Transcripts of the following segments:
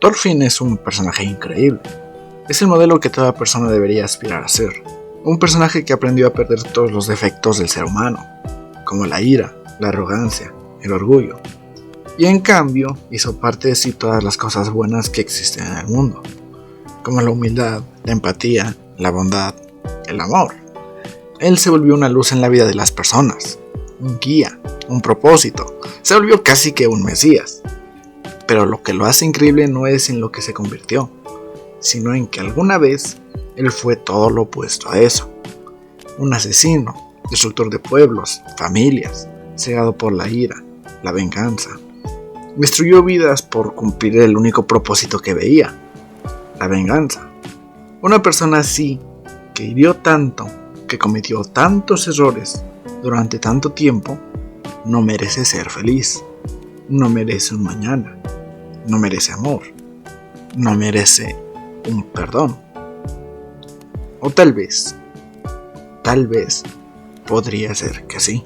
Thorfinn es un personaje increíble. Es el modelo que toda persona debería aspirar a ser. Un personaje que aprendió a perder todos los defectos del ser humano, como la ira, la arrogancia, el orgullo. Y en cambio, hizo parte de sí todas las cosas buenas que existen en el mundo, como la humildad, la empatía, la bondad, el amor. Él se volvió una luz en la vida de las personas, un guía, un propósito. Se volvió casi que un mesías. Pero lo que lo hace increíble no es en lo que se convirtió, sino en que alguna vez él fue todo lo opuesto a eso. Un asesino, destructor de pueblos, familias, cegado por la ira, la venganza. Destruyó vidas por cumplir el único propósito que veía, la venganza. Una persona así, que hirió tanto, que cometió tantos errores durante tanto tiempo, no merece ser feliz, no merece un mañana, no merece amor, no merece un perdón. O tal vez, podría ser que sí.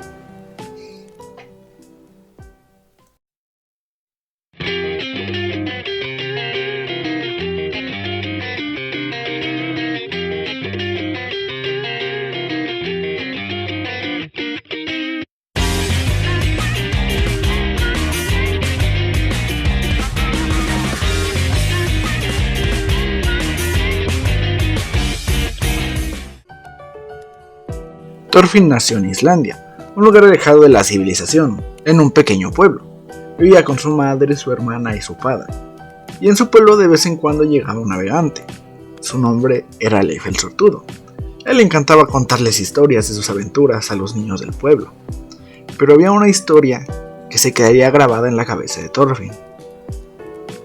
Thorfinn nació en Islandia, un lugar alejado de la civilización, en un pequeño pueblo. Vivía con su madre, su hermana y su padre. Y en su pueblo de vez en cuando llegaba un navegante. Su nombre era Leif el Sortudo. A él le encantaba contarles historias de sus aventuras a los niños del pueblo. Pero había una historia que se quedaría grabada en la cabeza de Thorfinn.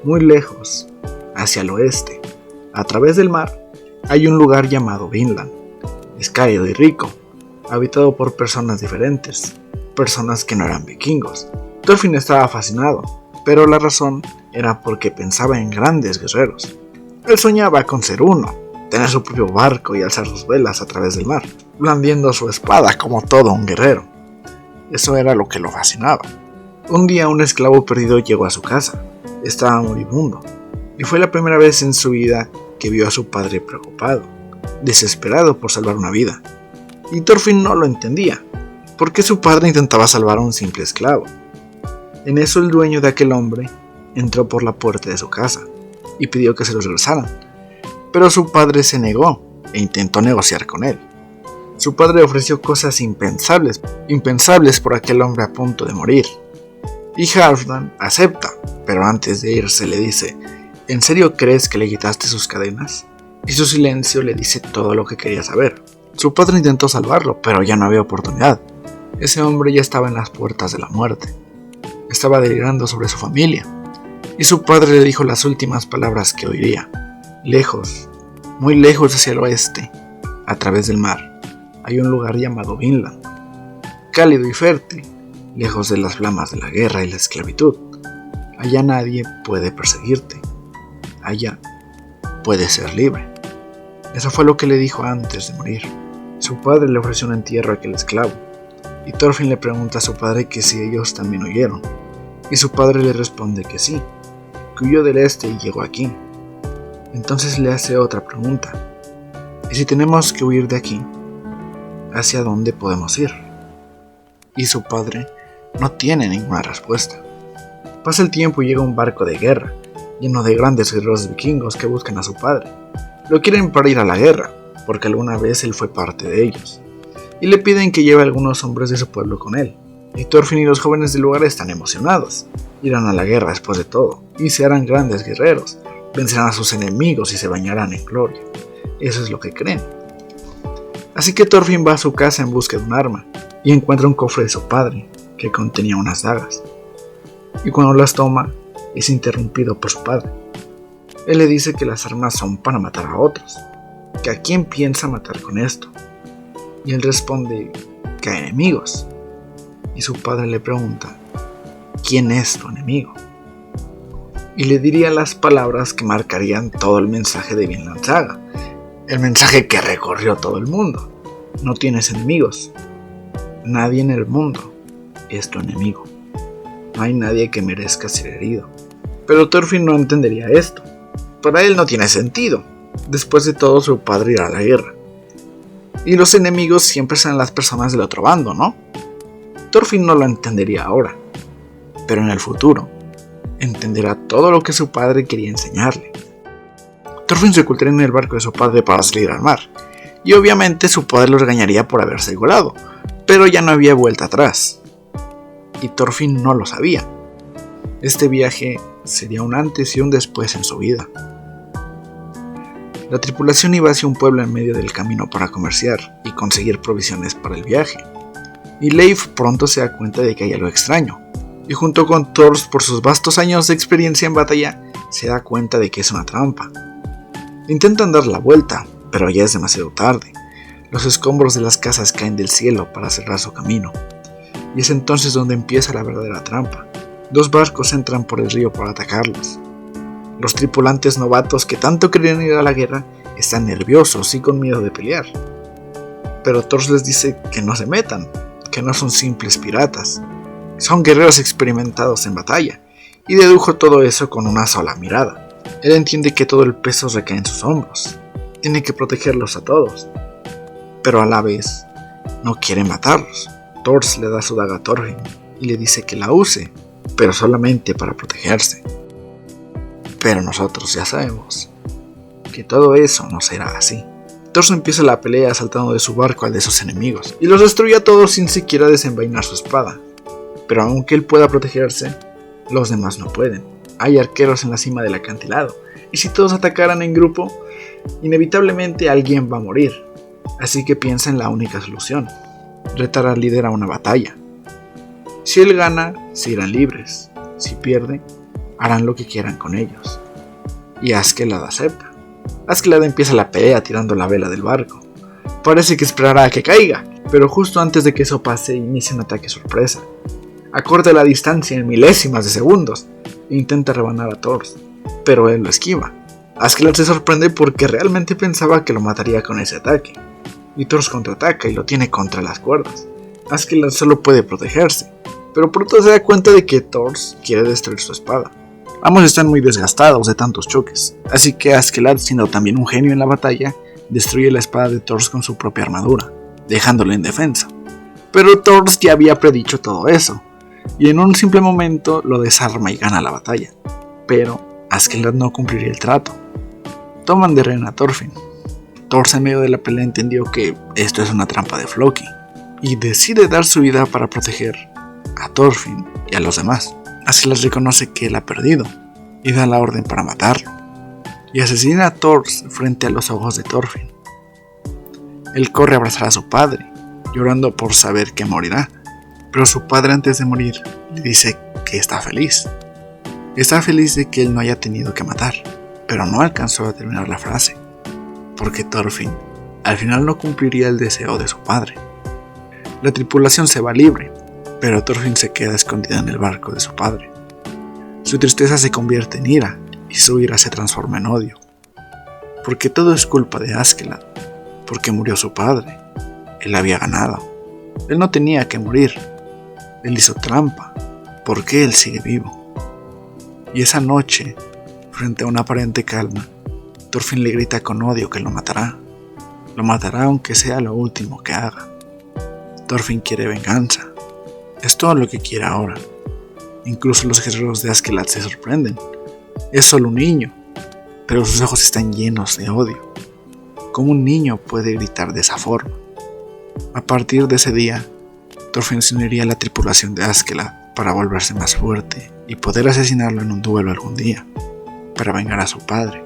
Muy lejos, hacia el oeste, a través del mar, hay un lugar llamado Vinland. Es cálido y rico, habitado por personas diferentes, personas que no eran vikingos. Thorfinn estaba fascinado, pero la razón era porque pensaba en grandes guerreros. Él soñaba con ser uno, tener su propio barco y alzar sus velas a través del mar, blandiendo su espada como todo un guerrero. Eso era lo que lo fascinaba. Un día un esclavo perdido llegó a su casa. Estaba moribundo, y fue la primera vez en su vida que vio a su padre preocupado, desesperado por salvar una vida. Y Thorfinn no lo entendía, porque su padre intentaba salvar a un simple esclavo. En eso el dueño de aquel hombre entró por la puerta de su casa y pidió que se los regresaran, pero su padre se negó e intentó negociar con él. Su padre ofreció cosas impensables por aquel hombre a punto de morir. Y Halfdan acepta, pero antes de irse le dice: ¿en serio crees que le quitaste sus cadenas? Y su silencio le dice todo lo que quería saber. Su padre intentó salvarlo, pero ya no había oportunidad. Ese hombre ya estaba en las puertas de la muerte. Estaba delirando sobre su familia. Y su padre le dijo las últimas palabras que oiría. Lejos, muy lejos hacia el oeste, a través del mar, hay un lugar llamado Vinland. Cálido y fértil, lejos de las flamas de la guerra y la esclavitud. Allá nadie puede perseguirte. Allá puedes ser libre. Eso fue lo que le dijo antes de morir. Su padre le ofreció un entierro a aquel esclavo, y Thorfinn le pregunta a su padre que si ellos también huyeron, y su padre le responde que sí, que huyó del este y llegó aquí. Entonces le hace otra pregunta: ¿y si tenemos que huir de aquí, hacia dónde podemos ir? Y su padre no tiene ninguna respuesta. Pasa el tiempo y llega un barco de guerra, lleno de grandes guerreros vikingos que buscan a su padre. Lo quieren para ir a la guerra, porque alguna vez él fue parte de ellos, y le piden que lleve a algunos hombres de su pueblo con él. Y Thorfinn y los jóvenes del lugar están emocionados. Irán a la guerra después de todo, y se harán grandes guerreros, vencerán a sus enemigos y se bañarán en gloria. Eso es lo que creen. Así que Thorfinn va a su casa en busca de un arma, y encuentra un cofre de su padre, que contenía unas dagas. Y cuando las toma, es interrumpido por su padre. Él le dice que las armas son para matar a otros, que a quién piensa matar con esto. Y él responde que a enemigos. Y su padre le pregunta: ¿quién es tu enemigo? Y le diría las palabras que marcarían todo el mensaje de Vinland Saga, el mensaje que recorrió todo el mundo: no tienes enemigos, nadie en el mundo es tu enemigo, no hay nadie que merezca ser herido, Pero Thorfinn no entendería esto. Para él no tiene sentido. Después de todo, su padre irá a la guerra. Y los enemigos siempre serán las personas del otro bando, ¿no? Thorfinn no lo entendería ahora. Pero en el futuro, entenderá todo lo que su padre quería enseñarle. Thorfinn se ocultaría en el barco de su padre para salir al mar. Y obviamente su padre lo regañaría por haberse colado. Pero ya no había vuelta atrás. Y Thorfinn no lo sabía. Este viaje sería un antes y un después en su vida. La tripulación iba hacia un pueblo en medio del camino para comerciar y conseguir provisiones para el viaje. Y Leif pronto se da cuenta de que hay algo extraño. Y junto con Thor, por sus vastos años de experiencia en batalla, se da cuenta de que es una trampa. Intentan dar la vuelta, pero ya es demasiado tarde. Los escombros de las casas caen del cielo para cerrar su camino. Y es entonces donde empieza la verdadera trampa. 2 barcos entran por el río para atacarlos. Los tripulantes novatos que tanto querían ir a la guerra están nerviosos y con miedo de pelear. Pero Thor les dice que no se metan, que no son simples piratas. Son guerreros experimentados en batalla, y dedujo todo eso con una sola mirada. Él entiende que todo el peso recae en sus hombros. Tiene que protegerlos a todos. Pero a la vez, no quiere matarlos. Thor le da su daga a Thorfinn y le dice que la use, pero solamente para protegerse. Pero nosotros ya sabemos que todo eso no será así. Thor empieza la pelea saltando de su barco al de sus enemigos y los destruye a todos sin siquiera desenvainar su espada. Pero aunque él pueda protegerse, los demás no pueden. Hay arqueros en la cima del acantilado y si todos atacaran en grupo, inevitablemente alguien va a morir. Así que piensa en la única solución: retar al líder a una batalla. Si él gana, se irán libres. Si pierde, harán lo que quieran con ellos. Y Askeladd acepta. Askeladd empieza la pelea tirando la vela del barco. Parece que esperará a que caiga, pero justo antes de que eso pase inicia un ataque sorpresa. Acorta la distancia en milésimas de segundos e intenta rebanar a Thor, pero él lo esquiva. Askeladd se sorprende porque realmente pensaba que lo mataría con ese ataque, y Thor contraataca y lo tiene contra las cuerdas. Askeladd solo puede protegerse, pero pronto se da cuenta de que Thor quiere destruir su espada. Ambos están muy desgastados de tantos choques, así que Askeladd, siendo también un genio en la batalla, destruye la espada de Thor con su propia armadura, dejándolo indefenso. Pero Thor ya había predicho todo eso, y en un simple momento lo desarma y gana la batalla. Pero Askeladd no cumpliría el trato. Toman de rehén a Thorfinn. Thor en medio de la pelea entendió que esto es una trampa de Floki, y decide dar su vida para proteger a Thorfinn y a los demás. Askeladd reconoce que él ha perdido y da la orden para matarlo, y asesina a Thor frente a los ojos de Thorfinn. Él corre a abrazar a su padre, llorando por saber que morirá, pero su padre antes de morir le dice que está feliz. Está feliz de que él no haya tenido que matar, pero no alcanzó a terminar la frase, porque Thorfinn al final no cumpliría el deseo de su padre. La tripulación se va libre, pero Thorfinn se queda escondido en el barco de su padre. Su tristeza se convierte en ira y su ira se transforma en odio, porque todo es culpa de Askeladd, porque murió su padre. Él había ganado, él no tenía que morir, él hizo trampa, ¿por qué él sigue vivo? Y esa noche, frente a una aparente calma, Thorfinn le grita con odio que lo matará aunque sea lo último que haga. Thorfinn quiere venganza, es todo lo que quiere ahora. Incluso los guerreros de Askeladd se sorprenden. Es solo un niño, pero sus ojos están llenos de odio. ¿Cómo un niño puede gritar de esa forma? A partir de ese día, Thorfinn se uniría a la tripulación de Askeladd para volverse más fuerte y poder asesinarlo en un duelo algún día, para vengar a su padre.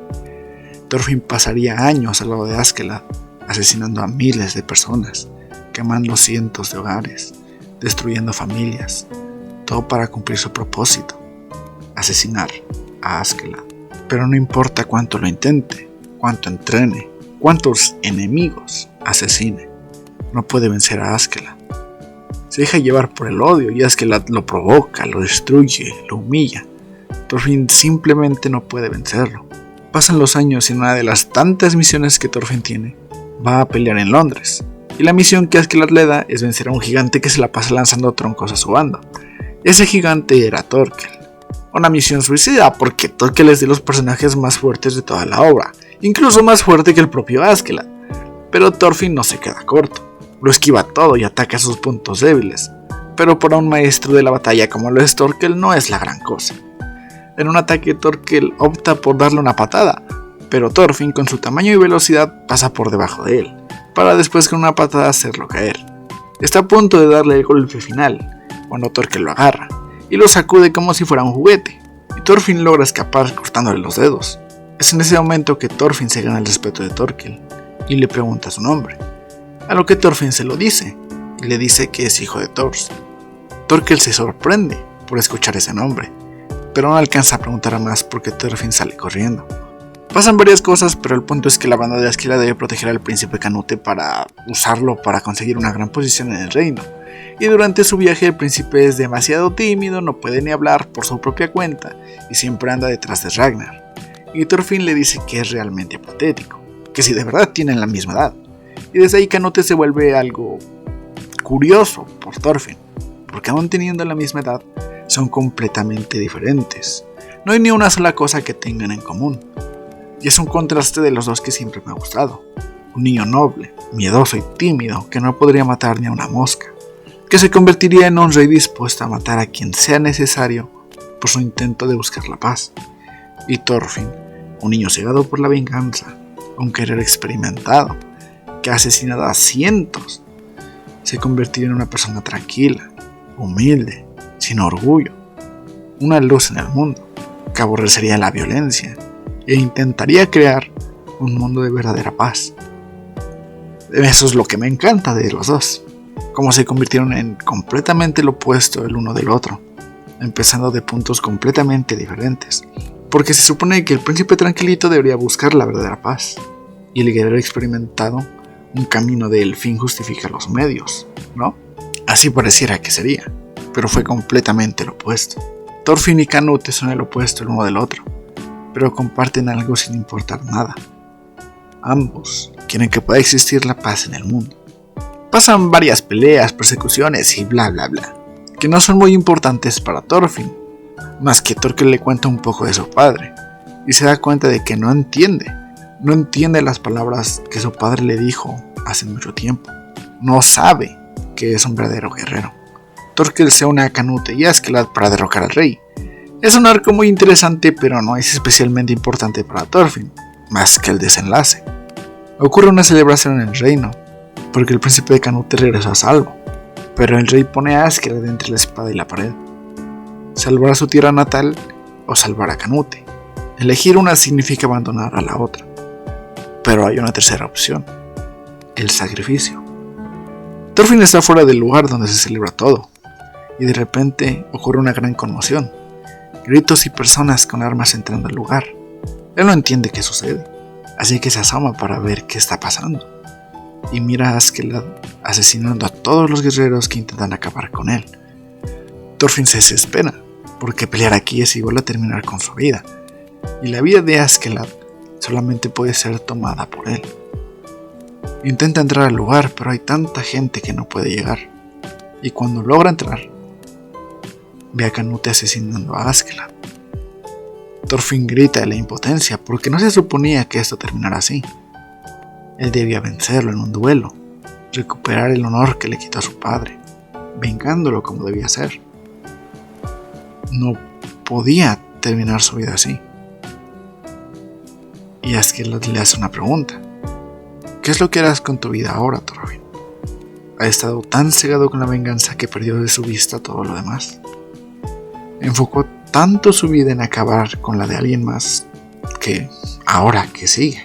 Thorfinn pasaría años al lado de Askeladd, asesinando a miles de personas, quemando cientos de hogares, destruyendo familias, todo para cumplir su propósito: asesinar a Askeladd. Pero no importa cuánto lo intente, cuánto entrene, cuántos enemigos asesine, no puede vencer a Askeladd. Se deja llevar por el odio y Askeladd lo provoca, lo destruye, lo humilla. Thorfinn simplemente no puede vencerlo. Pasan los años y en una de las tantas misiones que Thorfinn tiene, va a pelear en Londres. Y la misión que Askeladd le da es vencer a un gigante que se la pasa lanzando troncos a su bando. Ese gigante era Thorkel, una misión suicida porque Thorkel es de los personajes más fuertes de toda la obra, incluso más fuerte que el propio Askeladd. Pero Thorfinn no se queda corto, lo esquiva todo y ataca sus puntos débiles, pero para un maestro de la batalla como lo es Thorkel no es la gran cosa. En un ataque Thorkel opta por darle una patada, pero Thorfinn con su tamaño y velocidad pasa por debajo de él, para después con una patada hacerlo caer. Está a punto de darle el golpe final, cuando Thorkel lo agarra, y lo sacude como si fuera un juguete, y Thorfinn logra escapar cortándole los dedos. Es en ese momento que Thorfinn se gana el respeto de Thorkel, y le pregunta su nombre, a lo que Thorfinn se lo dice, y le dice que es hijo de Thor. Thorkel se sorprende por escuchar ese nombre, pero no alcanza a preguntar más porque Thorfinn sale corriendo. Pasan varias cosas, pero el punto es que la banda de Askeladd debe proteger al príncipe Canute para usarlo para conseguir una gran posición en el reino. Y durante su viaje el príncipe es demasiado tímido, no puede ni hablar por su propia cuenta y siempre anda detrás de Ragnar. Y Thorfinn le dice que es realmente patético, que si de verdad tienen la misma edad. Y desde ahí Canute se vuelve algo curioso por Thorfinn, porque aún teniendo la misma edad, son completamente diferentes. No hay ni una sola cosa que tengan en común. Y es un contraste de los dos que siempre me ha gustado. Un niño noble, miedoso y tímido que no podría matar ni a una mosca, que se convertiría en un rey dispuesto a matar a quien sea necesario por su intento de buscar la paz. Y Thorfinn, un niño cegado por la venganza, un guerrero experimentado, que ha asesinado a cientos, se convertiría en una persona tranquila, humilde, sin orgullo, una luz en el mundo, que aborrecería la violencia e intentaría crear un mundo de verdadera paz. Eso es lo que me encanta de los dos, cómo se convirtieron en completamente lo opuesto el uno del otro, empezando de puntos completamente diferentes, porque se supone que el príncipe tranquilito debería buscar la verdadera paz, y el guerrero experimentado un camino de el fin justifica los medios, ¿no? Así pareciera que sería, pero fue completamente lo opuesto. Thorfinn y Canute son el opuesto el uno del otro, pero comparten algo sin importar nada. Ambos quieren que pueda existir la paz en el mundo. Pasan varias peleas, persecuciones y bla bla bla, que no son muy importantes para Thorfinn, más que Thorkel le cuenta un poco de su padre, y se da cuenta de que no entiende las palabras que su padre le dijo hace mucho tiempo, no sabe que es un verdadero guerrero. Thorkel se une a Canute y Askeladd para derrocar al rey. Es un arco muy interesante, pero no es especialmente importante para Thorfinn, más que el desenlace. Ocurre una celebración en el reino, porque el príncipe de Canute regresó a salvo, pero el rey pone a Askeladd entre la espada y la pared. Salvar a su tierra natal o salvar a Canute. Elegir una significa abandonar a la otra. Pero hay una tercera opción, el sacrificio. Thorfinn está fuera del lugar donde se celebra todo, y de repente ocurre una gran conmoción. Gritos y personas con armas entrando al lugar. Él no entiende qué sucede, así que se asoma para ver qué está pasando. Y mira a Askeladd asesinando a todos los guerreros que intentan acabar con él. Thorfinn se desespera, porque pelear aquí es igual a terminar con su vida, y la vida de Askeladd solamente puede ser tomada por él. Intenta entrar al lugar, pero hay tanta gente que no puede llegar, y cuando logra entrar, ve a Canute asesinando a Askeladd. Thorfinn grita de la impotencia porque no se suponía que esto terminara así. Él debía vencerlo en un duelo, recuperar el honor que le quitó a su padre, vengándolo como debía ser. No podía terminar su vida así. Y Askeladd le hace una pregunta. ¿Qué es lo que harás con tu vida ahora, Thorfinn? Ha estado tan cegado con la venganza que perdió de su vista todo lo demás. Enfocó tanto su vida en acabar con la de alguien más que ahora que sigue.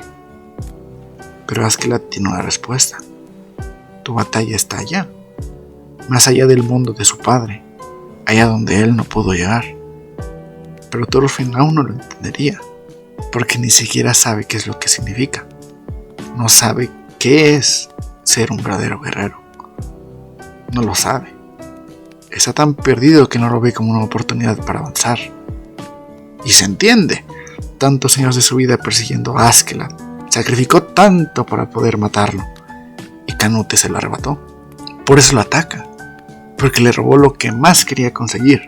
Pero Askeladd tiene una respuesta. Tu batalla está allá, más allá del mundo de su padre, allá donde él no pudo llegar. Pero Thorfinn aún no lo entendería, porque ni siquiera sabe qué es lo que significa. No sabe qué es ser un verdadero guerrero. No lo sabe. Está tan perdido que no lo ve como una oportunidad para avanzar. Y se entiende. Tantos años de su vida persiguiendo a Askeladd. Sacrificó tanto para poder matarlo. Y Canute se lo arrebató. Por eso lo ataca. Porque le robó lo que más quería conseguir.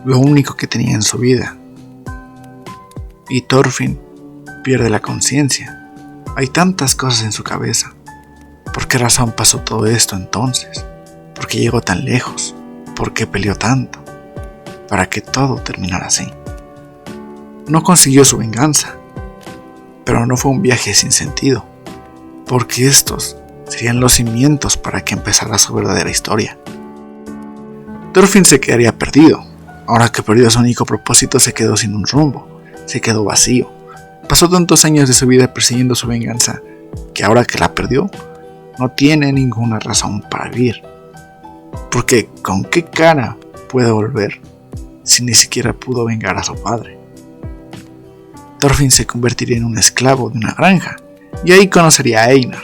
lo único que tenía en su vida. Y Thorfinn pierde la conciencia. Hay tantas cosas en su cabeza. ¿Por qué razón pasó todo esto entonces? ¿Por qué llegó tan lejos? ¿Por qué peleó tanto? Para que todo terminara así. No consiguió su venganza, pero no fue un viaje sin sentido, porque estos serían los cimientos para que empezara su verdadera historia. Thorfinn se quedaría perdido. Ahora que perdió su único propósito, se quedó sin un rumbo, se quedó vacío. Pasó tantos años de su vida persiguiendo su venganza, que ahora que la perdió, no tiene ninguna razón para vivir. Porque ¿con qué cara puede volver si ni siquiera pudo vengar a su padre? Thorfinn se convertiría en un esclavo de una granja, y ahí conocería a Einar.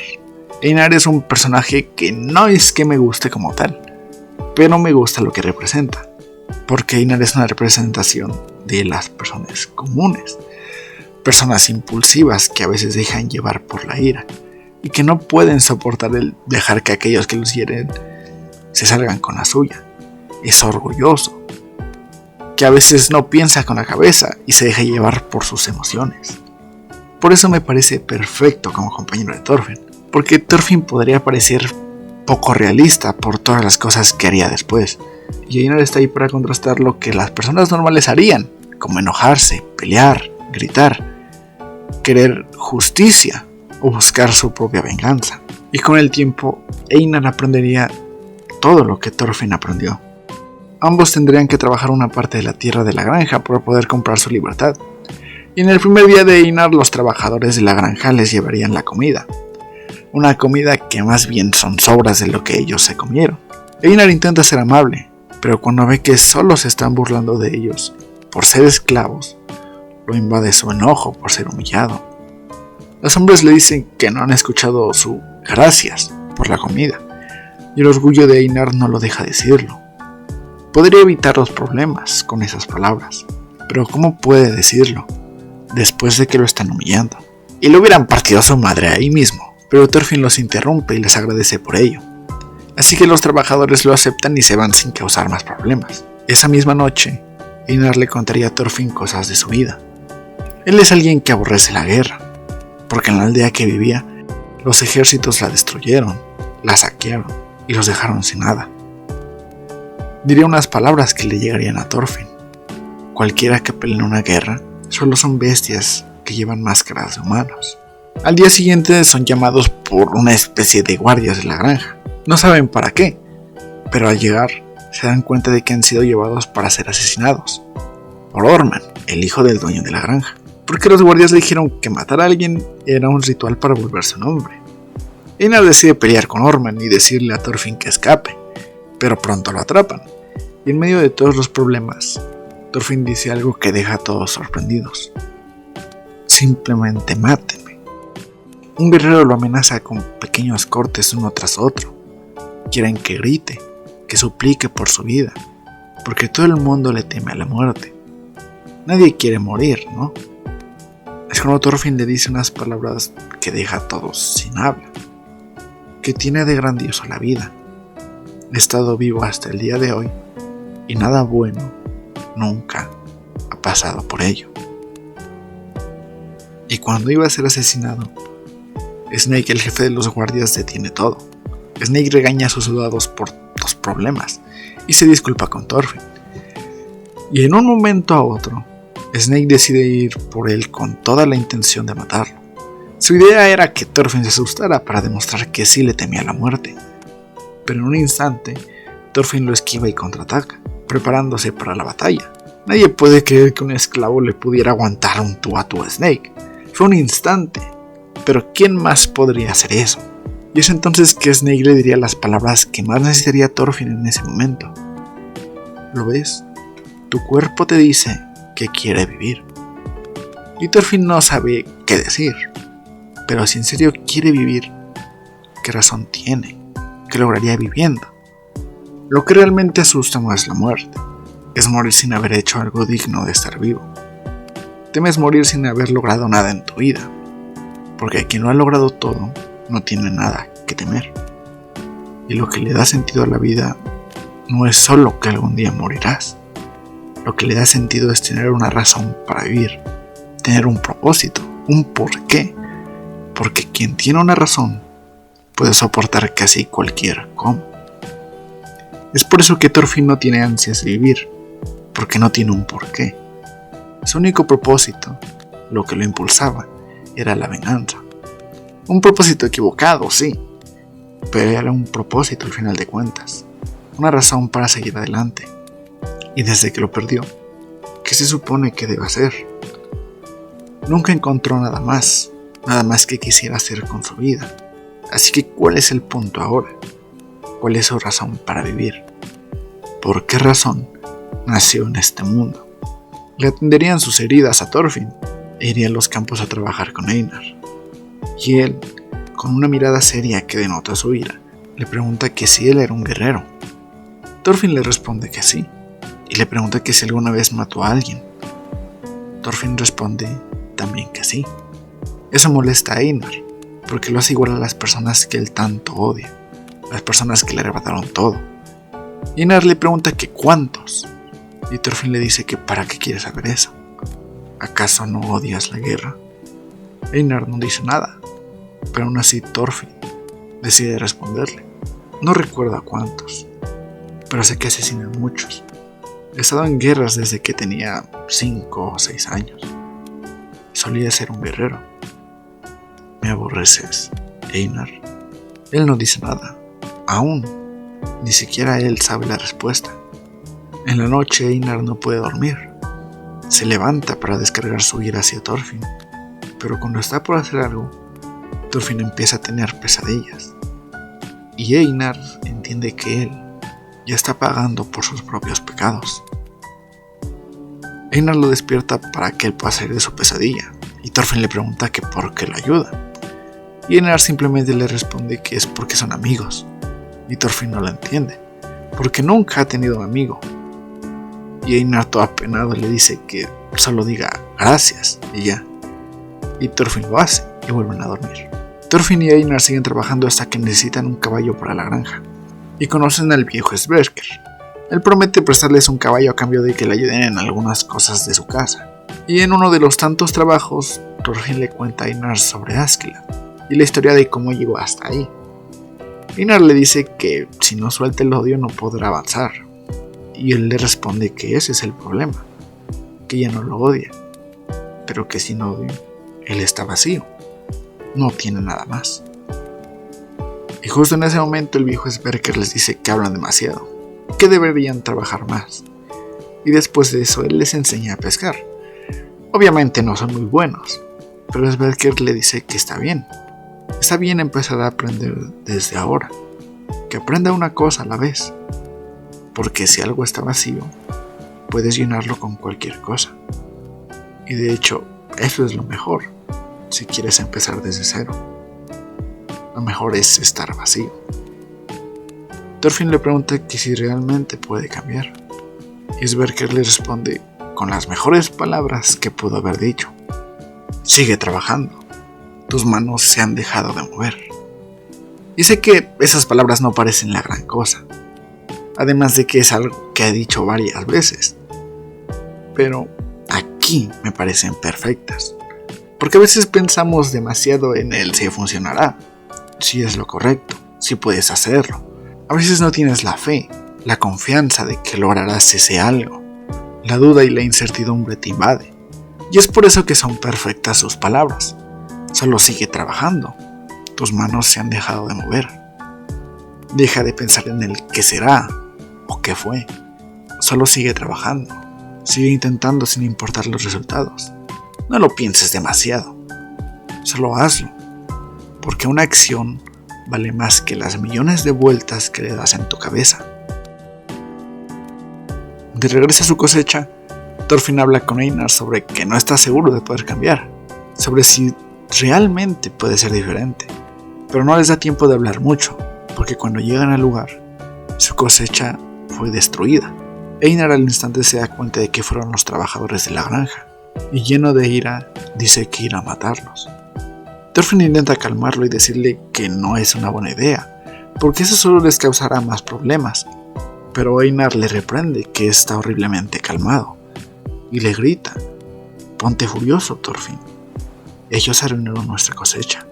Einar es un personaje que no es que me guste como tal, pero me gusta lo que representa, porque Einar es una representación de las personas comunes, personas impulsivas que a veces dejan llevar por la ira, y que no pueden soportar el dejar que aquellos que los hieren se salgan con la suya. Es orgulloso, que a veces no piensa con la cabeza y se deja llevar por sus emociones. Por eso me parece perfecto como compañero de Thorfinn, porque Thorfinn podría parecer poco realista por todas las cosas que haría después, y Einar está ahí para contrastar lo que las personas normales harían, como enojarse, pelear, gritar, querer justicia o buscar su propia venganza. Y con el tiempo, Einar aprendería todo lo que Thorfinn aprendió. Ambos tendrían que trabajar una parte de la tierra de la granja para poder comprar su libertad. Y en el primer día de Einar, los trabajadores de la granja les llevarían la comida. Una comida que más bien son sobras de lo que ellos se comieron. Einar intenta ser amable, pero cuando ve que solo se están burlando de ellos por ser esclavos, lo invade su enojo por ser humillado. Los hombres le dicen que no han escuchado su gracias por la comida, y el orgullo de Einar no lo deja decirlo. Podría evitar los problemas con esas palabras, pero ¿cómo puede decirlo después de que lo están humillando? Y le hubieran partido a su madre ahí mismo, pero Thorfinn los interrumpe y les agradece por ello. Así que los trabajadores lo aceptan y se van sin causar más problemas. Esa misma noche, Einar le contaría a Thorfinn cosas de su vida. Él es alguien que aborrece la guerra, porque en la aldea que vivía, los ejércitos la destruyeron, la saquearon y los dejaron sin nada. Diría unas palabras que le llegarían a Thorfinn. Cualquiera que pelee en una guerra solo son bestias que llevan máscaras de humanos. Al día siguiente son llamados por una especie de guardias de la granja. No saben para qué, pero al llegar se dan cuenta de que han sido llevados para ser asesinados por Orman, el hijo del dueño de la granja. Porque los guardias le dijeron que matar a alguien era un ritual para volverse un hombre. Einar decide pelear con Orman y decirle a Thorfinn que escape, pero pronto lo atrapan. Y en medio de todos los problemas, Thorfinn dice algo que deja a todos sorprendidos. Simplemente mátenme. Un guerrero lo amenaza con pequeños cortes uno tras otro. Quieren que grite, que suplique por su vida, porque todo el mundo le teme a la muerte. Nadie quiere morir, ¿no? Es cuando Thorfinn le dice unas palabras que deja a todos sin habla. ¿Qué tiene de grandioso la vida? He estado vivo hasta el día de hoy y nada bueno nunca ha pasado por ello. Y cuando iba a ser asesinado, Snake, el jefe de los guardias, detiene todo. Snake regaña a sus soldados por los problemas y se disculpa con Thorfinn. Y en un momento a otro, Snake decide ir por él con toda la intención de matarlo. Su idea era que Thorfinn se asustara para demostrar que sí le temía la muerte. Pero en un instante, Thorfinn lo esquiva y contraataca, preparándose para la batalla. Nadie puede creer que un esclavo le pudiera aguantar un tú a tú a Snake. Fue un instante, pero ¿quién más podría hacer eso? Y es entonces que Snake le diría las palabras que más necesitaría Thorfinn en ese momento. ¿Lo ves? Tu cuerpo te dice que quiere vivir. Y Thorfinn no sabe qué decir. Pero si en serio quiere vivir, ¿qué razón tiene? ¿Qué lograría viviendo? Lo que realmente asusta no es la muerte, es morir sin haber hecho algo digno de estar vivo. Temes morir sin haber logrado nada en tu vida, porque quien lo ha logrado todo no tiene nada que temer. Y lo que le da sentido a la vida no es solo que algún día morirás, Lo que le da sentido es tener una razón para vivir, tener un propósito, un porqué, porque quien tiene una razón puede soportar casi cualquier cómo. Es por eso que Thorfinn no tiene ansias de vivir, porque no tiene un porqué. Su único propósito, lo que lo impulsaba, era la venganza. Un propósito equivocado, sí, pero era un propósito al final de cuentas, una razón para seguir adelante. Y desde que lo perdió, ¿qué se supone que debe hacer? Nunca encontró nada más que quisiera hacer con su vida. Así que, ¿cuál es el punto ahora? ¿Cuál es su razón para vivir? ¿Por qué razón nació en este mundo? Le atenderían sus heridas a Thorfinn e iría a los campos a trabajar con Einar. Y él, con una mirada seria que denota su ira, le pregunta que si él era un guerrero. Thorfinn le responde que sí, y le pregunta que si alguna vez mató a alguien. Thorfinn responde también que sí. Eso molesta a Einar, porque lo hace igual a las personas que él tanto odia, las personas que le arrebataron todo. Y Einar le pregunta que cuántos, y Thorfinn le dice que para qué quiere saber eso. ¿Acaso no odias la guerra? Einar no dice nada, pero aún así Thorfinn decide responderle. No recuerdo a cuántos, pero sé que asesinan muchos. He estado en guerras desde que tenía 5 o 6 años. Solía ser un guerrero. ¿Me aborreces, Einar? Él no dice nada. Aún, ni siquiera él sabe la respuesta. En la noche Einar no puede dormir. Se levanta para descargar su ira hacia Thorfinn, pero cuando está por hacer algo, Thorfinn empieza a tener pesadillas. Y Einar entiende que él ya está pagando por sus propios pecados. Einar lo despierta para que él pueda salir de su pesadilla, y Thorfinn le pregunta que por qué lo ayuda. Y Einar simplemente le responde que es porque son amigos, y Thorfinn no lo entiende, porque nunca ha tenido un amigo. Y Einar, todo apenado, le dice que solo diga gracias y ya. Y Thorfinn lo hace y vuelven a dormir. Thorfinn y Einar siguen trabajando hasta que necesitan un caballo para la granja y conocen al viejo Sverker. Él promete prestarles un caballo a cambio de que le ayuden en algunas cosas de su casa. Y en uno de los tantos trabajos, Thorfinn le cuenta a Einar sobre Askeladd y la historia de cómo llegó hasta ahí. Einar le dice que si no suelta el odio no podrá avanzar. Y él le responde que ese es el problema, que ella no lo odia, pero que sin odio, él está vacío, no tiene nada más. Y justo en ese momento el viejo Sverker les dice que hablan demasiado, que deberían trabajar más. Y después de eso él les enseña a pescar. Obviamente no son muy buenos, pero Sverker le dice que está bien empezar a aprender desde ahora, que aprenda una cosa a la vez. Porque si algo está vacío, puedes llenarlo con cualquier cosa. Y de hecho, eso es lo mejor, si quieres empezar desde cero. Lo mejor es estar vacío. Thorfinn le pregunta que si realmente puede cambiar. Y Sverker le responde con las mejores palabras que pudo haber dicho. Sigue trabajando. Tus manos se han dejado de mover. Y sé que esas palabras no parecen la gran cosa. Además de que es algo que ha dicho varias veces. Pero aquí me parecen perfectas. Porque a veces pensamos demasiado en el si funcionará, si es lo correcto, si puedes hacerlo. A veces no tienes la fe, la confianza de que lograrás ese algo. La duda y la incertidumbre te invade. Y es por eso que son perfectas sus palabras. Solo sigue trabajando. Tus manos se han dejado de mover. Deja de pensar en el qué será o qué fue. Solo sigue trabajando. Sigue intentando sin importar los resultados. No lo pienses demasiado. Solo hazlo. Porque una acción vale más que las millones de vueltas que le das en tu cabeza. De regreso a su cosecha, Thorfinn habla con Einar sobre que no está seguro de poder cambiar. Sobre si realmente puede ser diferente. Pero no les da tiempo de hablar mucho, porque cuando llegan al lugar, su cosecha fue destruida. Einar al instante se da cuenta de que fueron los trabajadores de la granja, y lleno de ira, dice que irá a matarlos. Thorfinn intenta calmarlo y decirle que no es una buena idea, porque eso solo les causará más problemas, pero Einar le reprende que está horriblemente calmado. y le grita: «Ponte furioso, Thorfinn. Ellos arruinaron nuestra cosecha».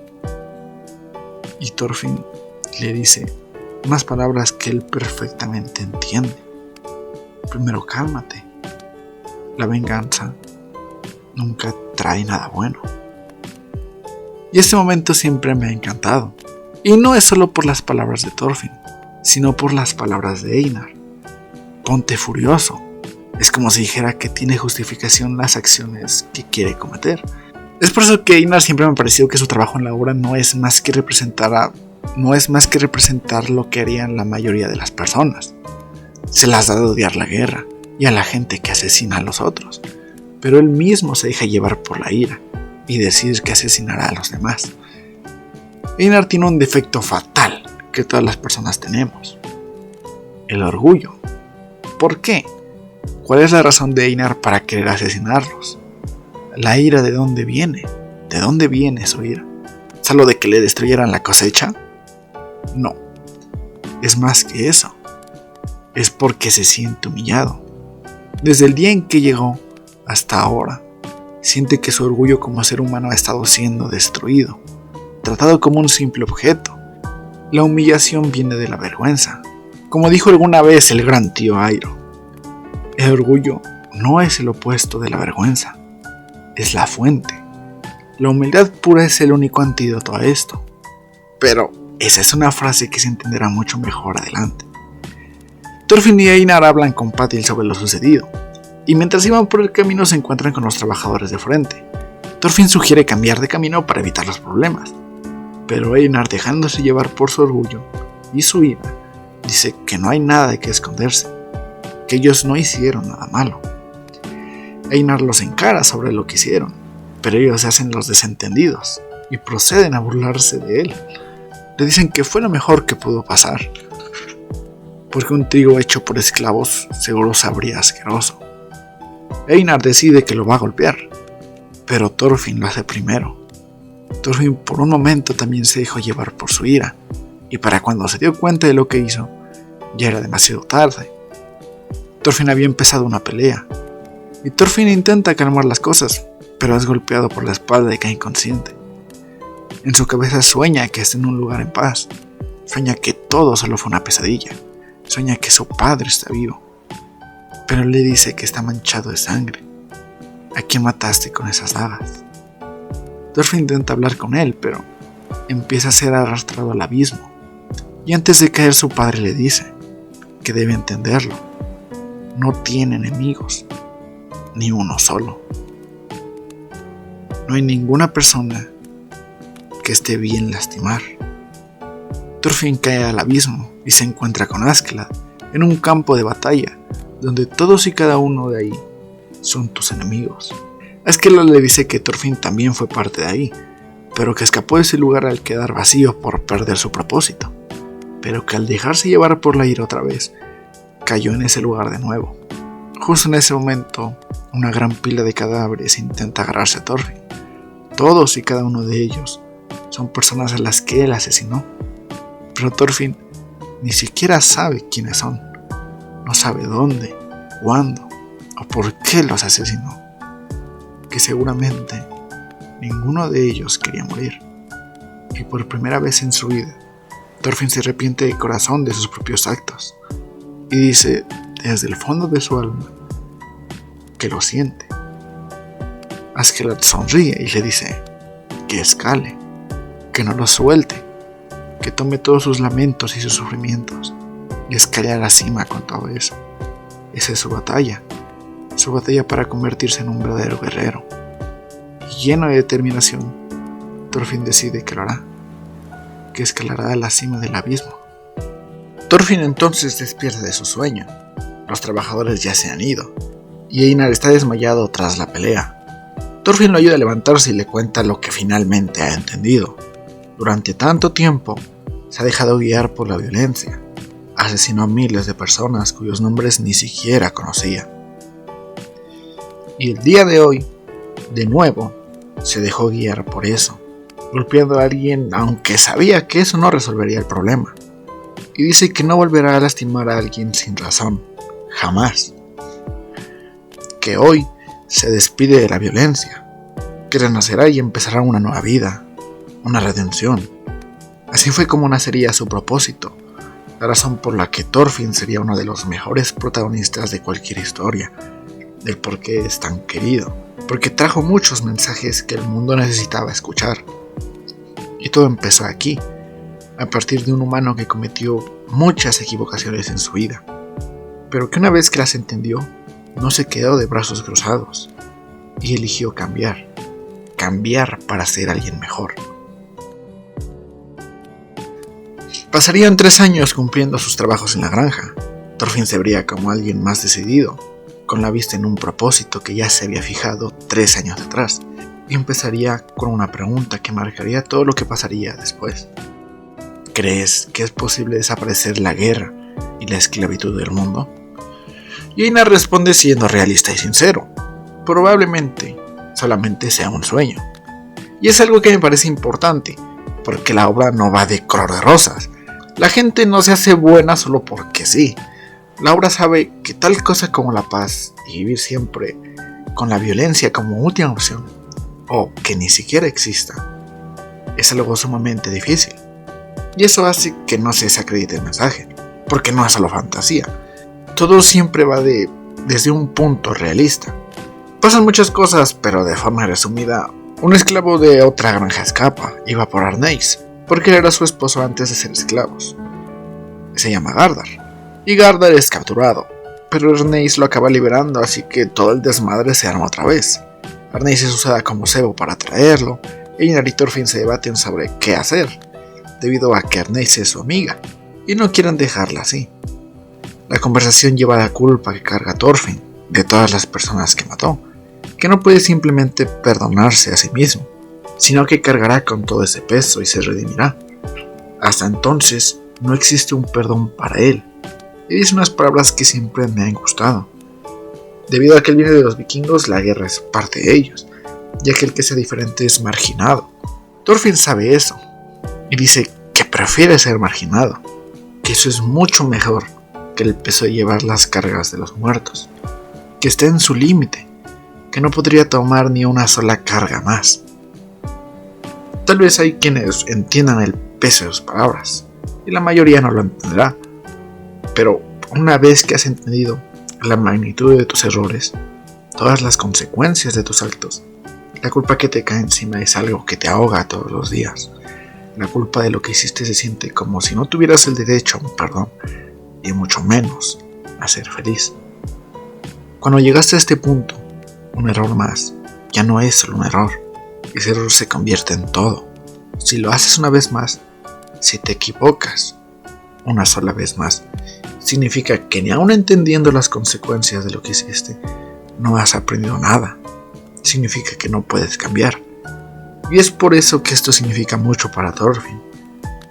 Y Thorfinn le dice unas palabras que él perfectamente entiende: «Primero cálmate. La venganza nunca trae nada bueno». Y este momento siempre me ha encantado. Y no es solo por las palabras de Thorfinn, sino por las palabras de Einar. Ponte furioso. Es como si dijera que tiene justificación las acciones que quiere cometer. Es por eso que Einar siempre me ha parecido que su trabajo en la obra no es más que representar lo que harían la mayoría de las personas. Se las da de odiar la guerra y a la gente que asesina a los otros, pero él mismo se deja llevar por la ira y decide que asesinará a los demás. Einar tiene un defecto fatal que todas las personas tenemos: el orgullo. ¿Por qué? ¿Cuál es la razón de Einar para querer asesinarlos? ¿La ira de dónde viene? ¿De dónde viene su ira? ¿Solo de que le destruyeran la cosecha? No, es más que eso. Es porque se siente humillado. Desde el día en que llegó hasta ahora, siente que su orgullo como ser humano ha estado siendo destruido, tratado como un simple objeto. La humillación viene de la vergüenza. Como dijo alguna vez el gran tío Airo, el orgullo no es el opuesto de la vergüenza, es la fuente. La humildad pura es el único antídoto a esto. Pero esa es una frase que se entenderá mucho mejor adelante. Thorfinn y Einar hablan con Patil sobre lo sucedido, y mientras iban por el camino se encuentran con los trabajadores de frente. Thorfinn sugiere cambiar de camino para evitar los problemas, pero Einar, dejándose llevar por su orgullo y su ira, dice que no hay nada de qué esconderse, que ellos no hicieron nada malo. Einar los encara sobre lo que hicieron, pero ellos se hacen los desentendidos y proceden a burlarse de él. Le dicen que fue lo mejor que pudo pasar, porque un trigo hecho por esclavos seguro sabría asqueroso. Einar decide que lo va a golpear, pero Thorfinn lo hace primero. Thorfinn por un momento también se dejó llevar por su ira, y para cuando se dio cuenta de lo que hizo, ya era demasiado tarde. Thorfinn había empezado una pelea, y Thorfinn intenta calmar las cosas, pero es golpeado por la espalda y cae inconsciente. En su cabeza sueña que está en un lugar en paz, sueña que todo solo fue una pesadilla, sueña que su padre está vivo, pero le dice que está manchado de sangre. ¿A quién mataste con esas dagas? Thorfinn intenta hablar con él, pero empieza a ser arrastrado al abismo, y antes de caer su padre le dice que debe entenderlo. No tiene enemigos, ni uno solo. No hay ninguna persona que esté bien lastimar. Thorfinn cae al abismo y se encuentra con Askeladd en un campo de batalla donde todos y cada uno de ahí son tus enemigos. Askeladd le dice que Thorfinn también fue parte de ahí, pero que escapó de ese lugar al quedar vacío por perder su propósito, pero que al dejarse llevar por la ira otra vez, cayó en ese lugar de nuevo. Justo en ese momento, una gran pila de cadáveres intenta agarrarse a Thorfinn. Todos y cada uno de ellos son personas a las que él asesinó, pero Thorfinn ni siquiera sabe quiénes son, no sabe dónde, cuándo o por qué los asesinó, que seguramente ninguno de ellos quería morir. Y por primera vez en su vida, Thorfinn se arrepiente de corazón de sus propios actos y dice desde el fondo de su alma que lo siente. Askeladd sonríe y le dice que escale, que no lo suelte, que tome todos sus lamentos y sus sufrimientos y escale a la cima con todo eso. Esa es su batalla para convertirse en un verdadero guerrero. Y lleno de determinación, Thorfinn decide que lo hará, que escalará a la cima del abismo. Thorfinn entonces despierta de su sueño. Los trabajadores ya se han ido, y Einar está desmayado tras la pelea. Thorfinn lo ayuda a levantarse y le cuenta lo que finalmente ha entendido. Durante tanto tiempo, se ha dejado guiar por la violencia. Asesinó a miles de personas cuyos nombres ni siquiera conocía. Y el día de hoy, de nuevo, se dejó guiar por eso, golpeando a alguien aunque sabía que eso no resolvería el problema. Y dice que no volverá a lastimar a alguien sin razón, jamás. Que hoy se despide de la violencia, que renacerá y empezará una nueva vida, una redención. Así fue como nacería su propósito, la razón por la que Thorfinn sería uno de los mejores protagonistas de cualquier historia, del por qué es tan querido, porque trajo muchos mensajes que el mundo necesitaba escuchar. Y todo empezó aquí, a partir de un humano que cometió muchas equivocaciones en su vida, pero que una vez que las entendió, no se quedó de brazos cruzados y eligió cambiar para ser alguien mejor. Pasarían 3 años cumpliendo sus trabajos en la granja. Thorfinn se vería como alguien más decidido, con la vista en un propósito que ya se había fijado 3 años atrás, y empezaría con una pregunta que marcaría todo lo que pasaría después. ¿Crees que es posible desaparecer la guerra y la esclavitud del mundo? Y Einar responde siendo realista y sincero: probablemente solamente sea un sueño. Y es algo que me parece importante, porque la obra no va de color de rosas. La gente no se hace buena solo porque sí. La obra sabe que tal cosa como la paz y vivir siempre con la violencia como última opción, o que ni siquiera exista, es algo sumamente difícil. Y eso hace que no se desacredite el mensaje, porque no es solo fantasía. Todo siempre va desde un punto realista. Pasan muchas cosas, pero de forma resumida, un esclavo de otra granja escapa y va por Arneis, porque él era su esposo antes de ser esclavos. Se llama Gardar, y Gardar es capturado, pero Arneis lo acaba liberando, así que todo el desmadre se arma otra vez. Arneis es usada como cebo para traerlo, y Einar y Thorfinn se debaten sobre qué hacer, debido a que Arneis es su amiga, y no quieren dejarla así. La conversación lleva a la culpa que carga Thorfinn de todas las personas que mató, que no puede simplemente perdonarse a sí mismo, sino que cargará con todo ese peso y se redimirá. Hasta entonces no existe un perdón para él, y dice unas palabras que siempre me han gustado. Debido a que él viene de los vikingos, la guerra es parte de ellos, ya que el que sea diferente es marginado. Thorfinn sabe eso, y dice que prefiere ser marginado, que eso es mucho mejor que el peso de llevar las cargas de los muertos, que está en su límite, que no podría tomar ni una sola carga más. Tal vez hay quienes entiendan el peso de sus palabras, y la mayoría no lo entenderá, pero una vez que has entendido la magnitud de tus errores, todas las consecuencias de tus actos, la culpa que te cae encima es algo que te ahoga todos los días. La culpa de lo que hiciste se siente como si no tuvieras el derecho a un perdón, y mucho menos a ser feliz. Cuando llegaste a este punto, un error más ya no es solo un error. Ese error se convierte en todo. Si lo haces una vez más, si te equivocas una sola vez más, significa que ni aun entendiendo las consecuencias de lo que hiciste, no has aprendido nada. Significa que no puedes cambiar. Y es por eso que esto significa mucho para Thorfinn.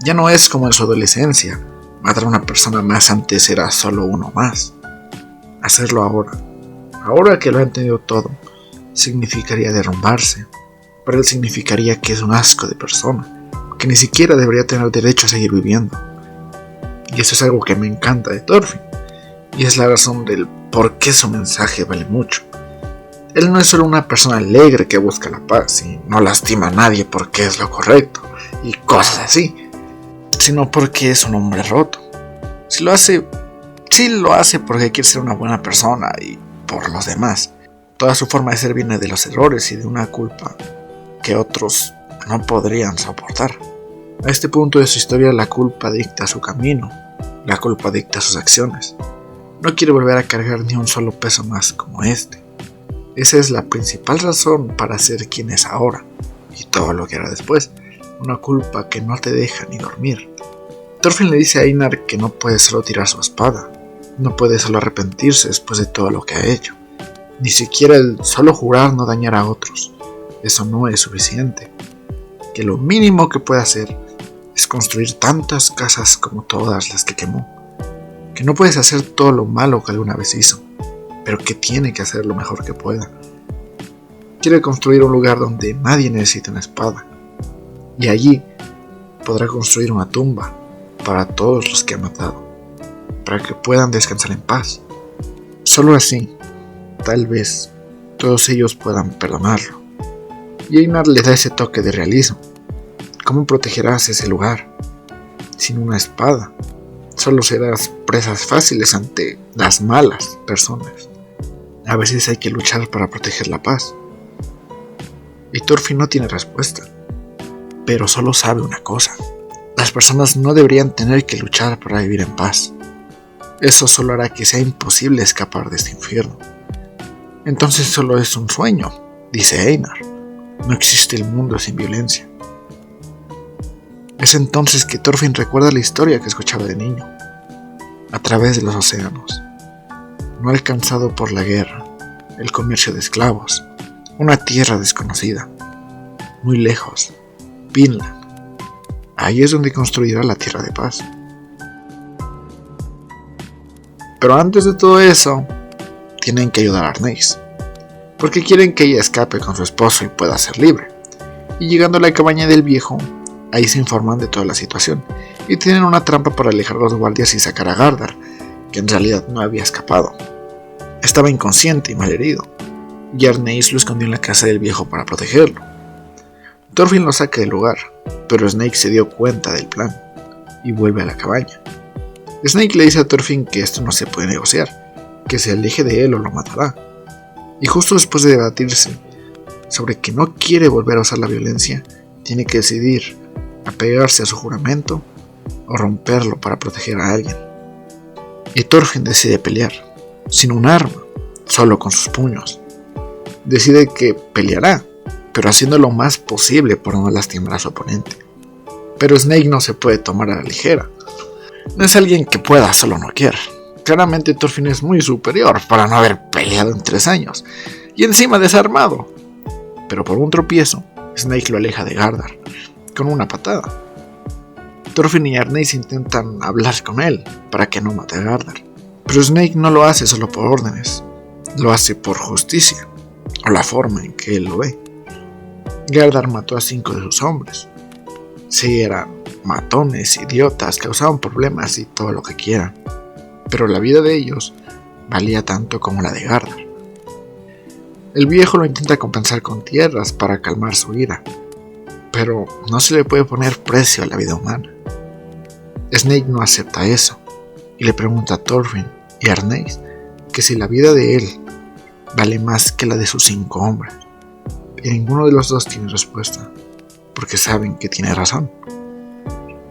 Ya no es como en su adolescencia. Matar a una persona más antes era solo uno más. Hacerlo ahora que lo ha entendido todo, significaría derrumbarse. Para él significaría que es un asco de persona, que ni siquiera debería tener derecho a seguir viviendo. Y eso es algo que me encanta de Thorfinn, y es la razón del por qué su mensaje vale mucho. Él no es solo una persona alegre que busca la paz y no lastima a nadie porque es lo correcto y cosas así, sino porque es un hombre roto. Sí lo hace porque quiere ser una buena persona y por los demás. Toda su forma de ser viene de los errores y de una culpa que otros no podrían soportar. A este punto de su historia, la culpa dicta su camino, la culpa dicta sus acciones. No quiere volver a cargar ni un solo peso más como este. Esa es la principal razón para ser quien es ahora, y todo lo que hará después. Una culpa que no te deja ni dormir. Thorfinn le dice a Einar que no puede solo tirar su espada, no puede solo arrepentirse después de todo lo que ha hecho. Ni siquiera el solo jurar no dañar a otros. Eso no es suficiente. Que lo mínimo que puede hacer es construir tantas casas como todas las que quemó. Que no puedes hacer todo lo malo que alguna vez hizo, pero que tiene que hacer lo mejor que pueda. Quiere construir un lugar donde nadie necesite una espada, y allí podrá construir una tumba para todos los que ha matado, para que puedan descansar en paz. Solo así, tal vez, todos ellos puedan perdonarlo. Y Einar le da ese toque de realismo. ¿Cómo protegerás ese lugar? Sin una espada. Solo serás presas fáciles ante las malas personas. A veces hay que luchar para proteger la paz. Y Thorfinn no tiene respuesta, pero solo sabe una cosa: las personas no deberían tener que luchar para vivir en paz. Eso solo hará que sea imposible escapar de este infierno. Entonces solo es un sueño, dice Einar. No existe el mundo sin violencia. Es entonces que Thorfinn recuerda la historia que escuchaba de niño, a través de los océanos, no alcanzado por la guerra, el comercio de esclavos, una tierra desconocida, muy lejos, Vinland. Ahí es donde construirá la tierra de paz. Pero antes de todo eso, tienen que ayudar a Arneis, porque quieren que ella escape con su esposo y pueda ser libre. Y llegando a la cabaña del viejo, ahí se informan de toda la situación, y tienen una trampa para alejar a los guardias y sacar a Gardar, que en realidad no había escapado. Estaba inconsciente y malherido, y Arneis lo escondió en la casa del viejo para protegerlo. Thorfinn lo saca del lugar, pero Snake se dio cuenta del plan, y vuelve a la cabaña. Snake le dice a Thorfinn que esto no se puede negociar, que se aleje de él o lo matará. Y justo después de debatirse sobre que no quiere volver a usar la violencia, tiene que decidir apegarse a su juramento o romperlo para proteger a alguien. Y Thorfinn decide pelear, sin un arma, solo con sus puños. Decide que peleará, pero haciendo lo más posible por no lastimar a su oponente. Pero Snake no se puede tomar a la ligera. No es alguien que pueda solo noquear. Claramente Thorfinn es muy superior para no haber peleado en 3 años, y encima desarmado. Pero por un tropiezo, Snake lo aleja de Gardar, con una patada. Thorfinn y Arneis intentan hablar con él para que no mate a Gardar, pero Snake no lo hace solo por órdenes, lo hace por justicia, o la forma en que él lo ve. Gardar mató a 5 de sus hombres. Sí, eran matones, idiotas, causaban problemas y todo lo que quieran, pero la vida de ellos valía tanto como la de Gardar. El viejo lo intenta compensar con tierras para calmar su ira, pero no se le puede poner precio a la vida humana. Snake no acepta eso, y le pregunta a Thorfinn y Arneis que si la vida de él vale más que la de sus 5 hombres, y ninguno de los dos tiene respuesta, porque saben que tiene razón.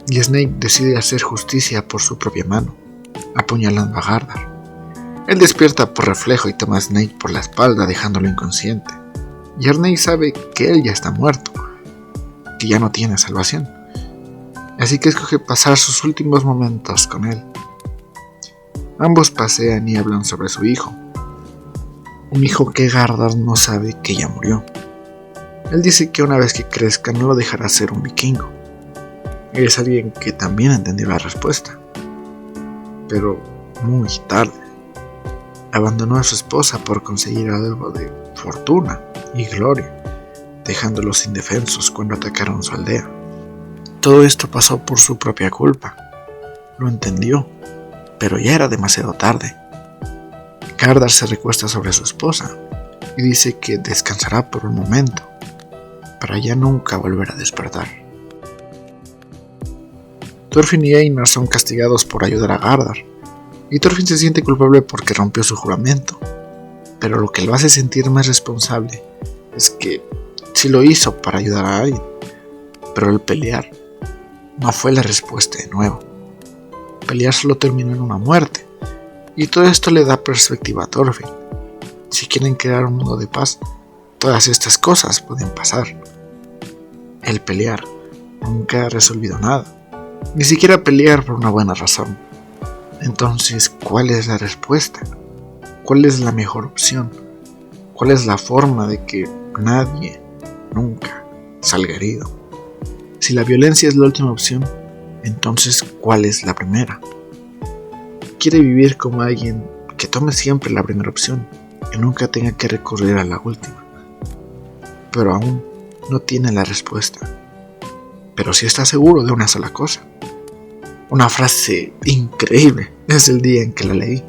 Y Snake decide hacer justicia por su propia mano, apuñalando a Gardar. Él despierta por reflejo y toma a Snake por la espalda dejándolo inconsciente, y Arneis sabe que él ya está muerto, que ya no tiene salvación, así que escoge pasar sus últimos momentos con él. Ambos pasean y hablan sobre su hijo, un hijo que Gardar no sabe que ya murió. Él dice que una vez que crezca no lo dejará ser un vikingo. Es alguien que también entendió la respuesta, pero muy tarde. Abandonó a su esposa por conseguir algo de fortuna y gloria, dejándolos indefensos cuando atacaron su aldea. Todo esto pasó por su propia culpa. Lo entendió, pero ya era demasiado tarde. Gardar se recuesta sobre su esposa y dice que descansará por un momento, para ya nunca volver a despertar. Thorfinn y Einar son castigados por ayudar a Gardar, y Thorfinn se siente culpable porque rompió su juramento, pero lo que lo hace sentir más responsable es que sí lo hizo para ayudar a alguien, pero el pelear no fue la respuesta de nuevo. Pelear solo terminó en una muerte, y todo esto le da perspectiva a Thorfinn. Si quieren crear un mundo de paz, todas estas cosas pueden pasar. El pelear nunca ha resolvido nada, ni siquiera pelear por una buena razón. Entonces, ¿cuál es la respuesta? ¿Cuál es la mejor opción? ¿Cuál es la forma de que nadie nunca salga herido? Si la violencia es la última opción, entonces ¿cuál es la primera? Quiere vivir como alguien que tome siempre la primera opción y nunca tenga que recurrir a la última, pero aún no tiene la respuesta, pero sí está seguro de una sola cosa. Una frase increíble desde el día en que la leí: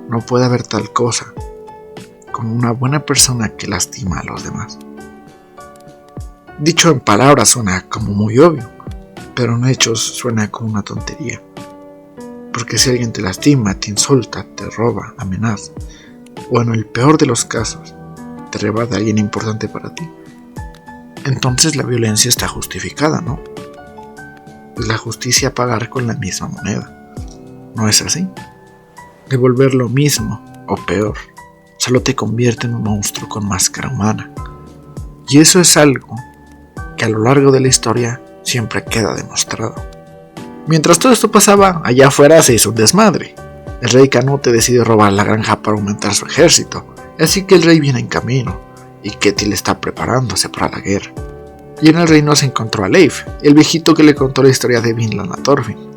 no puede haber tal cosa como una buena persona que lastima a los demás. Dicho en palabras suena como muy obvio, pero en hechos suena como una tontería. Porque si alguien te lastima, te insulta, te roba, amenaza, o en el peor de los casos, te arrebata a alguien importante para ti, entonces la violencia está justificada, ¿no? Es la justicia pagar con la misma moneda. ¿No es así? Devolver lo mismo, o peor, solo te convierte en un monstruo con máscara humana. Y eso es algo que a lo largo de la historia siempre queda demostrado. Mientras todo esto pasaba, allá afuera se hizo un desmadre. El rey Canute decidió robar la granja para aumentar su ejército, así que el rey viene en camino, y Ketil está preparándose para la guerra. Y en el reino se encontró a Leif, el viejito que le contó la historia de Vinland a Thorfinn.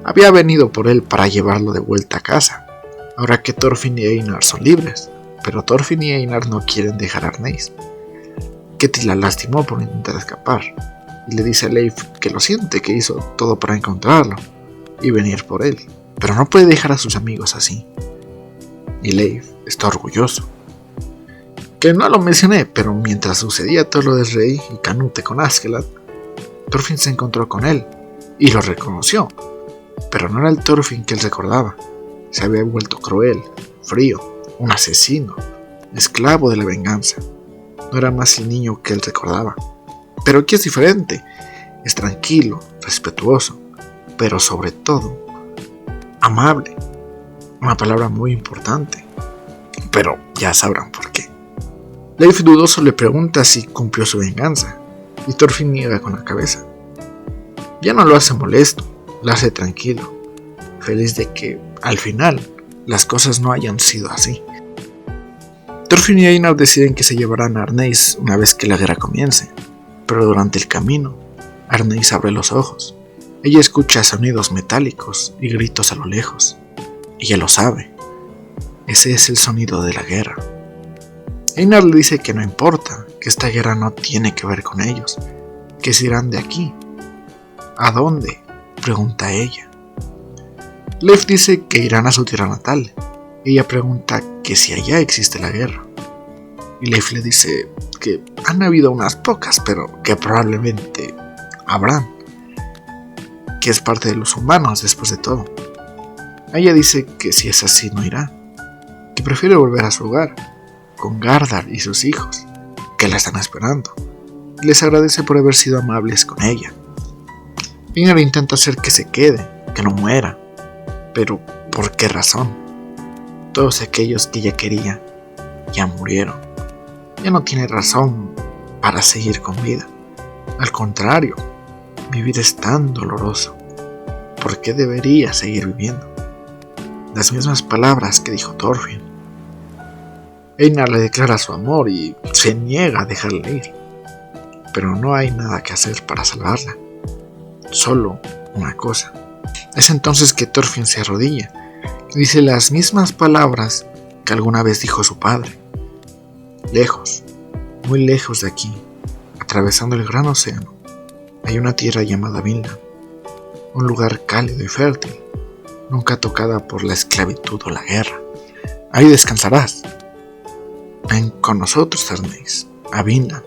Había venido por él para llevarlo de vuelta a casa, ahora que Thorfinn y Einar son libres, pero Thorfinn y Einar no quieren dejar a Arneis. Ketil la lastimó por intentar escapar, y le dice a Leif que lo siente, que hizo todo para encontrarlo y venir por él, pero no puede dejar a sus amigos así. Y Leif está orgulloso. Que no lo mencioné, pero mientras sucedía todo lo del rey y Canute con Askeladd, Thorfinn se encontró con él y lo reconoció, pero no era el Thorfinn que él recordaba. Se había vuelto cruel, frío, un asesino, esclavo de la venganza. No era más el niño que él recordaba. Pero aquí es diferente. Es tranquilo, respetuoso, pero sobre todo, amable. Una palabra muy importante. Pero ya sabrán por qué. Leif dudoso le pregunta si cumplió su venganza, y Thorfinn niega con la cabeza. Ya no lo hace molesto, lo hace tranquilo, feliz de que, al final, las cosas no hayan sido así. Thorfinn y Einar deciden que se llevarán a Arneis una vez que la guerra comience, pero durante el camino, Arneis abre los ojos. Ella escucha sonidos metálicos y gritos a lo lejos. Ella lo sabe. Ese es el sonido de la guerra. Einar le dice que no importa, que esta guerra no tiene que ver con ellos, que se irán de aquí. ¿A dónde?, pregunta ella. Leif dice que irán a su tierra natal. Ella pregunta que si allá existe la guerra. Y Leif le dice que han habido unas pocas, pero que probablemente habrán. Que es parte de los humanos después de todo. Ella dice que si es así no irá. Que prefiere volver a su hogar, con Gardar y sus hijos, que la están esperando. Y les agradece por haber sido amables con ella. Einar intenta hacer que se quede, que no muera. Pero, ¿por qué razón? Todos aquellos que ella quería ya murieron. Ya no tiene razón para seguir con vida. Al contrario, vivir es tan doloroso. ¿Por qué debería seguir viviendo? Las mismas palabras que dijo Thorfinn. Einar le declara su amor y se niega a dejarla ir. Pero no hay nada que hacer para salvarla. Solo una cosa. Es entonces que Thorfinn se arrodilla y dice las mismas palabras que alguna vez dijo su padre. Lejos, muy lejos de aquí, atravesando el gran océano, hay una tierra llamada Vinland, un lugar cálido y fértil, nunca tocada por la esclavitud o la guerra. Ahí descansarás. Ven con nosotros, Arneis, a Vinland,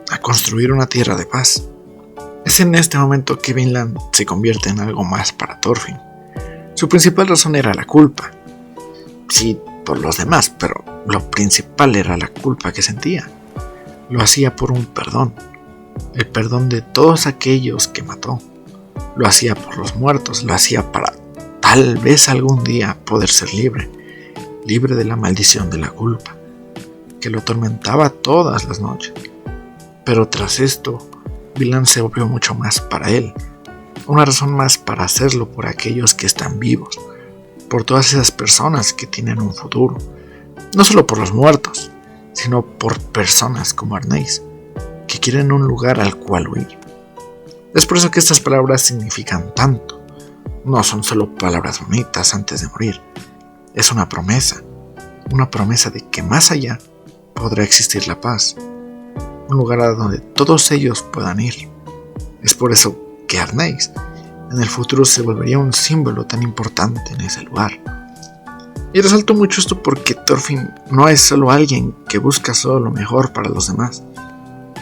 a construir una tierra de paz. Es en este momento que Vinland se convierte en algo más para Thorfinn. Su principal razón era la culpa. Sí, por los demás, pero lo principal era la culpa que sentía. Lo hacía por un perdón, el perdón de todos aquellos que mató. Lo hacía por los muertos, lo hacía para tal vez algún día poder ser libre, libre de la maldición de la culpa, que lo atormentaba todas las noches. Pero tras esto, Vinland se volvió mucho más para él, una razón más para hacerlo por aquellos que están vivos, por todas esas personas que tienen un futuro, no solo por los muertos, sino por personas como Arneis, que quieren un lugar al cual huir. Es por eso que estas palabras significan tanto. No son solo palabras bonitas antes de morir, es una promesa de que más allá podrá existir la paz, un lugar a donde todos ellos puedan ir. Es por eso que Arneis en el futuro se volvería un símbolo tan importante en ese lugar. Y resalto mucho esto porque Thorfinn no es solo alguien que busca solo lo mejor para los demás.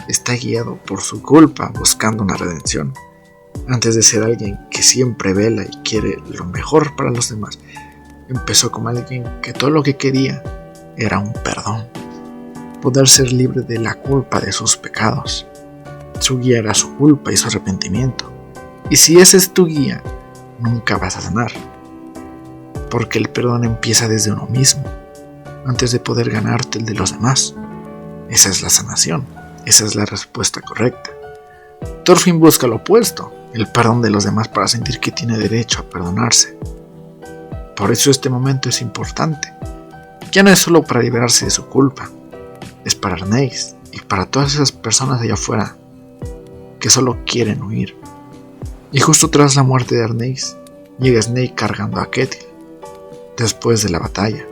Está guiado por su culpa buscando una redención. Antes de ser alguien que siempre vela y quiere lo mejor para los demás, empezó como alguien que todo lo que quería era un perdón. Poder ser libre de la culpa de sus pecados. Su guía era su culpa y su arrepentimiento. Y si ese es tu guía, nunca vas a sanar. Porque el perdón empieza desde uno mismo, antes de poder ganarte el de los demás. Esa es la sanación, esa es la respuesta correcta. Thorfinn busca lo opuesto, el perdón de los demás para sentir que tiene derecho a perdonarse. Por eso este momento es importante. Ya no es solo para liberarse de su culpa, es para Arneis y para todas esas personas allá afuera que solo quieren huir. Y justo tras la muerte de Arneis, llega Snake cargando a Ketil, después de la batalla.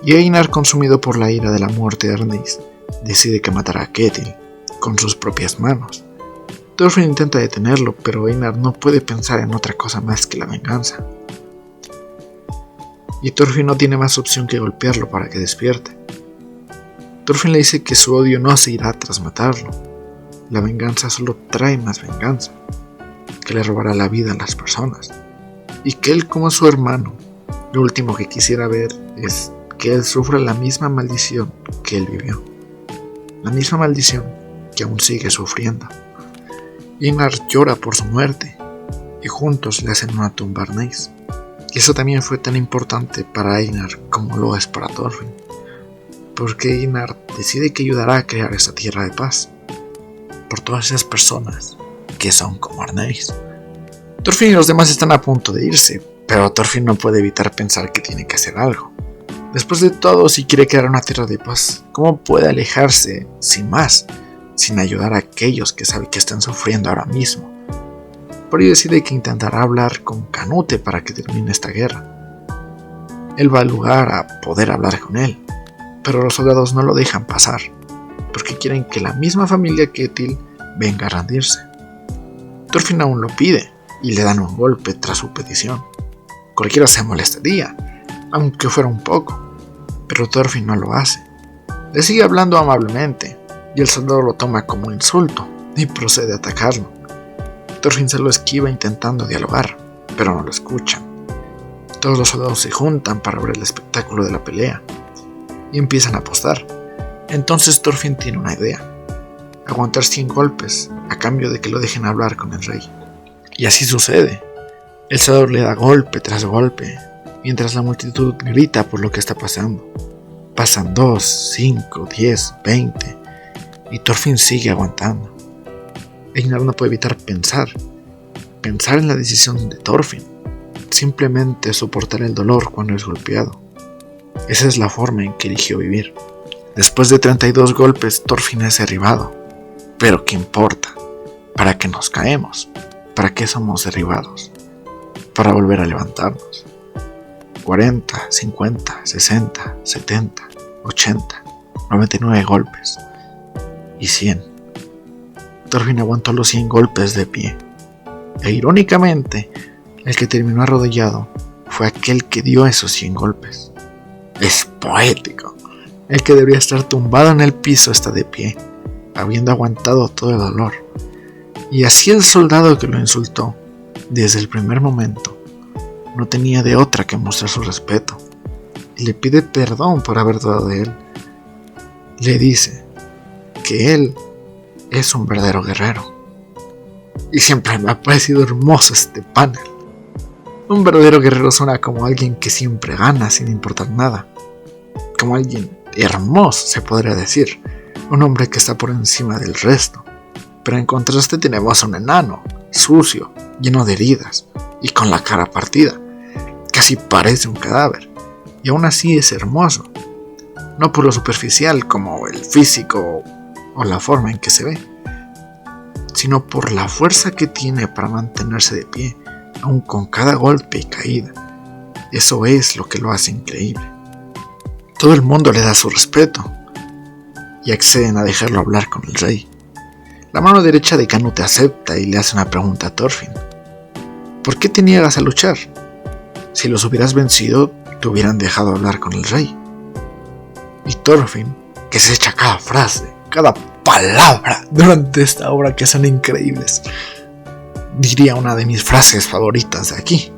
Y Einar, consumido por la ira de la muerte de Arneis, decide que matará a Ketil con sus propias manos. Thorfinn intenta detenerlo, pero Einar no puede pensar en otra cosa más que la venganza. Y Thorfinn no tiene más opción que golpearlo para que despierte. Thorfinn le dice que su odio no se irá tras matarlo. La venganza solo trae más venganza, que le robará la vida a las personas, y que él, como su hermano, lo último que quisiera ver es que él sufra la misma maldición que él vivió, la misma maldición que aún sigue sufriendo. Einar llora por su muerte y juntos le hacen una tumba a Arneis. Y eso también fue tan importante para Einar como lo es para Thorfinn, porque Einar decide que ayudará a crear esa tierra de paz por todas esas personas que son como Arneis. Thorfinn y los demás están a punto de irse, pero Thorfinn no puede evitar pensar que tiene que hacer algo. Después de todo, si quiere crear una tierra de paz, ¿cómo puede alejarse sin más, sin ayudar a aquellos que sabe que están sufriendo ahora mismo? Por ello decide que intentará hablar con Canute para que termine esta guerra. Él va al lugar a poder hablar con él, pero los soldados no lo dejan pasar, porque quieren que la misma familia Ketil venga a rendirse. Thorfinn aún lo pide y le dan un golpe tras su petición. Cualquiera se molestaría, aunque fuera un poco, pero Thorfinn no lo hace. Le sigue hablando amablemente y el soldado lo toma como un insulto y procede a atacarlo. Thorfinn se lo esquiva intentando dialogar, pero no lo escuchan. Todos los soldados se juntan para ver el espectáculo de la pelea y empiezan a apostar. Entonces Thorfinn tiene una idea: aguantar 100 golpes a cambio de que lo dejen hablar con el rey. Y así sucede. El soldado le da golpe tras golpe, mientras la multitud grita por lo que está pasando. Pasan 2, 5, 10, 20, y Thorfinn sigue aguantando. Einar no puede evitar pensar en la decisión de Thorfinn, simplemente soportar el dolor cuando es golpeado. Esa es la forma en que eligió vivir. Después de 32 golpes, Thorfinn es derribado. Pero ¿qué importa? ¿Para qué nos caemos? ¿Para qué somos derribados? Para volver a levantarnos. 40, 50, 60, 70, 80, 99 golpes y 100. Thorfinn aguantó los 100 golpes de pie. E irónicamente, el que terminó arrodillado fue aquel que dio esos 100 golpes. Es poético. El que debería estar tumbado en el piso está de pie, habiendo aguantado todo el dolor. Y así el soldado que lo insultó, desde el primer momento, no tenía de otra que mostrar su respeto. Y le pide perdón por haber dudado de él. Le dice que él es un verdadero guerrero. Y siempre me ha parecido hermoso este panel. Un verdadero guerrero suena como alguien que siempre gana sin importar nada. Como alguien hermoso, se podría decir. Un hombre que está por encima del resto. Pero en contraste tenemos a un enano, sucio, lleno de heridas y con la cara partida. Casi parece un cadáver. Y aún así es hermoso. No por lo superficial como el físico o la forma en que se ve, sino por la fuerza que tiene para mantenerse de pie, aun con cada golpe y caída. Eso es lo que lo hace increíble. Todo el mundo le da su respeto y acceden a dejarlo hablar con el rey. La mano derecha de Canute acepta y le hace una pregunta a Thorfinn. ¿Por qué te niegas a luchar? Si los hubieras vencido, te hubieran dejado hablar con el rey. Y Thorfinn, que se echa cada frase, cada palabra durante esta obra que son increíbles, diría una de mis frases favoritas de aquí.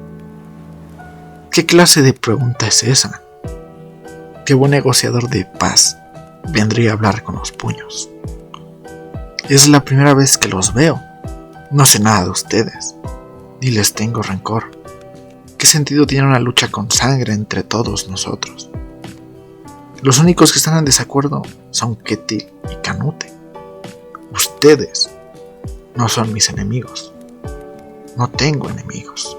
¿Qué clase de pregunta es esa? ¿Qué buen negociador de paz vendría a hablar con los puños? Es la primera vez que los veo. No sé nada de ustedes, ni les tengo rencor. ¿Qué sentido tiene una lucha con sangre entre todos nosotros? Los únicos que están en desacuerdo son Ketil y Canute. Ustedes no son mis enemigos. No tengo enemigos.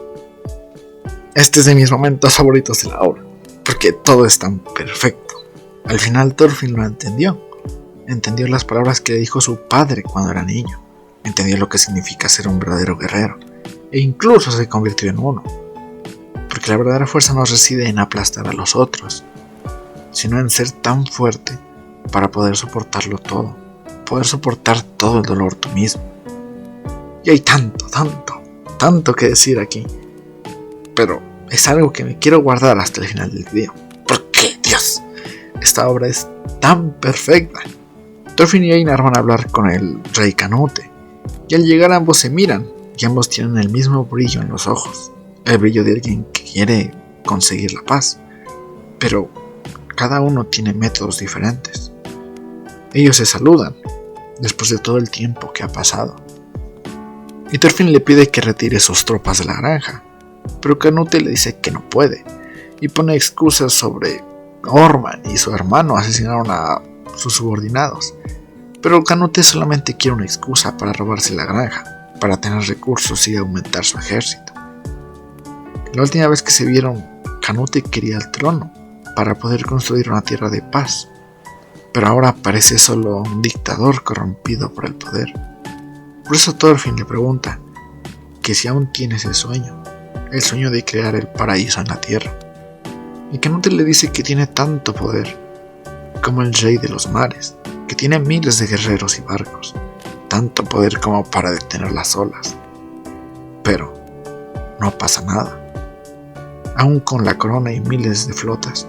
Este es de mis momentos favoritos de la obra, porque todo es tan perfecto. Al final Thorfinn lo entendió. Entendió las palabras que le dijo su padre cuando era niño. Entendió lo que significa ser un verdadero guerrero. E incluso se convirtió en uno. Porque la verdadera fuerza no reside en aplastar a los otros, sino en ser tan fuerte para poder soportarlo todo. Poder soportar todo el dolor tú mismo. Y hay tanto que decir aquí. Pero es algo que me quiero guardar hasta el final del video. Porque, Dios, esta obra es tan perfecta. Thorfinn y Einar van a hablar con el rey Canute. Y al llegar ambos se miran. Y ambos tienen el mismo brillo en los ojos. El brillo de alguien que quiere conseguir la paz. Pero cada uno tiene métodos diferentes. Ellos se saludan después de todo el tiempo que ha pasado. Y Thorfinn le pide que retire sus tropas de la granja. Pero Canute le dice que no puede. Y pone excusas sobre Orman y su hermano asesinaron a sus subordinados. Pero Canute solamente quiere una excusa para robarse la granja, para tener recursos y aumentar su ejército. La última vez que se vieron, Canute quería el trono para poder construir una tierra de paz. Pero ahora parece solo un dictador corrompido por el poder. Por eso Thorfinn le pregunta que si aún tiene ese sueño, el sueño de crear el paraíso en la tierra. Y Canute le dice que tiene tanto poder como el rey de los mares, que tiene miles de guerreros y barcos, tanto poder como para detener las olas. Pero no pasa nada. Aún con la corona y miles de flotas,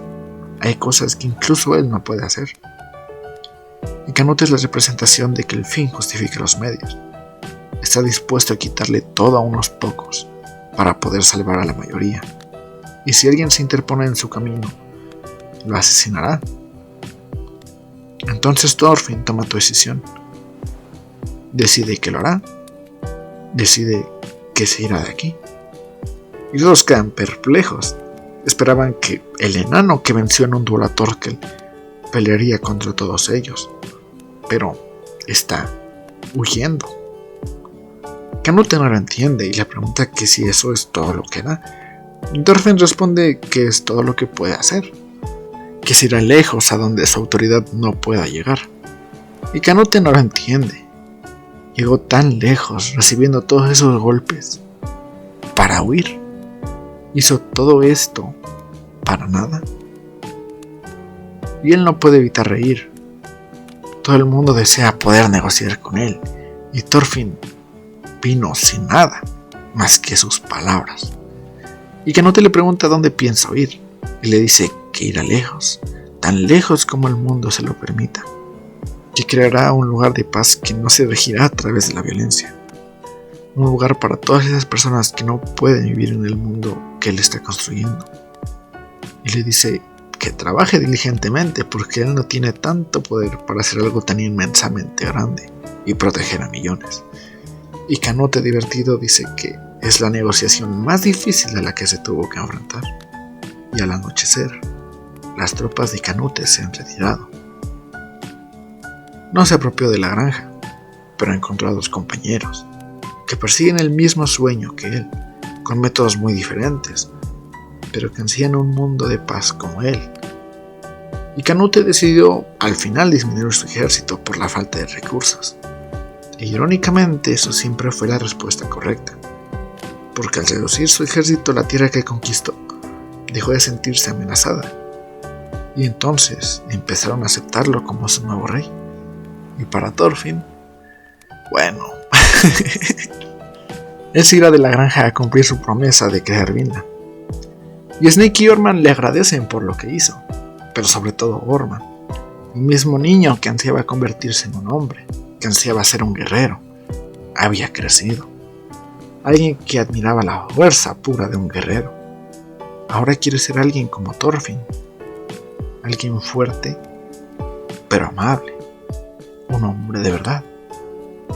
hay cosas que incluso él no puede hacer. Y Canute es la representación de que el fin justifica los medios. Está dispuesto a quitarle todo a unos pocos para poder salvar a la mayoría. Y si alguien se interpone en su camino, lo asesinará. Entonces Thorfinn toma tu decisión. Decide que lo hará. Decide que se irá de aquí. Y todos quedan perplejos. Esperaban que el enano que venció en un duelo a Thorkel pelearía contra todos ellos. Pero está huyendo. Canute no lo entiende y le pregunta que si eso es todo lo que da. Thorfinn responde que es todo lo que puede hacer, que se irá lejos a donde su autoridad no pueda llegar. Y Canute no lo entiende. Llegó tan lejos recibiendo todos esos golpes para huir. Hizo todo esto para nada. Y él no puede evitar reír. Todo el mundo desea poder negociar con él, y Thorfinn vino sin nada más que sus palabras. Y Canute le pregunta dónde piensa ir, y le dice que irá lejos, tan lejos como el mundo se lo permita, que creará un lugar de paz que no se regirá a través de la violencia, un lugar para todas esas personas que no pueden vivir en el mundo que él está construyendo. Y le dice que trabaje diligentemente porque él no tiene tanto poder para hacer algo tan inmensamente grande y proteger a millones. Y Canute, divertido, dice que es la negociación más difícil a la que se tuvo que enfrentar. Y al anochecer, las tropas de Canute se han retirado. No se apropió de la granja, pero encontró a dos compañeros que persiguen el mismo sueño que él, con métodos muy diferentes, pero que ansían un mundo de paz como él. Y Canute decidió al final disminuir su ejército por la falta de recursos. E irónicamente eso siempre fue la respuesta correcta, porque al reducir su ejército la tierra que conquistó, dejó de sentirse amenazada, y entonces empezaron a aceptarlo como su nuevo rey. Y para Thorfinn, bueno, él se irá de la granja a cumplir su promesa de crear Vinland. Y Snake y Orman le agradecen por lo que hizo, pero sobre todo Orman, el mismo niño que ansiaba convertirse en un hombre, que ansiaba ser un guerrero, había crecido. Alguien que admiraba la fuerza pura de un guerrero. Ahora quiere ser alguien como Thorfinn, alguien fuerte, pero amable, un hombre de verdad.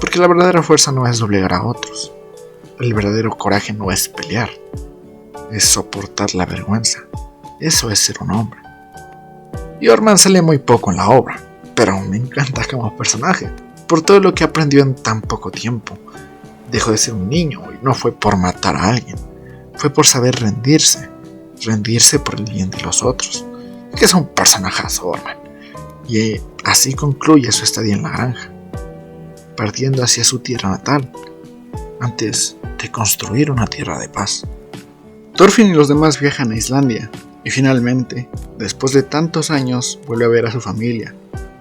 Porque la verdadera fuerza no es doblegar a otros, el verdadero coraje no es pelear, es soportar la vergüenza, eso es ser un hombre. Y Orman sale muy poco en la obra, pero me encanta como personaje, por todo lo que aprendió en tan poco tiempo. Dejó de ser un niño y no fue por matar a alguien, fue por saber rendirse por el bien de los otros. Que es un personajazo, Orman. Y así concluye su estadía en la granja, partiendo hacia su tierra natal, antes de construir una tierra de paz. Thorfinn y los demás viajan a Islandia, y finalmente, después de tantos años, vuelve a ver a su familia.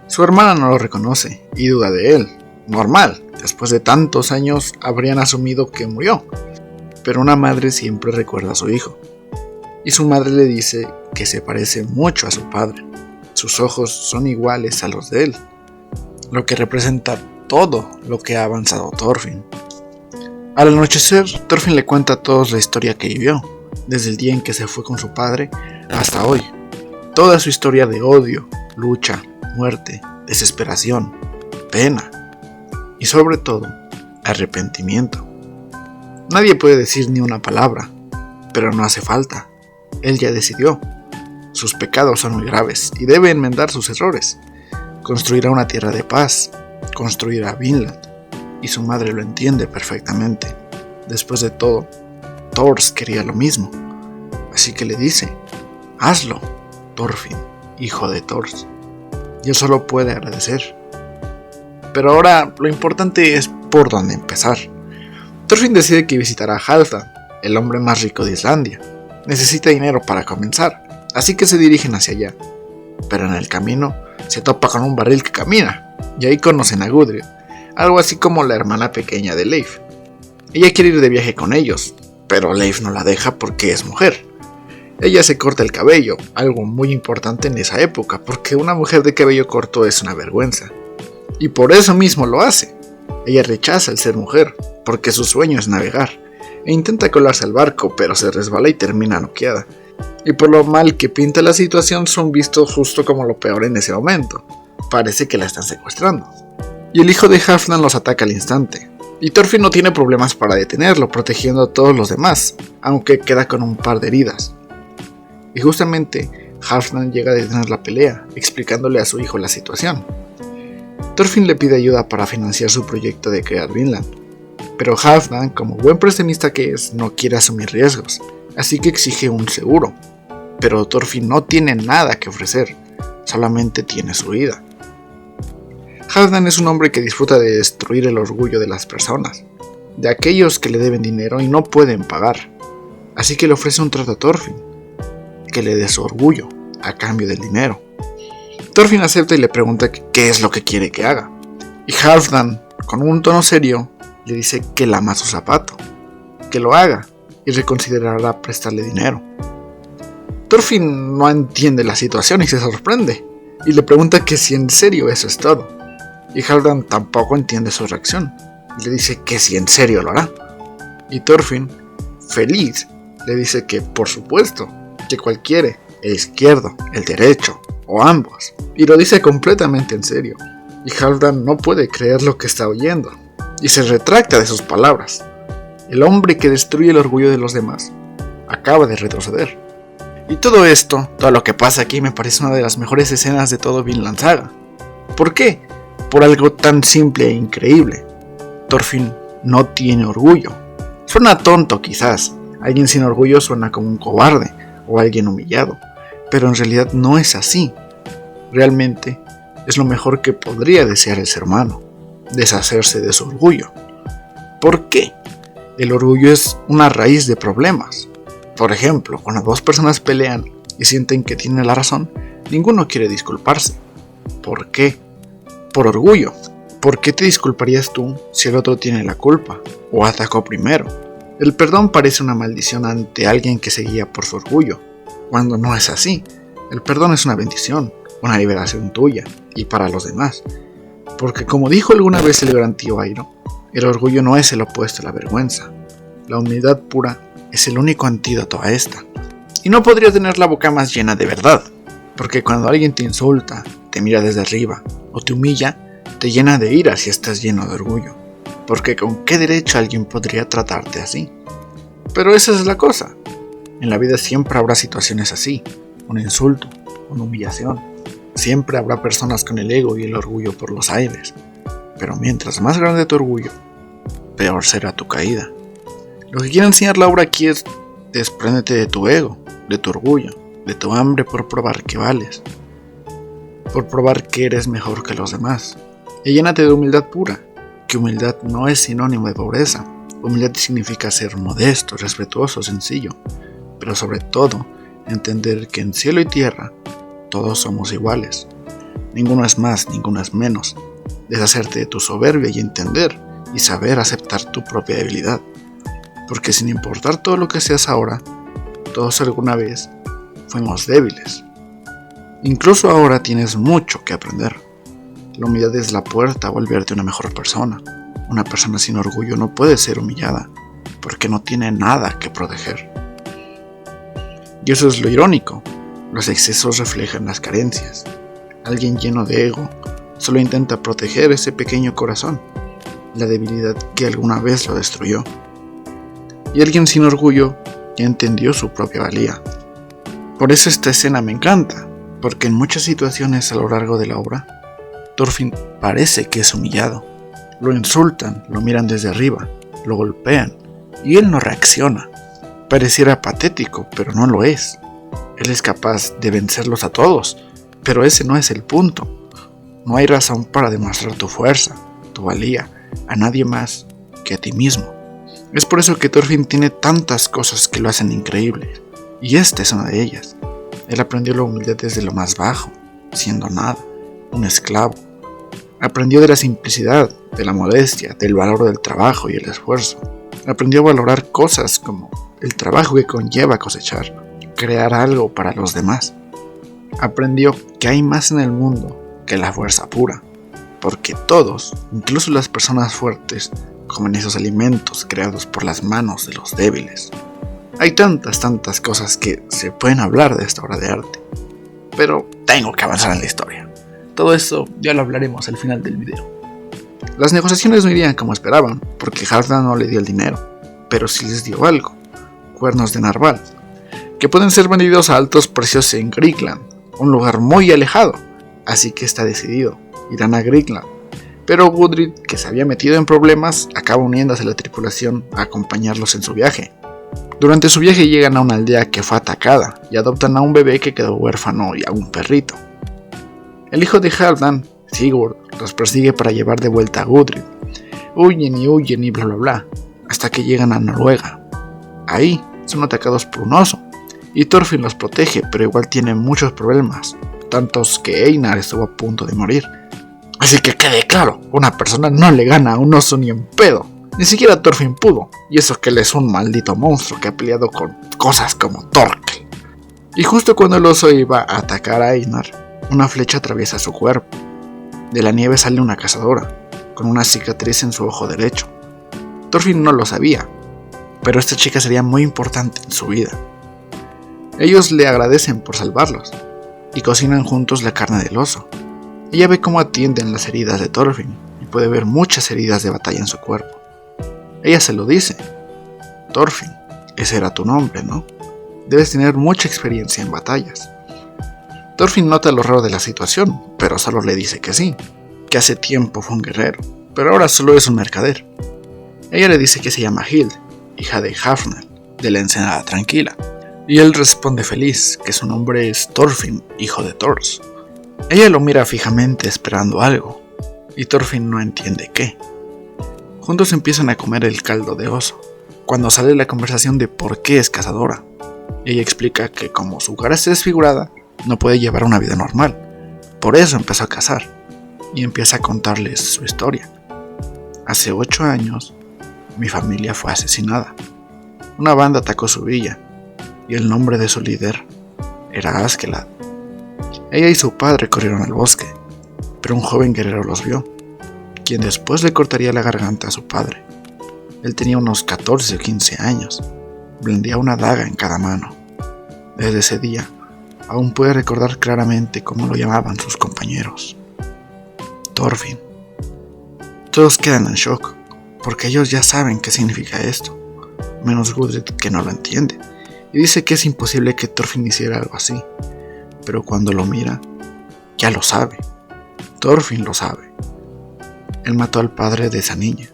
Su hermana no lo reconoce y duda de él. Normal, después de tantos años habrían asumido que murió. Pero una madre siempre recuerda a su hijo. Y su madre le dice que se parece mucho a su padre. Sus ojos son iguales a los de él, lo que representa todo lo que ha avanzado Thorfinn. Al anochecer, Thorfinn le cuenta a todos la historia que vivió, desde el día en que se fue con su padre hasta hoy. Toda su historia de odio, lucha, muerte, desesperación, pena y sobre todo, arrepentimiento. Nadie puede decir ni una palabra, pero no hace falta. Él ya decidió. Sus pecados son muy graves y debe enmendar sus errores. Construirá una tierra de paz, construirá Vinland, y su madre lo entiende perfectamente. Después de todo, Thors quería lo mismo, así que le dice: hazlo, Thorfinn, hijo de Thors. Y él solo puede agradecer. Pero ahora lo importante es por dónde empezar. Thorfinn decide que visitará a Halfdan, el hombre más rico de Islandia. Necesita dinero para comenzar, así que se dirigen hacia allá. Pero en el camino se topa con un barril que camina, y ahí conocen a Gudrid, algo así como la hermana pequeña de Leif. Ella quiere ir de viaje con ellos, pero Leif no la deja porque es mujer. Ella se corta el cabello, algo muy importante en esa época, porque una mujer de cabello corto es una vergüenza. Y por eso mismo lo hace. Ella rechaza el ser mujer, porque su sueño es navegar, e intenta colarse al barco, pero se resbala y termina noqueada. Y por lo mal que pinta la situación, son vistos justo como lo peor en ese momento. Parece que la están secuestrando. Y el hijo de Halfdan los ataca al instante. Y Thorfinn no tiene problemas para detenerlo, protegiendo a todos los demás, aunque queda con un par de heridas. Y justamente, Halfdan llega a detener la pelea, explicándole a su hijo la situación. Thorfinn le pide ayuda para financiar su proyecto de crear Vinland, pero Halfdan, como buen prestamista que es, no quiere asumir riesgos, así que exige un seguro. Pero Thorfinn no tiene nada que ofrecer, solamente tiene su vida. Halfdan es un hombre que disfruta de destruir el orgullo de las personas, de aquellos que le deben dinero y no pueden pagar, así que le ofrece un trato a Thorfinn, que le dé su orgullo a cambio del dinero. Thorfinn acepta y le pregunta qué es lo que quiere que haga, y Halfdan, con un tono serio, le dice que lama su zapato, que lo haga y reconsiderará prestarle dinero. Thorfinn no entiende la situación y se sorprende, y le pregunta que si en serio eso es todo, y Halfdan tampoco entiende su reacción, y le dice que si en serio lo hará, y Thorfinn, feliz, le dice que por supuesto, que cualquiera, el izquierdo, el derecho, o ambos, y lo dice completamente en serio, y Halfdan no puede creer lo que está oyendo, y se retracta de sus palabras. El hombre que destruye el orgullo de los demás acaba de retroceder. Y todo esto, todo lo que pasa aquí me parece una de las mejores escenas de todo Vinland Saga. ¿Por qué? Por algo tan simple e increíble. Thorfinn no tiene orgullo. Suena tonto quizás, alguien sin orgullo suena como un cobarde o alguien humillado, pero en realidad no es así. Realmente es lo mejor que podría desear el ser humano, deshacerse de su orgullo. ¿Por qué? El orgullo es una raíz de problemas. Por ejemplo, cuando dos personas pelean y sienten que tienen la razón, ninguno quiere disculparse. ¿Por qué? Por orgullo. ¿Por qué te disculparías tú si el otro tiene la culpa o atacó primero? El perdón parece una maldición ante alguien que se guía por su orgullo, cuando no es así. El perdón es una bendición, una liberación tuya y para los demás. Porque como dijo alguna vez el gran tío Airo, el orgullo no es el opuesto a la vergüenza. La humildad pura es el único antídoto a esta. Y no podría tener la boca más llena de verdad, porque cuando alguien te insulta, te mira desde arriba o te humilla, te llena de ira si estás lleno de orgullo. Porque ¿con qué derecho alguien podría tratarte así? Pero esa es la cosa. En la vida siempre habrá situaciones así, un insulto, una humillación. Siempre habrá personas con el ego y el orgullo por los aires. Pero mientras más grande tu orgullo, peor será tu caída. Lo que quiere enseñar Laura aquí es: despréndete de tu ego, de tu orgullo, de tu hambre por probar que vales, por probar que eres mejor que los demás. Y llénate de humildad pura, que humildad no es sinónimo de pobreza. Humildad significa ser modesto, respetuoso, sencillo, pero sobre todo entender que en cielo y tierra todos somos iguales. Ninguno es más, ninguno es menos. Deshacerte de tu soberbia y entender y saber aceptar tu propia debilidad. Porque sin importar todo lo que seas ahora, todos alguna vez fuimos débiles. Incluso ahora tienes mucho que aprender. La humildad es la puerta a volverte una mejor persona. Una persona sin orgullo no puede ser humillada, porque no tiene nada que proteger. Y eso es lo irónico. Los excesos reflejan las carencias. Alguien lleno de ego solo intenta proteger ese pequeño corazón, la debilidad que alguna vez lo destruyó. Y alguien sin orgullo ya entendió su propia valía. Por eso esta escena me encanta, porque en muchas situaciones a lo largo de la obra, Thorfinn parece que es humillado. Lo insultan, lo miran desde arriba, lo golpean, y él no reacciona. Pareciera patético, pero no lo es. Él es capaz de vencerlos a todos, pero ese no es el punto. No hay razón para demostrar tu fuerza, tu valía, a nadie más que a ti mismo. Es por eso que Thorfinn tiene tantas cosas que lo hacen increíble, y esta es una de ellas. Él aprendió la humildad desde lo más bajo, siendo nada, un esclavo. Aprendió de la simplicidad, de la modestia, del valor del trabajo y el esfuerzo. Aprendió a valorar cosas como el trabajo que conlleva cosechar, crear algo para los demás. Aprendió que hay más en el mundo que la fuerza pura, porque todos, incluso las personas fuertes, comen esos alimentos creados por las manos de los débiles. Hay tantas cosas que se pueden hablar de esta obra de arte, pero tengo que avanzar en la historia. Todo eso ya lo hablaremos al final del video. Las negociaciones no irían como esperaban, porque Halfdan no le dio el dinero, pero sí les dio algo: cuernos de narval, que pueden ser vendidos a altos precios en Griegland, un lugar muy alejado. Así que está decidido, irán a Griegland. Pero Gudrid, que se había metido en problemas, acaba uniéndose a la tripulación a acompañarlos en su viaje. Durante su viaje llegan a una aldea que fue atacada y adoptan a un bebé que quedó huérfano y a un perrito. El hijo de Halfdan, Sigurd, los persigue para llevar de vuelta a Gudrid. Huyen y bla bla bla, hasta que llegan a Noruega. Ahí son atacados por un oso, y Thorfinn los protege, pero igual tienen muchos problemas, tantos que Einar estuvo a punto de morir. Así que quede claro, una persona no le gana a un oso ni en pedo. Ni siquiera Thorfinn pudo, y eso que él es un maldito monstruo que ha peleado con cosas como Thorkel. Y justo cuando el oso iba a atacar a Einar, una flecha atraviesa su cuerpo. De la nieve sale una cazadora, con una cicatriz en su ojo derecho. Thorfinn no lo sabía, pero esta chica sería muy importante en su vida. Ellos le agradecen por salvarlos, y cocinan juntos la carne del oso. Ella ve cómo atienden las heridas de Thorfinn, y puede ver muchas heridas de batalla en su cuerpo. Ella se lo dice: Thorfinn, ese era tu nombre, ¿no? Debes tener mucha experiencia en batallas. Thorfinn nota lo raro de la situación, pero solo le dice que sí, que hace tiempo fue un guerrero, pero ahora solo es un mercader. Ella le dice que se llama Hild, hija de Hafner, de la Ensenada Tranquila, y él responde feliz que su nombre es Thorfinn, hijo de Thors. Ella lo mira fijamente esperando algo, y Thorfinn no entiende qué. Juntos empiezan a comer el caldo de oso, cuando sale la conversación de por qué es cazadora. Ella explica que como su cara es desfigurada, no puede llevar una vida normal, por eso empezó a cazar, y empieza a contarles su historia. Hace 8 años, mi familia fue asesinada. Una banda atacó su villa, y el nombre de su líder era Askeladd. Ella y su padre corrieron al bosque, pero un joven guerrero los vio, quien después le cortaría la garganta a su padre. Él tenía unos 14 o 15 años, blandía una daga en cada mano. Desde ese día, aún puede recordar claramente cómo lo llamaban sus compañeros: Thorfinn. Todos quedan en shock, porque ellos ya saben qué significa esto, menos Gudrid, que no lo entiende, y dice que es imposible que Thorfinn hiciera algo así, pero cuando lo mira, ya lo sabe. Thorfinn lo sabe. Él mató al padre de esa niña.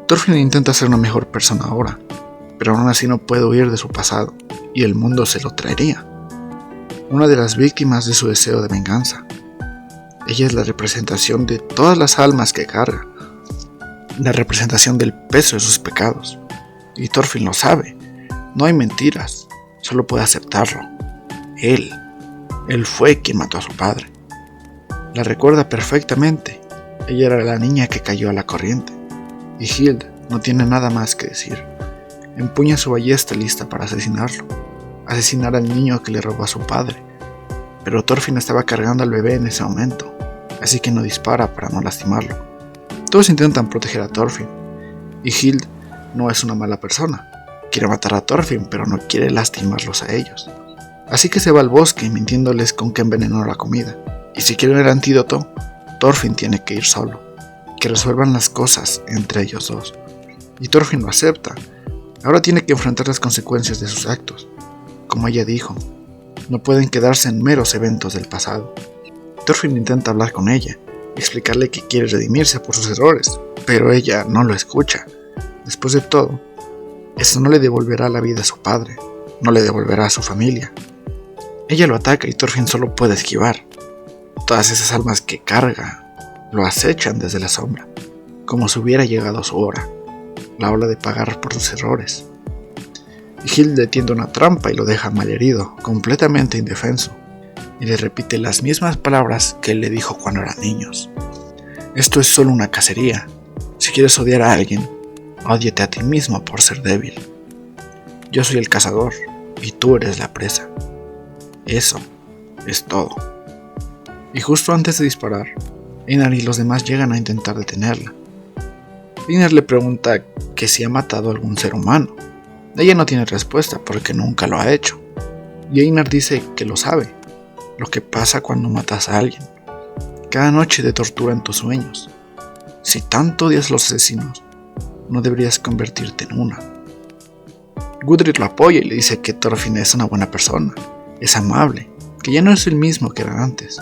Thorfinn intenta ser una mejor persona ahora, pero aún así no puede huir de su pasado, y el mundo se lo traería. Una de las víctimas de su deseo de venganza. Ella es la representación de todas las almas que carga, la representación del peso de sus pecados, y Thorfinn lo sabe. No hay mentiras, solo puede aceptarlo. Él fue quien mató a su padre. La recuerda perfectamente. Ella era la niña que cayó a la corriente. Y Hild no tiene nada más que decir. Empuña su ballesta lista para asesinarlo. Asesinar al niño que le robó a su padre. Pero Thorfinn estaba cargando al bebé en ese momento, así que no dispara para no lastimarlo. Todos intentan proteger a Thorfinn. Y Hild no es una mala persona. Quiere matar a Thorfinn, pero no quiere lastimarlos a ellos. Así que se va al bosque mintiéndoles con que envenenó la comida. Y si quieren el antídoto, Thorfinn tiene que ir solo. Que resuelvan las cosas entre ellos dos. Y Thorfinn lo acepta. Ahora tiene que enfrentar las consecuencias de sus actos. Como ella dijo, no pueden quedarse en meros eventos del pasado. Thorfinn intenta hablar con ella, explicarle que quiere redimirse por sus errores, pero ella no lo escucha. Después de todo, eso no le devolverá la vida a su padre, no le devolverá a su familia. Ella lo ataca y Thorfinn solo puede esquivar. Todas esas almas que carga lo acechan desde la sombra, como si hubiera llegado su hora, la hora de pagar por sus errores. Y Hild le tiende una trampa y lo deja malherido, completamente indefenso, y le repite las mismas palabras que él le dijo cuando eran niños. Esto es solo una cacería. Si quieres odiar a alguien, ódiate a ti mismo por ser débil. Yo soy el cazador y tú eres la presa. Eso es todo. Y justo antes de disparar, Einar y los demás llegan a intentar detenerla. Einar le pregunta que si ha matado a algún ser humano. Ella no tiene respuesta porque nunca lo ha hecho. Y Einar dice que lo sabe, lo que pasa cuando matas a alguien. Cada noche te tortura en tus sueños. Si tanto odias a los asesinos, no deberías convertirte en una. Gudrid lo apoya y le dice que Thorfinn es una buena persona, es amable, que ya no es el mismo que era antes.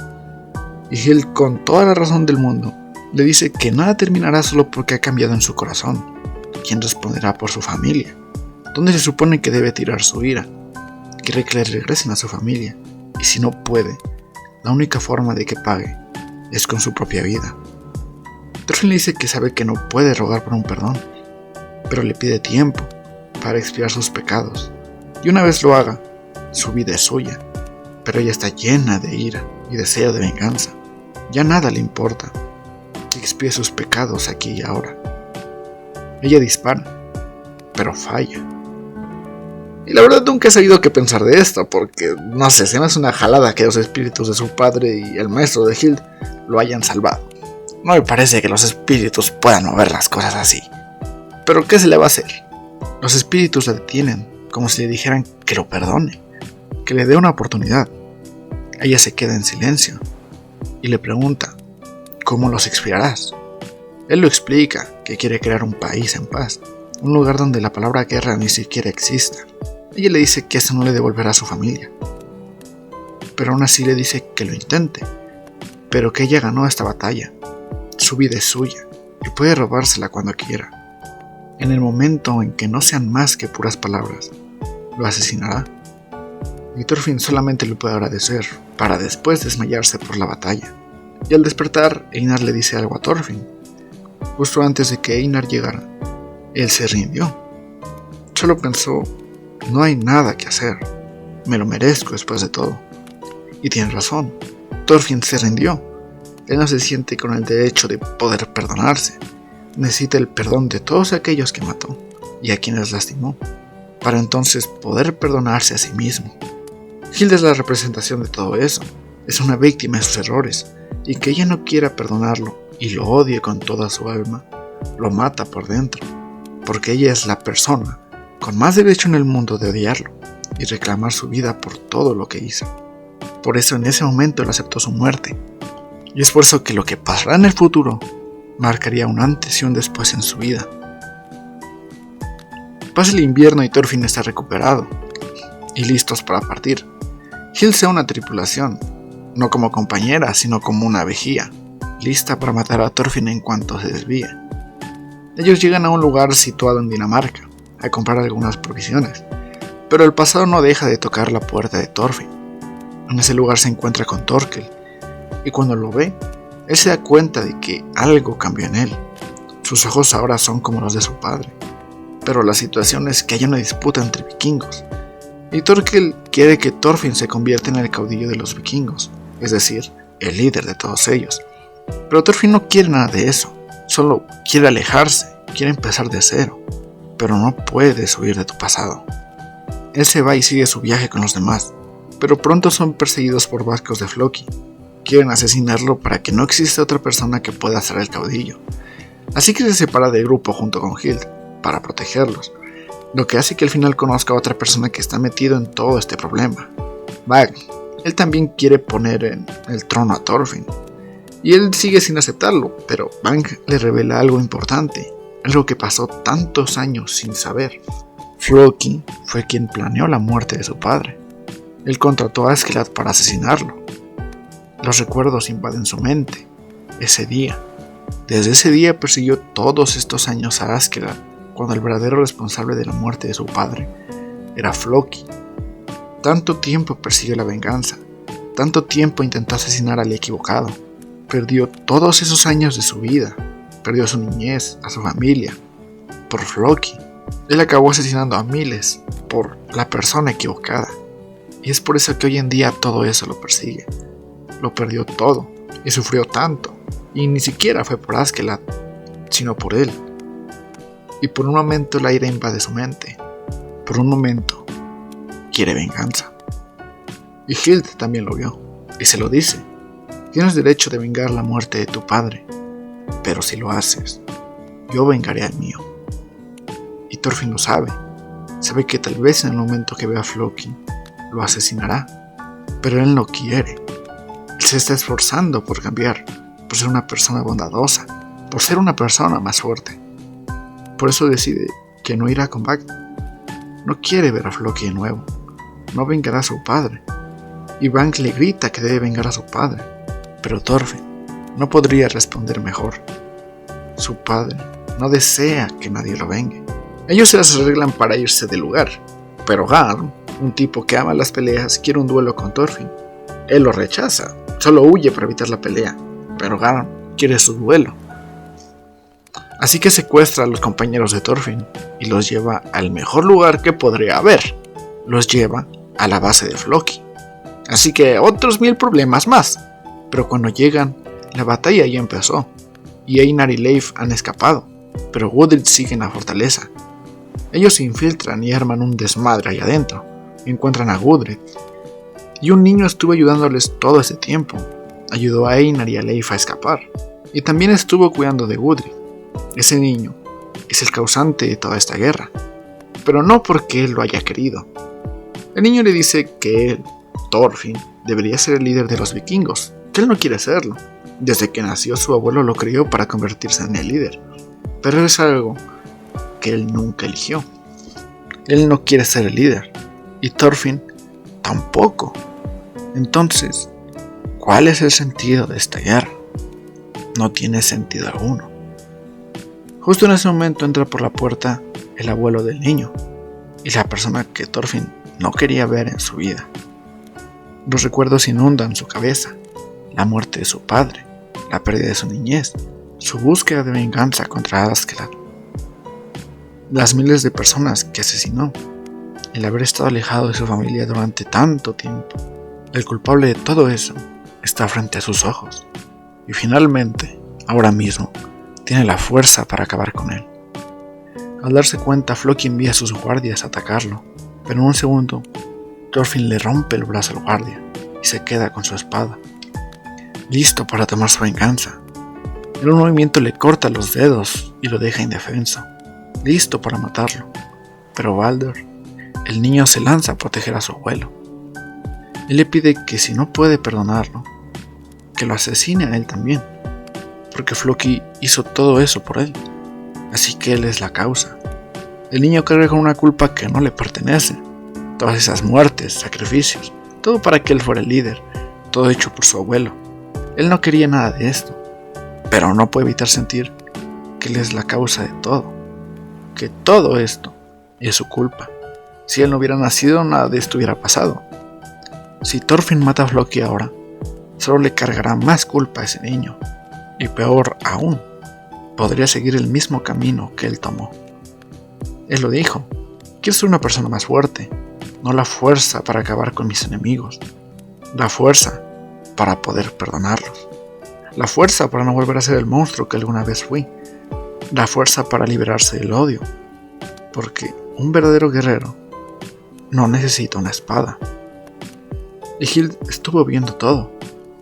Y Hild, con toda la razón del mundo, le dice que nada terminará solo porque ha cambiado en su corazón. ¿Quién responderá por su familia? ¿Dónde se supone que debe tirar su ira? Quiere que le regresen a su familia, y si no puede, la única forma de que pague es con su propia vida. Thorfinn le dice que sabe que no puede rogar por un perdón, pero le pide tiempo para expiar sus pecados, y una vez lo haga, su vida es suya, pero ella está llena de ira y deseo de venganza. Ya nada le importa, que expíe sus pecados aquí y ahora. Ella dispara, pero falla. Y la verdad nunca he sabido qué pensar de esto, porque no sé, se me hace una jalada que los espíritus de su padre y el maestro de Hild lo hayan salvado. No me parece que los espíritus puedan mover las cosas así. Pero ¿qué se le va a hacer? Los espíritus la detienen, como si le dijeran que lo perdone, que le dé una oportunidad. Ella se queda en silencio y le pregunta, ¿cómo los expiarás? Él lo explica, que quiere crear un país en paz, un lugar donde la palabra guerra ni siquiera exista. Ella le dice que eso no le devolverá a su familia, pero aún así le dice que lo intente, pero que ella ganó esta batalla. Su vida es suya y puede robársela cuando quiera. En el momento en que no sean más que puras palabras, lo asesinará. Y Thorfinn solamente le puede agradecer, para después desmayarse por la batalla. Y al despertar, Einar le dice algo a Thorfinn. Justo antes de que Einar llegara, él se rindió. Solo pensó, no hay nada que hacer, me lo merezco después de todo. Y tiene razón, Thorfinn se rindió. Él no se siente con el derecho de poder perdonarse. Necesita el perdón de todos aquellos que mató y a quienes lastimó, para entonces poder perdonarse a sí mismo. Hilda es la representación de todo eso. Es una víctima de sus errores, y que ella no quiera perdonarlo y lo odie con toda su alma, lo mata por dentro, porque ella es la persona con más derecho en el mundo de odiarlo y reclamar su vida por todo lo que hizo. Por eso en ese momento él aceptó su muerte, y es por eso que lo que pasará en el futuro marcaría un antes y un después en su vida. Pasa el invierno y Thorfinn está recuperado y listos para partir. Hild se une a una tripulación, no como compañera, sino como una vigía, lista para matar a Thorfinn en cuanto se desvíe. Ellos llegan a un lugar situado en Dinamarca, a comprar algunas provisiones, pero el pasado no deja de tocar la puerta de Thorfinn. En ese lugar se encuentra con Thorkel, y cuando lo ve, él se da cuenta de que algo cambió en él. Sus ojos ahora son como los de su padre, pero la situación es que hay una disputa entre vikingos, y Thorkel quiere que Thorfinn se convierta en el caudillo de los vikingos, es decir, el líder de todos ellos. Pero Thorfinn no quiere nada de eso, solo quiere alejarse, quiere empezar de cero, pero no puedes huir de tu pasado. Él se va y sigue su viaje con los demás, pero pronto son perseguidos por vascos de Floki. Quieren asesinarlo para que no exista otra persona que pueda ser el caudillo, así que se separa del grupo junto con Hild para protegerlos, lo que hace que al final conozca a otra persona que está metido en todo este problema, Vagn. Él también quiere poner en el trono a Thorfinn, y él sigue sin aceptarlo, pero Vagn le revela algo importante, algo que pasó tantos años sin saber. Floki fue quien planeó la muerte de su padre. Él contrató a Askeladd para asesinarlo. Los recuerdos invaden su mente. Ese día. Desde ese día persiguió todos estos años a Askeladd, cuando el verdadero responsable de la muerte de su padre era Floki. Tanto tiempo persiguió la venganza, tanto tiempo intentó asesinar al equivocado. Perdió todos esos años de su vida, perdió su niñez, a su familia, por Floki. Él acabó asesinando a miles por la persona equivocada, y es por eso que hoy en día todo eso lo persigue. Lo perdió todo, y sufrió tanto, y ni siquiera fue por Askeladd, sino por él. Y por un momento la ira invade su mente. Por un momento quiere venganza. Y Hild también lo vio, y se lo dice: tienes derecho de vengar la muerte de tu padre, pero si lo haces, yo vengaré al mío. Y Thorfinn lo sabe que tal vez en el momento que vea a Floki, lo asesinará, pero él no quiere. Él se está esforzando por cambiar, por ser una persona bondadosa, por ser una persona más fuerte. Por eso decide que no irá con Vagn. No quiere ver a Floki de nuevo. No vengará a su padre. Y Vagn le grita que debe vengar a su padre. Pero Thorfinn no podría responder mejor. Su padre no desea que nadie lo vengue. Ellos se las arreglan para irse del lugar. Pero Garm, un tipo que ama las peleas, quiere un duelo con Thorfinn. Él lo rechaza. Solo huye para evitar la pelea. Pero Garm quiere su duelo. Así que secuestra a los compañeros de Thorfinn y los lleva al mejor lugar que podría haber. Los lleva a la base de Floki. Así que otros 1000 problemas más. Pero cuando llegan, la batalla ya empezó. Y Einar y Leif han escapado, pero Gudrid sigue en la fortaleza. Ellos se infiltran y arman un desmadre ahí adentro. Encuentran a Gudrid. Y un niño estuvo ayudándoles todo ese tiempo. Ayudó a Einar y a Leif a escapar. Y también estuvo cuidando de Gudrid. Ese niño es el causante de toda esta guerra, pero no porque él lo haya querido. El niño le dice que él, Thorfinn, debería ser el líder de los vikingos, que él no quiere serlo. Desde que nació su abuelo lo crió para convertirse en el líder, pero es algo que él nunca eligió. Él no quiere ser el líder, y Thorfinn tampoco. Entonces, ¿cuál es el sentido de esta guerra? No tiene sentido alguno. Justo en ese momento entra por la puerta el abuelo del niño, y la persona que Thorfinn no quería ver en su vida. Los recuerdos inundan su cabeza: la muerte de su padre, la pérdida de su niñez, su búsqueda de venganza contra Askeladd, las miles de personas que asesinó, el haber estado alejado de su familia durante tanto tiempo. El culpable de todo eso está frente a sus ojos, y finalmente, ahora mismo, tiene la fuerza para acabar con él. Al darse cuenta, Floki envía a sus guardias a atacarlo, pero en un segundo, Thorfinn le rompe el brazo al guardia y se queda con su espada, listo para tomar su venganza. En un movimiento le corta los dedos y lo deja indefenso, listo para matarlo. Pero Baldur, el niño, se lanza a proteger a su abuelo. Él le pide que si no puede perdonarlo, que lo asesine a él también, porque Floki hizo todo eso por él, así que él es la causa. El niño carga con una culpa que no le pertenece, todas esas muertes, sacrificios, todo para que él fuera el líder, todo hecho por su abuelo. Él no quería nada de esto, pero no puede evitar sentir que él es la causa de todo, que todo esto es su culpa. Si él no hubiera nacido, nada de esto hubiera pasado. Si Thorfinn mata a Floki ahora, solo le cargará más culpa a ese niño, y peor aún, podría seguir el mismo camino que él tomó. Él lo dijo: quiero ser una persona más fuerte, no la fuerza para acabar con mis enemigos, la fuerza para poder perdonarlos, la fuerza para no volver a ser el monstruo que alguna vez fui, la fuerza para liberarse del odio, porque un verdadero guerrero no necesita una espada. Y Hild estuvo viendo todo.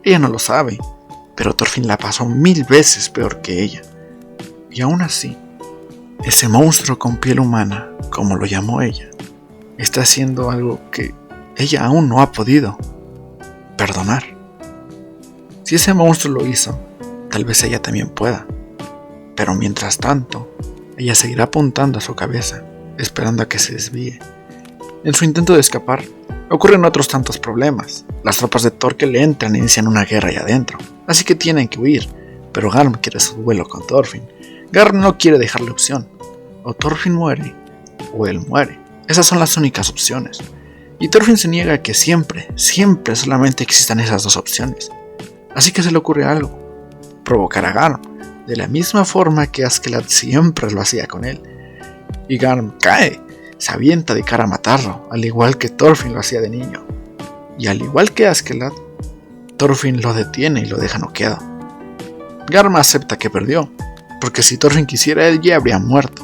Ella no lo sabe, pero Thorfinn la pasó 1000 veces peor que ella. Y aún así, ese monstruo con piel humana, como lo llamó ella, está haciendo algo que ella aún no ha podido: perdonar. Si ese monstruo lo hizo, tal vez ella también pueda. Pero mientras tanto, ella seguirá apuntando a su cabeza, esperando a que se desvíe. En su intento de escapar, ocurren otros tantos problemas. Las tropas de Thorkel entran e inician una guerra ahí adentro, así que tienen que huir, pero Garm quiere su duelo con Thorfinn. Garm no quiere dejarle opción: o Thorfinn muere, o él muere. Esas son las únicas opciones. Y Thorfinn se niega a que siempre solamente existan esas dos opciones. Así que se le ocurre algo: provocar a Garm, de la misma forma que Askeladd siempre lo hacía con él. Y Garm cae, se avienta de cara a matarlo, al igual que Thorfinn lo hacía de niño. Y al igual que Askeladd, Thorfinn lo detiene y lo deja noqueado. Garm acepta que perdió, porque si Thorfinn quisiera, él ya habría muerto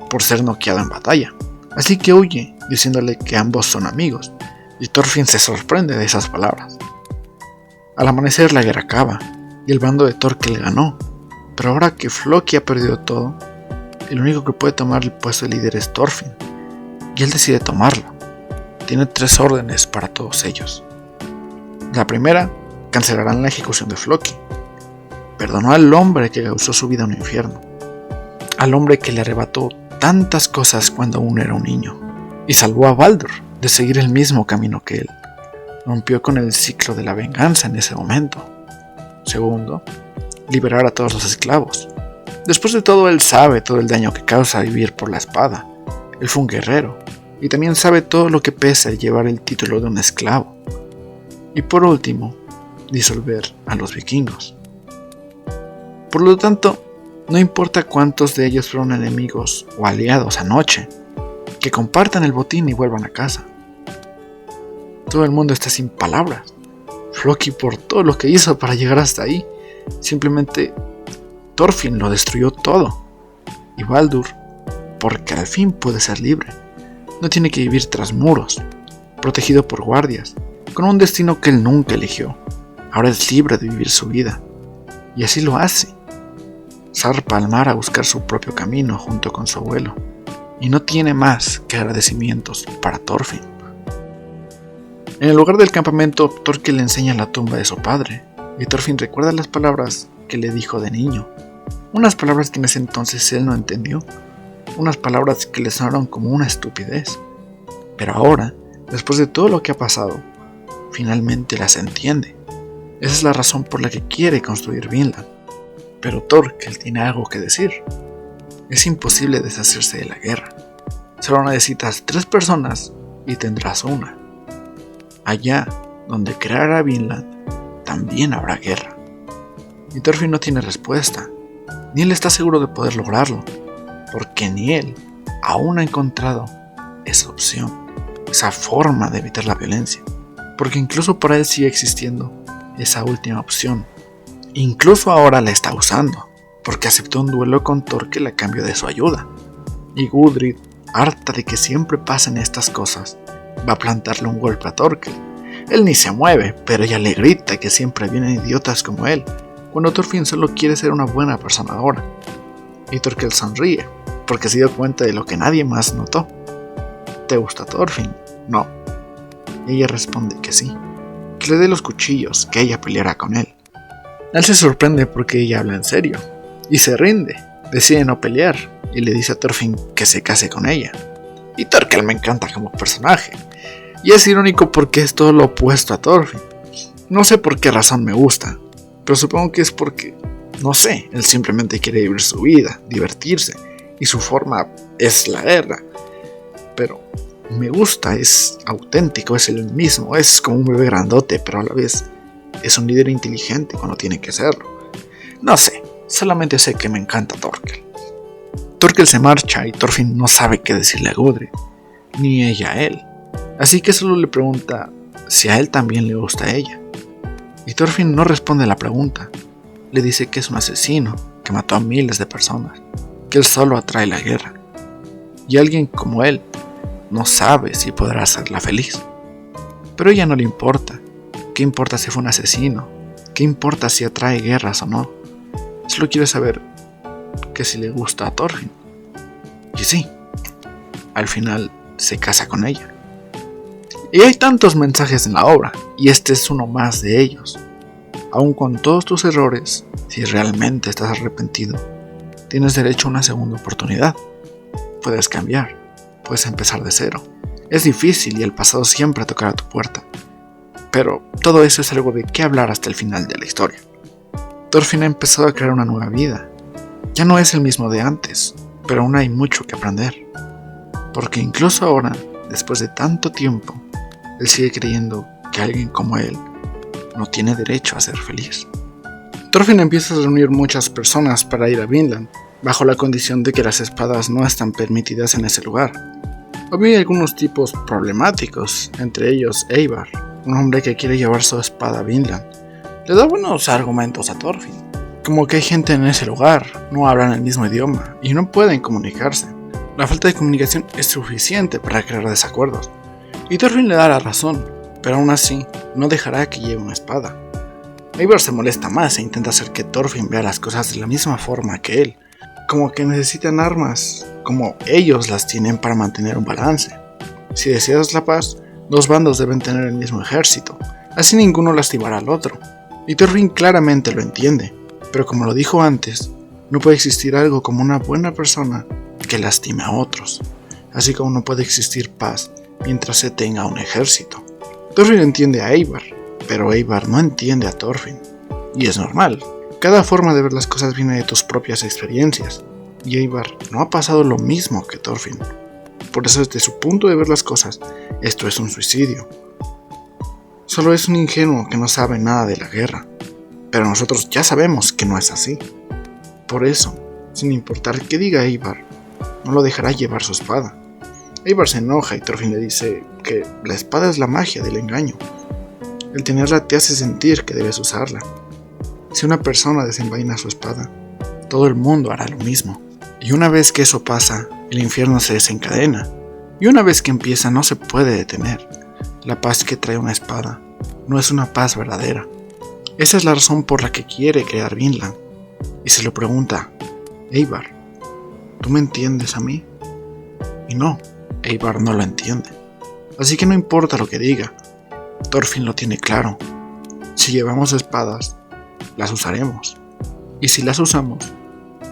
por ser noqueado en batalla. Así que huye, diciéndole que ambos son amigos, y Thorfinn se sorprende de esas palabras. Al amanecer la guerra acaba, y el bando de Thorkel ganó, pero ahora que Floki ha perdido todo, el único que puede tomar el puesto de líder es Thorfinn, y él decide tomarlo. Tiene 3 órdenes para todos ellos. La primera: cancelarán la ejecución de Floki. Perdonó al hombre que causó su vida un infierno, al hombre que le arrebató tantas cosas cuando aún era un niño, y salvó a Baldur de seguir el mismo camino que él. Rompió con el ciclo de la venganza en ese momento. Segundo, liberar a todos los esclavos. Después de todo, él sabe todo el daño que causa vivir por la espada. Él fue un guerrero, y también sabe todo lo que pesa llevar el título de un esclavo. Y por último, disolver a los vikingos. Por lo tanto, no importa cuántos de ellos fueron enemigos o aliados anoche, que compartan el botín y vuelvan a casa. Todo el mundo está sin palabras. Floki por todo lo que hizo para llegar hasta ahí. Simplemente Thorfinn lo destruyó todo. Y Baldur, porque al fin puede ser libre, no tiene que vivir tras muros, protegido por guardias, con un destino que él nunca eligió. Ahora es libre de vivir su vida. Y así lo hace. Zarpa al mar a buscar su propio camino junto con su abuelo, y no tiene más que agradecimientos para Thorfinn. En el lugar del campamento, Thorkel le enseña la tumba de su padre, y Thorfinn recuerda las palabras que le dijo de niño, unas palabras que en ese entonces él no entendió, unas palabras que le sonaron como una estupidez, pero ahora, después de todo lo que ha pasado, finalmente las entiende. Esa es la razón por la que quiere construir Vinland. Pero Thorkel tiene algo que decir. Es imposible deshacerse de la guerra. Solo necesitas 3 personas y tendrás una. Allá donde creará Vinland, también habrá guerra. Y Thorfinn no tiene respuesta, ni él está seguro de poder lograrlo, porque ni él aún ha encontrado esa opción, esa forma de evitar la violencia, porque incluso para él sigue existiendo esa última opción. Incluso ahora la está usando, porque aceptó un duelo con Thorkel a cambio de su ayuda. Y Gudrid, harta de que siempre pasen estas cosas, va a plantarle un golpe a Thorkel. Él ni se mueve, pero ella le grita que siempre vienen idiotas como él, cuando Thorfinn solo quiere ser una buena persona ahora. Y Thorkel sonríe, porque se dio cuenta de lo que nadie más notó. ¿Te gusta Thorfinn? No. Y ella responde que sí, que le dé los cuchillos, que ella peleará con él. Él se sorprende porque ella habla en serio, y se rinde, decide no pelear, y le dice a Thorfinn que se case con ella. Y Thorkel me encanta como personaje, y es irónico porque es todo lo opuesto a Thorfinn. No sé por qué razón me gusta, pero supongo que es porque, no sé, él simplemente quiere vivir su vida, divertirse, y su forma es la guerra. Pero me gusta, es auténtico, es el mismo, es como un bebé grandote, pero a la vez es un líder inteligente cuando tiene que serlo. No sé, solamente sé que me encanta Thorkel. Thorkel se marcha y Thorfinn no sabe qué decirle a Gudrid, ni ella a él. Así que solo le pregunta si a él también le gusta a ella. Y Thorfinn no responde a la pregunta. Le dice que es un asesino, que mató a miles de personas, que él solo atrae la guerra. Y alguien como él no sabe si podrá hacerla feliz. Pero a ella no le importa. ¿Qué importa si fue un asesino? ¿Qué importa si atrae guerras o no? Solo quiere saber que si le gusta a Thorfinn. Y sí, al final se casa con ella. Y hay tantos mensajes en la obra, y este es uno más de ellos. Aun con todos tus errores, si realmente estás arrepentido, tienes derecho a una segunda oportunidad. Puedes cambiar, puedes empezar de cero. Es difícil y el pasado siempre tocará tu puerta. Pero todo eso es algo de qué hablar hasta el final de la historia. Thorfinn ha empezado a crear una nueva vida. Ya no es el mismo de antes, pero aún hay mucho que aprender. Porque incluso ahora, después de tanto tiempo, él sigue creyendo que alguien como él no tiene derecho a ser feliz. Thorfinn empieza a reunir muchas personas para ir a Vinland, bajo la condición de que las espadas no están permitidas en ese lugar. Había algunos tipos problemáticos, entre ellos Eivor, un hombre que quiere llevar su espada a Vinland. Le da buenos argumentos a Thorfinn, como que hay gente en ese lugar, no hablan el mismo idioma y no pueden comunicarse. La falta de comunicación es suficiente para crear desacuerdos. Y Thorfinn le da la razón, pero aún así no dejará que lleve una espada. Eivor se molesta más e intenta hacer que Thorfinn vea las cosas de la misma forma que él, como que necesitan armas, como ellos las tienen para mantener un balance. Si deseas la paz, dos bandos deben tener el mismo ejército, así ninguno lastimará al otro. Y Thorfinn claramente lo entiende, pero como lo dijo antes, no puede existir algo como una buena persona que lastime a otros, así como no puede existir paz mientras se tenga un ejército. Thorfinn entiende a Eivor, pero Eivor no entiende a Thorfinn, y es normal. Cada forma de ver las cosas viene de tus propias experiencias, y Eivor no ha pasado lo mismo que Thorfinn. Por eso desde su punto de ver las cosas, esto es un suicidio. Solo es un ingenuo que no sabe nada de la guerra, pero nosotros ya sabemos que no es así. Por eso, sin importar qué diga Eivor, no lo dejará llevar su espada. Eivor se enoja y Thorfinn le dice que la espada es la magia del engaño. El tenerla te hace sentir que debes usarla. Si una persona desenvaina su espada, todo el mundo hará lo mismo. Y una vez que eso pasa, el infierno se desencadena. Y una vez que empieza no se puede detener. La paz que trae una espada no es una paz verdadera. Esa es la razón por la que quiere crear Vinland. Y se lo pregunta, Eivor, ¿tú me entiendes a mí? Y no, Eivor no lo entiende. Así que no importa lo que diga, Thorfinn lo tiene claro. Si llevamos espadas, las usaremos. Y si las usamos,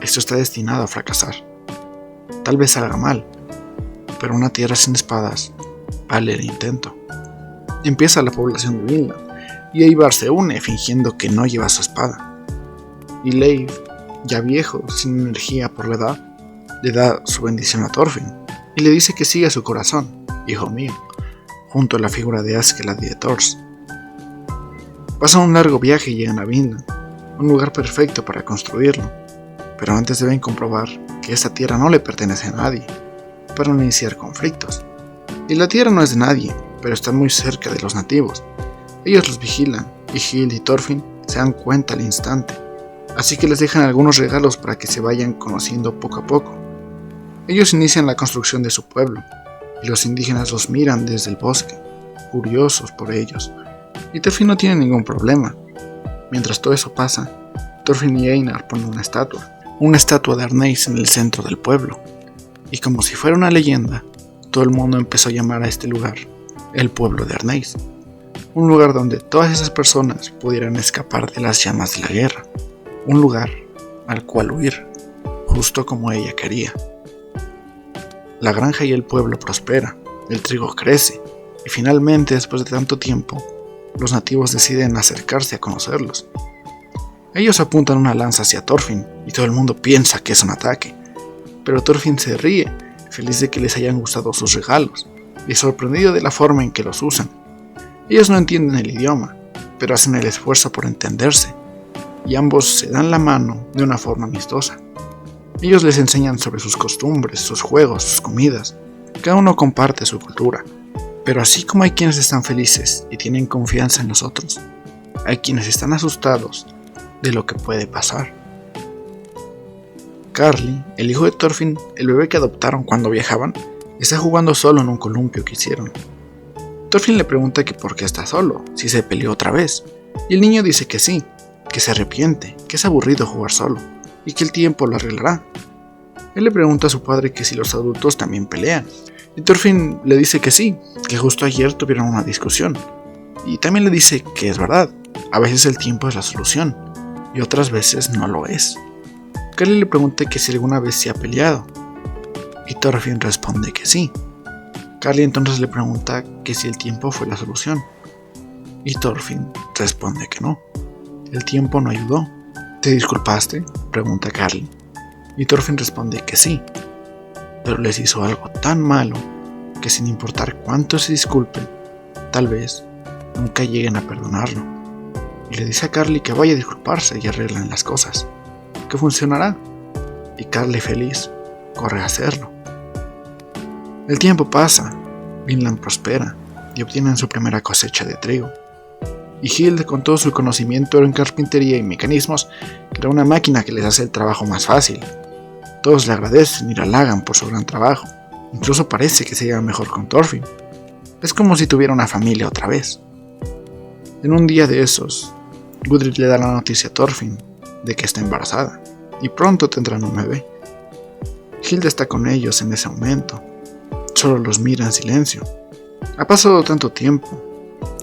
esto está destinado a fracasar. Tal vez salga mal, pero una tierra sin espadas vale el intento. Empieza la población de Vinland, y Eivor se une fingiendo que no lleva su espada. Y Leif, ya viejo, sin energía por la edad, le da su bendición a Thorfinn, y le dice que siga su corazón, hijo mío, junto a la figura de Askeladd y de Thors. Pasan un largo viaje y llegan a Vinland, un lugar perfecto para construirlo, pero antes deben comprobar que esta tierra no le pertenece a nadie, para no iniciar conflictos. Y la tierra no es de nadie, pero está muy cerca de los nativos. Ellos los vigilan, y Hild y Thorfinn se dan cuenta al instante, así que les dejan algunos regalos para que se vayan conociendo poco a poco. Ellos inician la construcción de su pueblo, y los indígenas los miran desde el bosque, curiosos por ellos, y Thorfinn no tiene ningún problema. Mientras todo eso pasa, Thorfinn y Einar ponen una estatua de Arneis en el centro del pueblo, y como si fuera una leyenda, todo el mundo empezó a llamar a este lugar el pueblo de Arneis, un lugar donde todas esas personas pudieran escapar de las llamas de la guerra, un lugar al cual huir, justo como ella quería. La granja y el pueblo prospera, el trigo crece, y finalmente, después de tanto tiempo, los nativos deciden acercarse a conocerlos. Ellos apuntan una lanza hacia Thorfinn y todo el mundo piensa que es un ataque, pero Thorfinn se ríe, feliz de que les hayan gustado sus regalos y sorprendido de la forma en que los usan. Ellos no entienden el idioma, pero hacen el esfuerzo por entenderse, y ambos se dan la mano de una forma amistosa. Ellos les enseñan sobre sus costumbres, sus juegos, sus comidas. Cada uno comparte su cultura, pero así como hay quienes están felices y tienen confianza en nosotros, hay quienes están asustados de lo que puede pasar. Karli, el hijo de Thorfinn, el bebé que adoptaron cuando viajaban, está jugando solo en un columpio que hicieron. Thorfinn le pregunta que por qué está solo, si se peleó otra vez, y el niño dice que sí, que se arrepiente, que es aburrido jugar solo, y que el tiempo lo arreglará. Él le pregunta a su padre que si los adultos también pelean, y Thorfinn le dice que sí, que justo ayer tuvieron una discusión, y también le dice que es verdad, a veces el tiempo es la solución, y otras veces no lo es. Karli le pregunta que si alguna vez se ha peleado, y Thorfinn responde que sí. Karli entonces le pregunta que si el tiempo fue la solución, y Thorfinn responde que no. El tiempo no ayudó. ¿Te disculpaste?, pregunta Karli, y Thorfinn responde que sí, pero les hizo algo tan malo que sin importar cuánto se disculpen, tal vez nunca lleguen a perdonarlo. Y le dice a Karli que vaya a disculparse y arreglan las cosas, que funcionará, y Karli feliz corre a hacerlo. El tiempo pasa, Vinland prospera y obtienen su primera cosecha de trigo. Y Hilde, con todo su conocimiento en carpintería y mecanismos, crea una máquina que les hace el trabajo más fácil. Todos le agradecen y le halagan por su gran trabajo. Incluso parece que se lleva mejor con Thorfinn. Es como si tuviera una familia otra vez. En un día de esos, Gudrid le da la noticia a Thorfinn de que está embarazada y pronto tendrán un bebé. Hilde está con ellos en ese momento. Solo los mira en silencio. Ha pasado tanto tiempo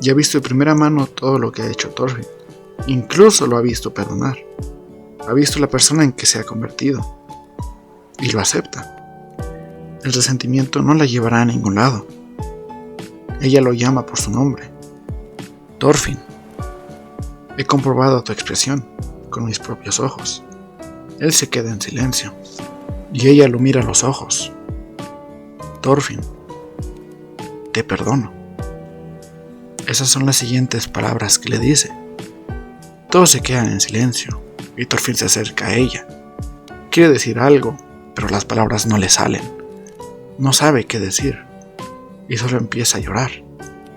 y ha visto de primera mano todo lo que ha hecho Thorfinn. Incluso lo ha visto perdonar. Ha visto la persona en que se ha convertido. Y lo acepta. El resentimiento no la llevará a ningún lado. Ella lo llama por su nombre. Thorfinn. He comprobado tu expresión con mis propios ojos. Él se queda en silencio. Y ella lo mira a los ojos. Thorfinn. Te perdono. Esas son las siguientes palabras que le dice. Todos se quedan en silencio y Thorfinn se acerca a ella. Quiere decir algo, pero las palabras no le salen. No sabe qué decir y solo empieza a llorar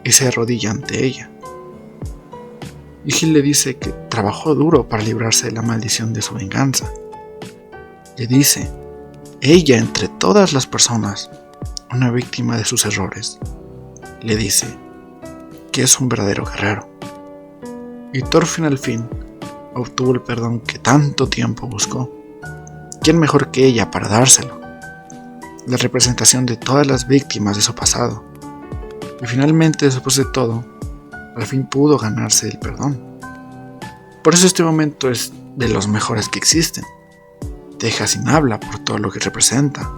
y se arrodilla ante ella. Y Gil le dice que trabajó duro para librarse de la maldición de su venganza. Le dice, ella entre todas las personas, una víctima de sus errores, le dice que es un verdadero guerrero. Y Thorfinn al fin obtuvo el perdón que tanto tiempo buscó. ¿Quién mejor que ella para dárselo? La representación de todas las víctimas de su pasado. Y finalmente, después de todo, al fin pudo ganarse el perdón. Por eso este momento es de los mejores que existen. Te deja sin habla por todo lo que representa.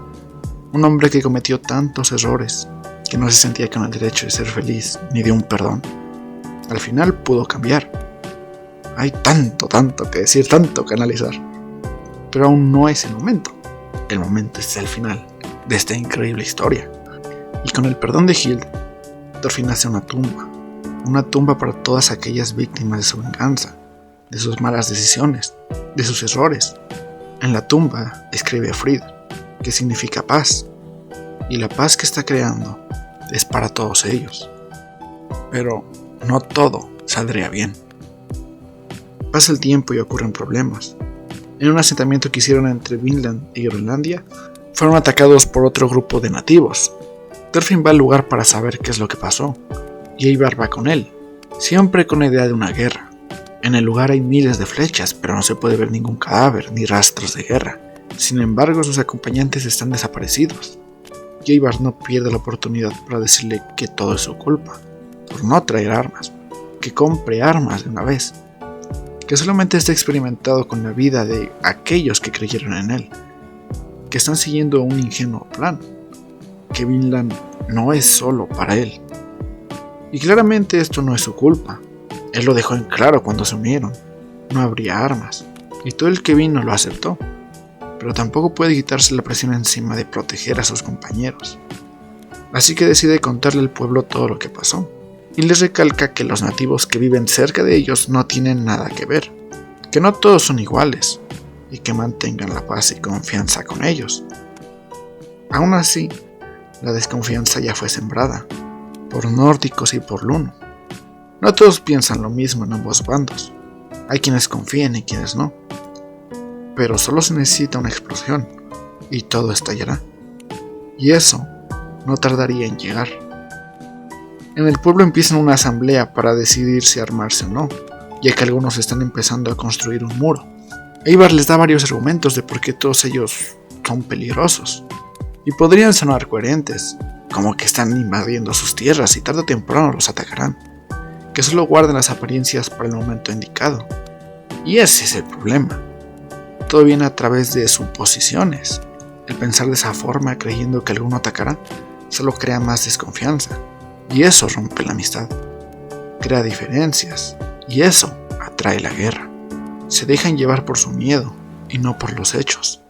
Un hombre que cometió tantos errores, que no se sentía con el derecho de ser feliz ni de un perdón. Al final pudo cambiar. Hay tanto que decir, tanto que analizar. Pero aún no es el momento. El momento es el final de esta increíble historia. Y con el perdón de Hild, Thorfinn hace una tumba para todas aquellas víctimas de su venganza, de sus malas decisiones, de sus errores. En la tumba escribe Frid, que significa paz, y la paz que está creando es para todos ellos. Pero no todo saldría bien. Pasa el tiempo y ocurren problemas. En un asentamiento que hicieron entre Vinland y Groenlandia, fueron atacados por otro grupo de nativos. Thorfinn va al lugar para saber qué es lo que pasó, y Ivar va con él, siempre con la idea de una guerra. En el lugar hay miles de flechas, pero no se puede ver ningún cadáver ni rastros de guerra. Sin embargo, sus acompañantes están desaparecidos. Y Ivar no pierde la oportunidad para decirle que todo es su culpa, por no traer armas, que compre armas de una vez, que solamente está experimentado con la vida de aquellos que creyeron en él, que están siguiendo un ingenuo plan, que Vinland no es solo para él. Y claramente esto no es su culpa. Él lo dejó en claro cuando se unieron. No habría armas, y todo el que vino lo aceptó. Pero tampoco puede quitarse la presión encima de proteger a sus compañeros. Así que decide contarle al pueblo todo lo que pasó, y les recalca que los nativos que viven cerca de ellos no tienen nada que ver, que no todos son iguales, y que mantengan la paz y confianza con ellos. Aún así, la desconfianza ya fue sembrada, por nórdicos y por Luno. No todos piensan lo mismo en ambos bandos. Hay quienes confían y quienes no. Pero solo se necesita una explosión y todo estallará. Y eso no tardaría en llegar. En el pueblo empiezan una asamblea para decidir si armarse o no, ya que algunos están empezando a construir un muro. Ivar les da varios argumentos de por qué todos ellos son peligrosos. Y podrían sonar coherentes, como que están invadiendo sus tierras y tarde o temprano los atacarán. Que solo guarden las apariencias para el momento indicado. Y ese es el problema. Todo viene a través de suposiciones. El pensar de esa forma creyendo que alguno atacará solo crea más desconfianza. Y eso rompe la amistad. Crea diferencias. Y eso atrae la guerra. Se dejan llevar por su miedo y no por los hechos.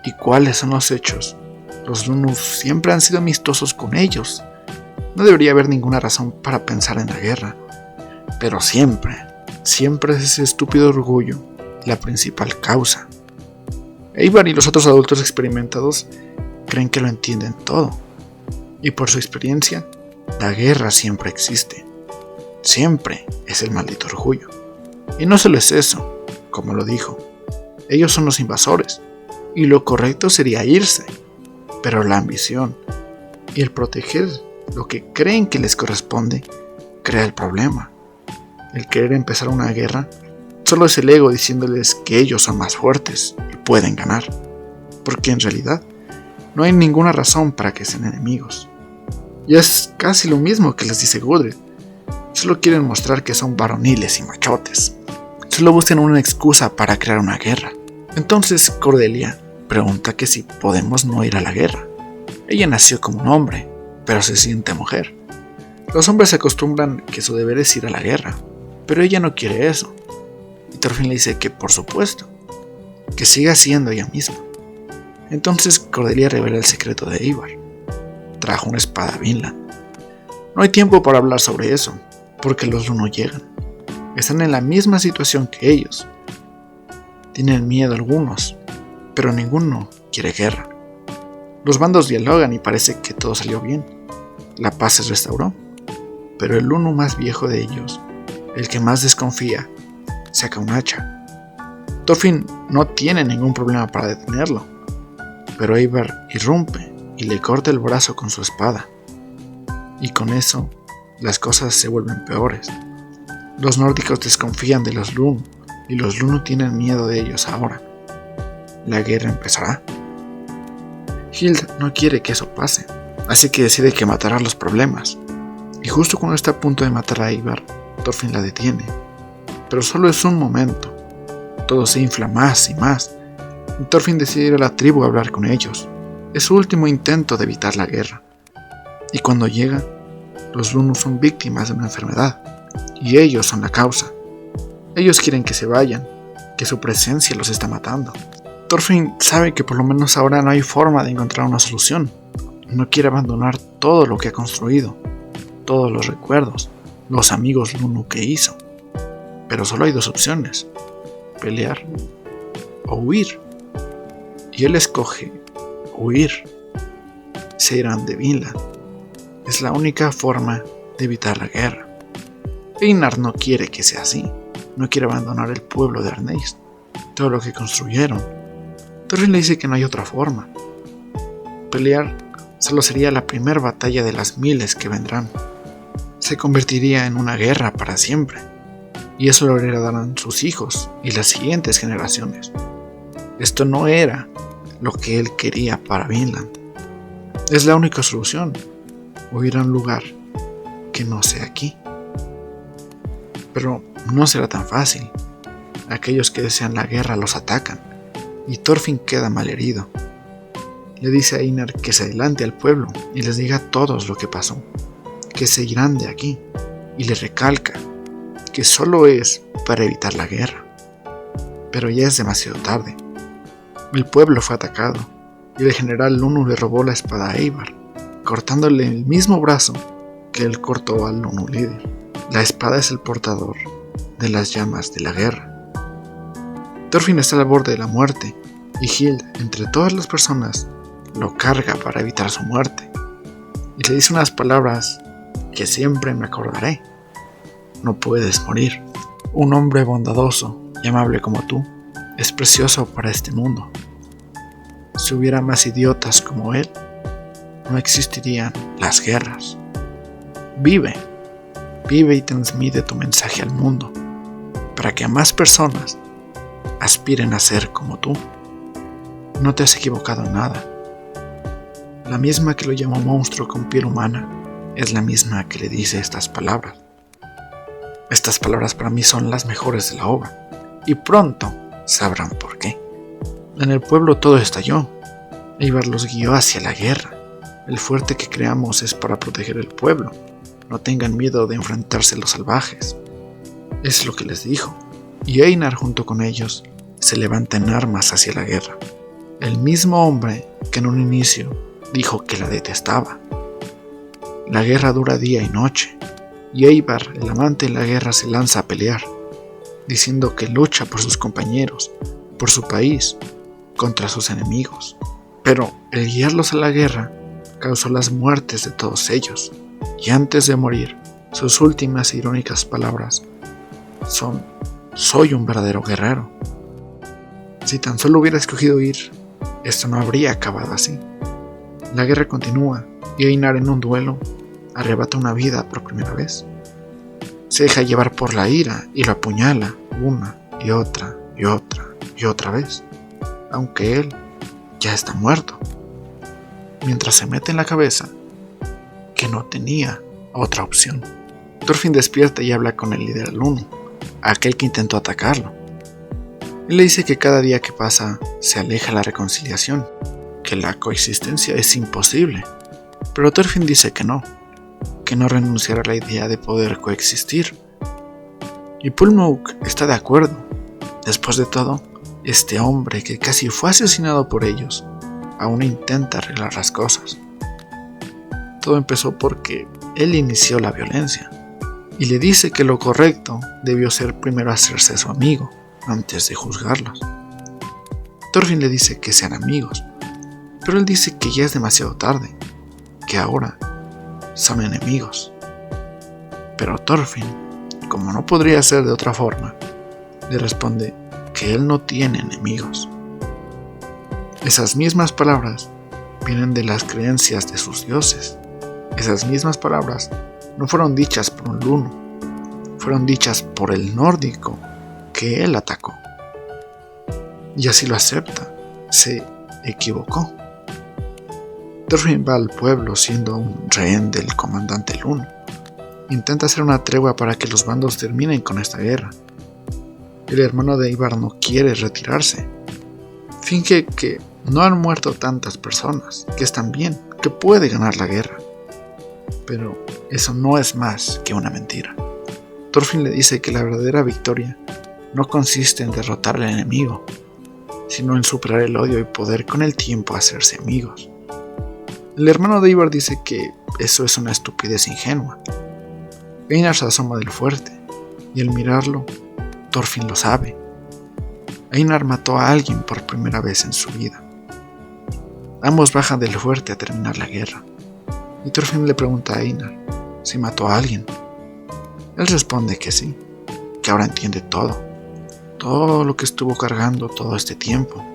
¿Y cuáles son los hechos? Los Lunus siempre han sido amistosos con ellos. No debería haber ninguna razón para pensar en la guerra. Pero siempre es ese estúpido orgullo la principal causa. Ivar y los otros adultos experimentados creen que lo entienden todo. Y por su experiencia, la guerra siempre existe. Siempre es el maldito orgullo. Y no solo es eso, como lo dijo. Ellos son los invasores. Y lo correcto sería irse. Pero la ambición y el proteger lo que creen que les corresponde crea el problema. El querer empezar una guerra solo es el ego diciéndoles que ellos son más fuertes y pueden ganar, porque en realidad no hay ninguna razón para que sean enemigos. Y es casi lo mismo que les dice Gudrid. Solo quieren mostrar que son varoniles y machotes. Solo buscan una excusa para crear una guerra. Entonces Cordelia pregunta que si podemos no ir a la guerra. Ella nació como un hombre, pero se siente mujer. Los hombres se acostumbran que su deber es ir a la guerra, pero ella no quiere eso. Y Thorfinn le dice que por supuesto, que siga siendo ella misma. Entonces Cordelia revela el secreto de Ivar. Trajo una espada a Vinland. No hay tiempo para hablar sobre eso, porque los Luno llegan. Están en la misma situación que ellos. Tienen miedo algunos, pero ninguno quiere guerra. Los bandos dialogan y parece que todo salió bien. La paz se restauró, pero el Luno más viejo de ellos, el que más desconfía, saca un hacha. Thorfinn no tiene ningún problema para detenerlo, pero Ivar irrumpe y le corta el brazo con su espada. Y con eso, las cosas se vuelven peores. Los nórdicos desconfían de los Luno, y los Luno tienen miedo de ellos ahora. La guerra empezará. Hild no quiere que eso pase, así que decide que matará los problemas. Y justo cuando está a punto de matar a Ivar, Thorfinn la detiene. Pero solo es un momento. Todo se infla más y más. Y Thorfinn decide ir a la tribu a hablar con ellos. Es su último intento de evitar la guerra. Y cuando llega, los Lunos son víctimas de una enfermedad. Y ellos son la causa. Ellos quieren que se vayan, que su presencia los está matando. Thorfinn sabe que por lo menos ahora no hay forma de encontrar una solución. No quiere abandonar todo lo que ha construido, todos los recuerdos, los amigos Luno que hizo. Pero solo hay dos opciones: pelear o huir. Y él escoge huir. Se irán de Vinland. Es la única forma de evitar la guerra. Einar no quiere que sea así. No quiere abandonar el pueblo de Arneis, todo lo que construyeron. Thorfinn le dice que no hay otra forma. Pelear solo sería la primera batalla de las miles que vendrán. Se convertiría en una guerra para siempre, y eso lo heredarán sus hijos y las siguientes generaciones. Esto no era lo que él quería para Vinland. Es la única solución, huir a un lugar que no sea aquí. Pero no será tan fácil. Aquellos que desean la guerra los atacan, y Thorfinn queda malherido. Le dice a Einar que se adelante al pueblo y les diga a todos lo que pasó, que se irán de aquí, y le recalca que solo es para evitar la guerra. Pero ya es demasiado tarde. El pueblo fue atacado, y el general Lunu le robó la espada a Eivor, cortándole el mismo brazo que él cortó al Lunu líder. La espada es el portador de las llamas de la guerra. Thorfinn está al borde de la muerte, y Hild, entre todas las personas, lo carga para evitar su muerte, y le dice unas palabras que siempre me acordaré. No puedes morir. Un hombre bondadoso y amable como tú es precioso para este mundo. Si hubiera más idiotas como él, no existirían las guerras. Vive y transmite tu mensaje al mundo, para que a más personas aspiren a ser como tú. No te has equivocado en nada. La misma que lo llamó monstruo con piel humana es la misma que le dice estas palabras. Estas palabras para mí son las mejores de la obra, y pronto sabrán por qué. En el pueblo todo estalló. Eivor los guió hacia la guerra. El fuerte que creamos es para proteger el pueblo. No tengan miedo de enfrentarse a los salvajes. Es lo que les dijo. Y Einar junto con ellos se levanta en armas hacia la guerra. El mismo hombre que en un inicio dijo que la detestaba. La guerra dura día y noche, y Eivor, el amante de la guerra, se lanza a pelear, diciendo que lucha por sus compañeros, por su país, contra sus enemigos. Pero el guiarlos a la guerra causó las muertes de todos ellos, y antes de morir, sus últimas irónicas palabras son: soy un verdadero guerrero. Si tan solo hubiera escogido ir, esto no habría acabado así. La guerra continúa, y Einar en un duelo arrebata una vida por primera vez. Se deja llevar por la ira y lo apuñala una y otra y otra y otra vez, aunque él ya está muerto, mientras se mete en la cabeza que no tenía otra opción. Thorfinn despierta y habla con el líder Lunu, aquel que intentó atacarlo. Él le dice que cada día que pasa se aleja la reconciliación, que la coexistencia es imposible, pero Thorfinn dice que no renunciará a la idea de poder coexistir. Y Pulmouk está de acuerdo. Después de todo, este hombre que casi fue asesinado por ellos, aún intenta arreglar las cosas. Todo empezó porque él inició la violencia, y le dice que lo correcto debió ser primero hacerse su amigo, antes de juzgarlos. Thorfinn le dice que sean amigos, pero él dice que ya es demasiado tarde, que ahora son enemigos. Pero Thorfinn, como no podría ser de otra forma, le responde que él no tiene enemigos. Esas mismas palabras vienen de las creencias de sus dioses. Esas mismas palabras no fueron dichas por un Lunu, fueron dichas por el nórdico que él atacó. Y así lo acepta, se equivocó. Thorfinn va al pueblo siendo un rehén del comandante Lunu. Intenta hacer una tregua para que los bandos terminen con esta guerra. El hermano de Eivor no quiere retirarse. Finge que no han muerto tantas personas, que están bien, que puede ganar la guerra. Pero eso no es más que una mentira. Thorfinn le dice que la verdadera victoria no consiste en derrotar al enemigo, sino en superar el odio y poder con el tiempo hacerse amigos. El hermano de Eivor dice que eso es una estupidez ingenua. Einar se asoma del fuerte, y al mirarlo, Thorfinn lo sabe. Einar mató a alguien por primera vez en su vida. Ambos bajan del fuerte a terminar la guerra, y Thorfinn le pregunta a Einar si mató a alguien. Él responde que sí, que ahora entiende todo lo que estuvo cargando todo este tiempo,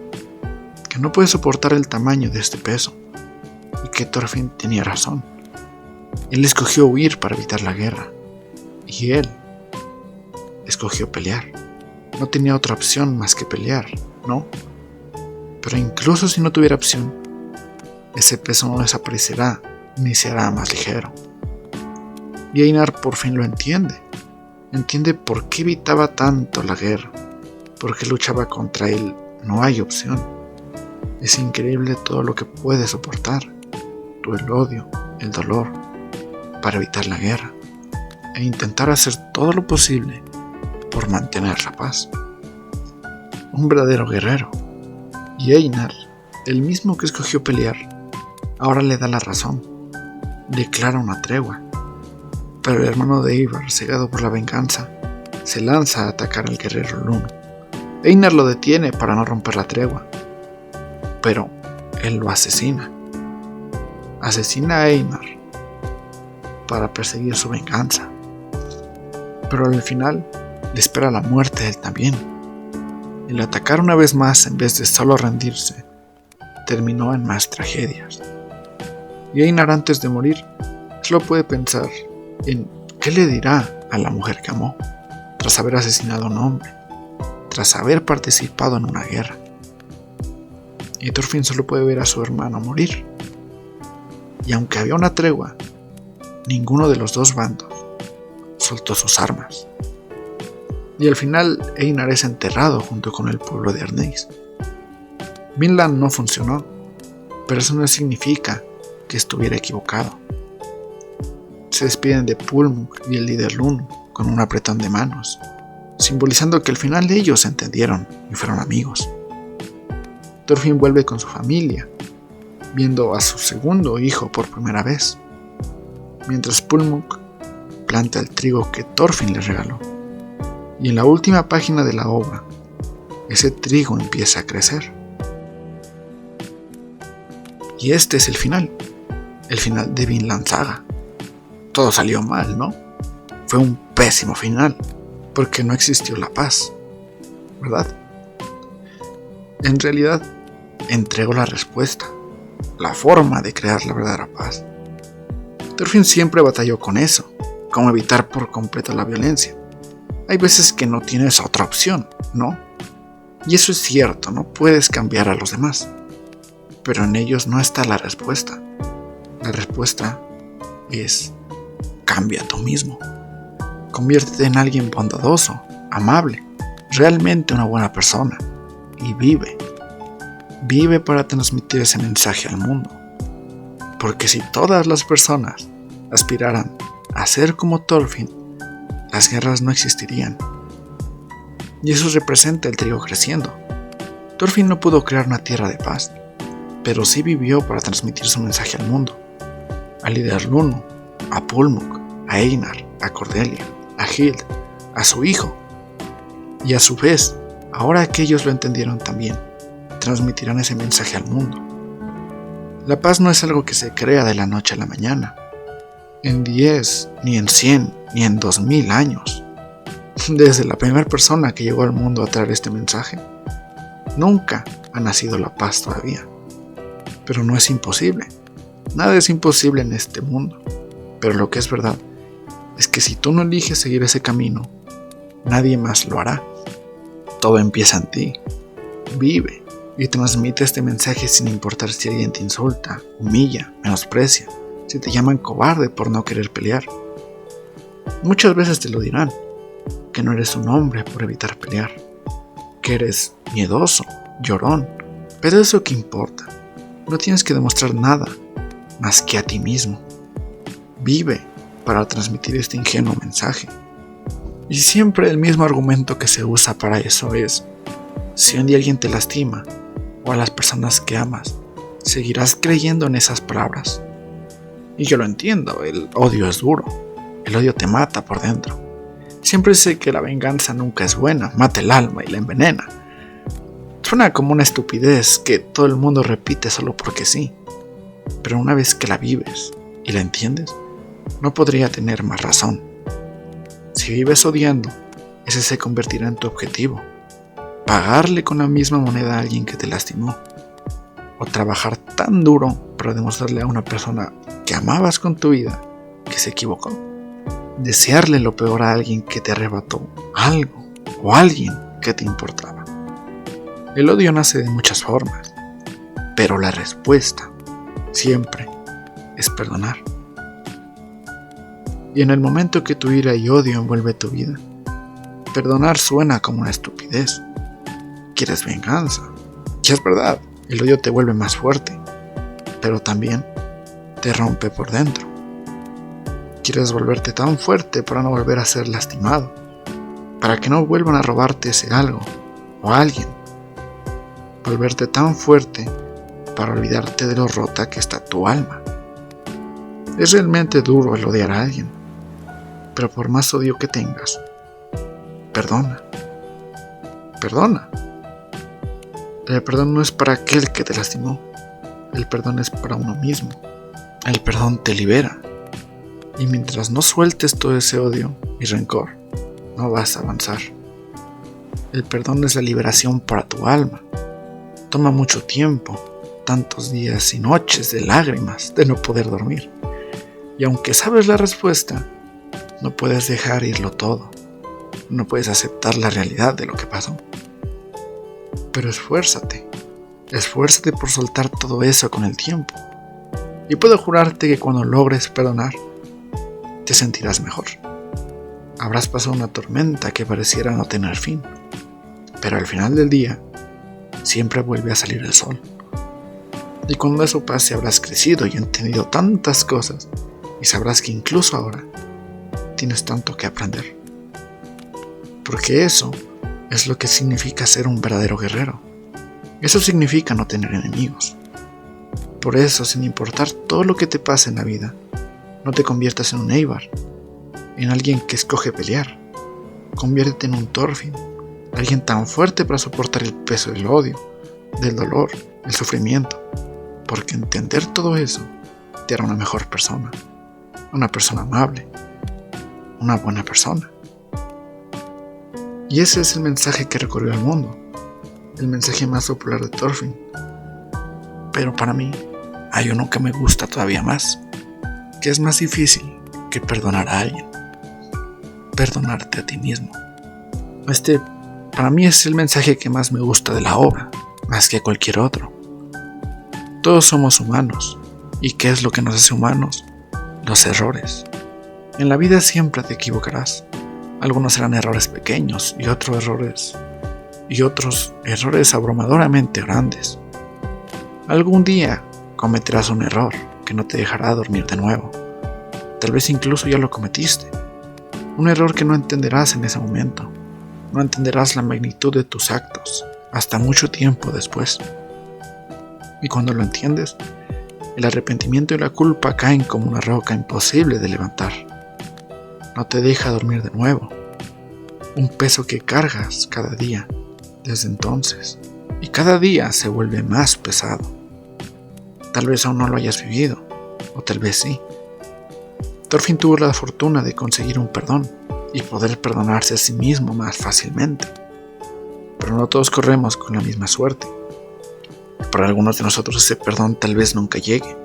que no puede soportar el tamaño de este peso. y que Thorfinn tenía razón. Él escogió huir para evitar la guerra, y él escogió pelear. No tenía otra opción más que pelear, ¿no? Pero incluso si no tuviera opción, ese peso no desaparecerá ni se hará más ligero. Y Einar por fin lo entiende. Entiende por qué evitaba tanto la guerra, por qué luchaba contra él. No hay opción. Es increíble todo lo que puede soportar, todo el odio, el dolor, para evitar la guerra e intentar hacer todo lo posible por mantener la paz. Un verdadero guerrero. Y Einar, el mismo que escogió pelear, ahora le da la razón. Declara una tregua. Pero el hermano de Ivar, cegado por la venganza, se lanza a atacar al guerrero Luno. Einar lo detiene para no romper la tregua, pero él lo asesina. Asesina a Einar para perseguir su venganza. Pero al final le espera la muerte a él también. El atacar una vez más en vez de solo rendirse terminó en más tragedias. Y Einar, antes de morir, solo puede pensar en qué le dirá a la mujer que amó tras haber asesinado a un hombre, tras haber participado en una guerra. Y Thorfinn solo puede ver a su hermano morir. Y aunque había una tregua, ninguno de los dos bandos soltó sus armas. Y al final Einar es enterrado junto con el pueblo de Arneis. Vinland no funcionó, pero eso no significa que estuviera equivocado. Se despiden de Pulmuk y el líder Luno con un apretón de manos, simbolizando que al final ellos se entendieron y fueron amigos. Thorfinn vuelve con su familia, viendo a su segundo hijo por primera vez, mientras Pulmuk planta el trigo que Thorfinn le regaló. Y en la última página de la obra, ese trigo empieza a crecer. Y este es el final de Vinland Saga. Todo salió mal, ¿no? Fue un pésimo final, porque no existió la paz, ¿verdad? En realidad, entregó la respuesta, la forma de crear la verdadera paz. Thorfinn siempre batalló con eso, cómo evitar por completo la violencia. Hay veces que no tienes otra opción, ¿no? Y eso es cierto, no puedes cambiar a los demás. Pero en ellos no está la respuesta. La respuesta es: cambia tú mismo. Conviértete en alguien bondadoso, amable, realmente una buena persona. Y vive. Vive para transmitir ese mensaje al mundo. Porque si todas las personas aspiraran a ser como Thorfinn, las guerras no existirían. Y eso representa el trigo creciendo. Thorfinn no pudo crear una tierra de paz, pero sí vivió para transmitir su mensaje al mundo. Al líder Luno, a Pulmuk, a Einar, a Cordelia, a Hild, a su hijo. Y a su vez, ahora que ellos lo entendieron también, transmitirán ese mensaje al mundo. La paz no es algo que se crea de la noche a la mañana, en 10, ni en 100, ni en 2000 años. Desde la primera persona que llegó al mundo a traer este mensaje, nunca ha nacido la paz todavía. Pero no es imposible. Nada es imposible en este mundo. Pero lo que es verdad es que si tú no eliges seguir ese camino, nadie más lo hará. Todo empieza en ti. Vive y transmite este mensaje sin importar si alguien te insulta, humilla, menosprecia, si te llaman cobarde por no querer pelear. Muchas veces te lo dirán, que no eres un hombre por evitar pelear, que eres miedoso, llorón, pero eso qué importa. No tienes que demostrar nada más que a ti mismo. Vive para transmitir este ingenuo mensaje. Y siempre el mismo argumento que se usa para eso es: si un día alguien te lastima, o a las personas que amas, ¿seguirás creyendo en esas palabras? Y yo lo entiendo, el odio es duro, el odio te mata por dentro. Siempre sé que la venganza nunca es buena, mata el alma y la envenena. Suena como una estupidez que todo el mundo repite solo porque sí, pero una vez que la vives y la entiendes, no podría tener más razón. Si vives odiando, ese se convertirá en tu objetivo. Pagarle con la misma moneda a alguien que te lastimó, o trabajar tan duro para demostrarle a una persona que amabas con tu vida que se equivocó. Desearle lo peor a alguien que te arrebató algo o alguien que te importaba. El odio nace de muchas formas, pero la respuesta siempre es perdonar. Y en el momento que tu ira y odio envuelve tu vida, perdonar suena como una estupidez. Quieres venganza. Y es verdad, el odio te vuelve más fuerte, pero también te rompe por dentro. Quieres volverte tan fuerte para no volver a ser lastimado, para que no vuelvan a robarte ese algo o alguien. Volverte tan fuerte para olvidarte de lo rota que está tu alma. Es realmente duro el odiar a alguien, pero por más odio que tengas, perdona. Perdona. El perdón no es para aquel que te lastimó. El perdón es para uno mismo. El perdón te libera. Y mientras no sueltes todo ese odio y rencor, no vas a avanzar. El perdón es la liberación para tu alma. Toma mucho tiempo, tantos días y noches de lágrimas, de no poder dormir. Y aunque sabes la respuesta, no puedes dejar irlo todo. No puedes aceptar la realidad de lo que pasó. Pero esfuérzate por soltar todo eso con el tiempo. Y puedo jurarte que cuando logres perdonar, te sentirás mejor. Habrás pasado una tormenta que pareciera no tener fin, pero al final del día, siempre vuelve a salir el sol. Y cuando eso pase habrás crecido y entendido tantas cosas, y sabrás que incluso ahora tienes tanto que aprender. Porque eso es lo que significa ser un verdadero guerrero. Eso significa no tener enemigos. Por eso, sin importar todo lo que te pase en la vida, no te conviertas en un Eivor, en alguien que escoge pelear. Conviértete en un Thorfinn, alguien tan fuerte para soportar el peso del odio, del dolor, el sufrimiento. Porque entender todo eso te hará una mejor persona, una persona amable, una buena persona. Y ese es el mensaje que recorrió el mundo, el mensaje más popular de Thorfinn. Pero para mí, hay uno que me gusta todavía más, que es más difícil que perdonar a alguien. Perdonarte a ti mismo. Para mí es el mensaje que más me gusta de la obra, más que cualquier otro. Todos somos humanos, ¿y qué es lo que nos hace humanos? Los errores. En la vida siempre te equivocarás. Algunos serán errores pequeños y otros errores abrumadoramente grandes. Algún día cometerás un error que no te dejará dormir de nuevo. Tal vez incluso ya lo cometiste. Un error que no entenderás en ese momento. No entenderás la magnitud de tus actos hasta mucho tiempo después. Y cuando lo entiendes, el arrepentimiento y la culpa caen como una roca imposible de levantar. No te deja dormir de nuevo. Un peso que cargas cada día desde entonces. Y cada día se vuelve más pesado. Tal vez aún no lo hayas vivido, o tal vez sí. Thorfinn tuvo la fortuna de conseguir un perdón y poder perdonarse a sí mismo más fácilmente. Pero no todos corremos con la misma suerte. Para algunos de nosotros ese perdón tal vez nunca llegue.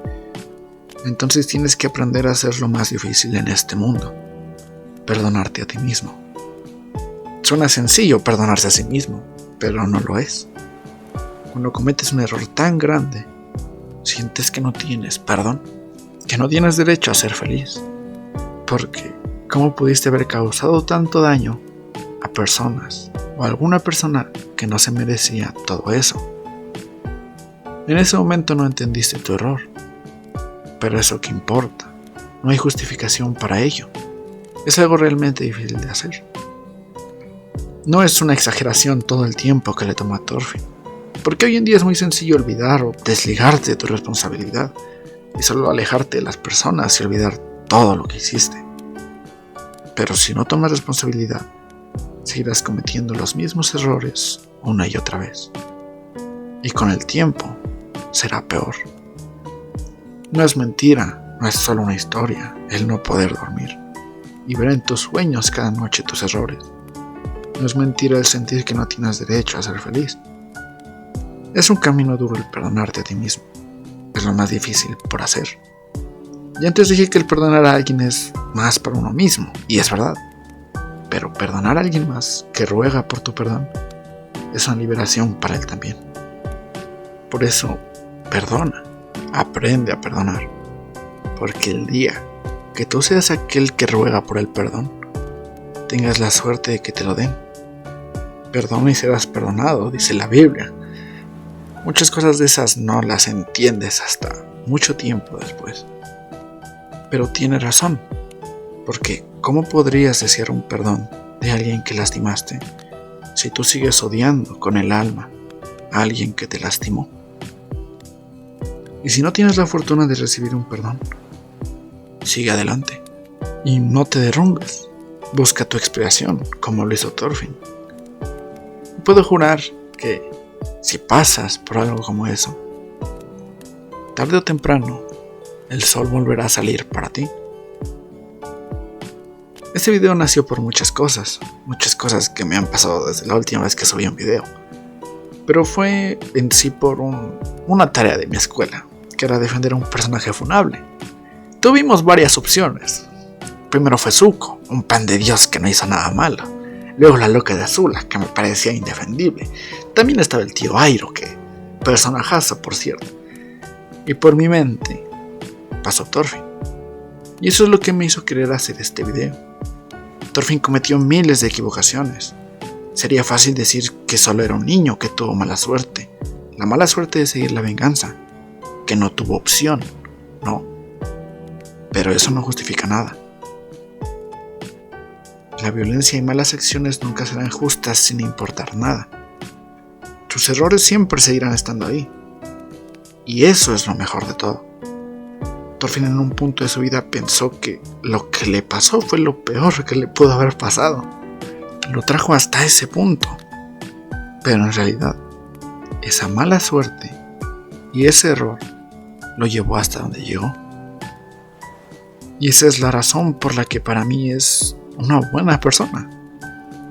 Entonces tienes que aprender a hacer lo más difícil en este mundo: perdonarte a ti mismo. Suena sencillo perdonarse a sí mismo, pero no lo es. Cuando cometes un error tan grande, sientes que no tienes perdón, que no tienes derecho a ser feliz. Porque, ¿cómo pudiste haber causado tanto daño a personas o a alguna persona que no se merecía todo eso? En ese momento no entendiste tu error, pero eso qué importa, no hay justificación para ello. Es algo realmente difícil de hacer. No es una exageración todo el tiempo que le tomó a Thorfinn, porque hoy en día es muy sencillo olvidar o desligarte de tu responsabilidad y solo alejarte de las personas y olvidar todo lo que hiciste. Pero si no tomas responsabilidad, seguirás cometiendo los mismos errores una y otra vez. Y con el tiempo será peor. No es mentira, no es solo una historia el no poder dormir y ver en tus sueños cada noche tus errores. No es mentira el sentir que no tienes derecho a ser feliz. Es un camino duro el perdonarte a ti mismo, es lo más difícil por hacer. Y antes dije que el perdonar a alguien es más para uno mismo, y es verdad. Pero perdonar a alguien más que ruega por tu perdón es una liberación para él también. Por eso, perdona, aprende a perdonar. Porque el día que tú seas aquel que ruega por el perdón, tengas la suerte de que te lo den. Perdona y serás perdonado, dice la Biblia. Muchas cosas de esas no las entiendes hasta mucho tiempo después. Pero tiene razón, porque ¿cómo podrías desear un perdón de alguien que lastimaste si tú sigues odiando con el alma a alguien que te lastimó? Y si no tienes la fortuna de recibir un perdón, sigue adelante y no te derrumbes. Busca tu expiación, como lo hizo Thorfinn. Puedo jurar que si pasas por algo como eso, tarde o temprano, el sol volverá a salir para ti. Este video nació por muchas cosas que me han pasado desde la última vez que subí un video. Pero fue en sí por una tarea de mi escuela, que era defender a un personaje funable. Tuvimos varias opciones. Primero fue Zuko, un pan de Dios que no hizo nada malo. Luego la loca de Azula, que me parecía indefendible. También estaba el tío Airo, que personajazo por cierto. Y por mi mente pasó Thorfinn. Y eso es lo que me hizo querer hacer este video. Thorfinn cometió miles de equivocaciones. Sería fácil decir que solo era un niño que tuvo mala suerte. La mala suerte de seguir la venganza. Que no tuvo opción. No. Pero eso no justifica nada. La violencia y malas acciones nunca serán justas sin importar nada. Tus errores siempre seguirán estando ahí. Y eso es lo mejor de todo. Thorfinn en un punto de su vida pensó que lo que le pasó fue lo peor que le pudo haber pasado. Lo trajo hasta ese punto. Pero en realidad, esa mala suerte y ese error lo llevó hasta donde llegó. Y esa es la razón por la que para mí es una buena persona,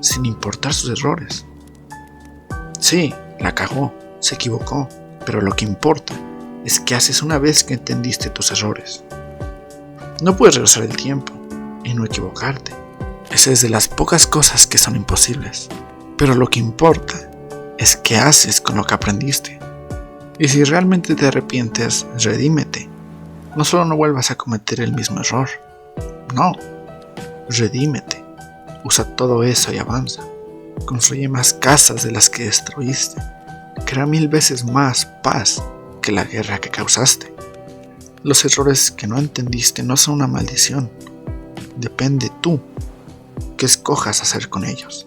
sin importar sus errores. Sí, la cagó, se equivocó, pero lo que importa es que haces una vez que entendiste tus errores. No puedes regresar el tiempo y no equivocarte. Esa es de las pocas cosas que son imposibles. Pero lo que importa es qué haces con lo que aprendiste. Y si realmente te arrepientes, redímete. No solo no vuelvas a cometer el mismo error. No. Redímete. Usa todo eso y avanza. Construye más casas de las que destruiste. Crea 1000 veces más paz que la guerra que causaste. Los errores que no entendiste no son una maldición. Depende tú qué escojas hacer con ellos.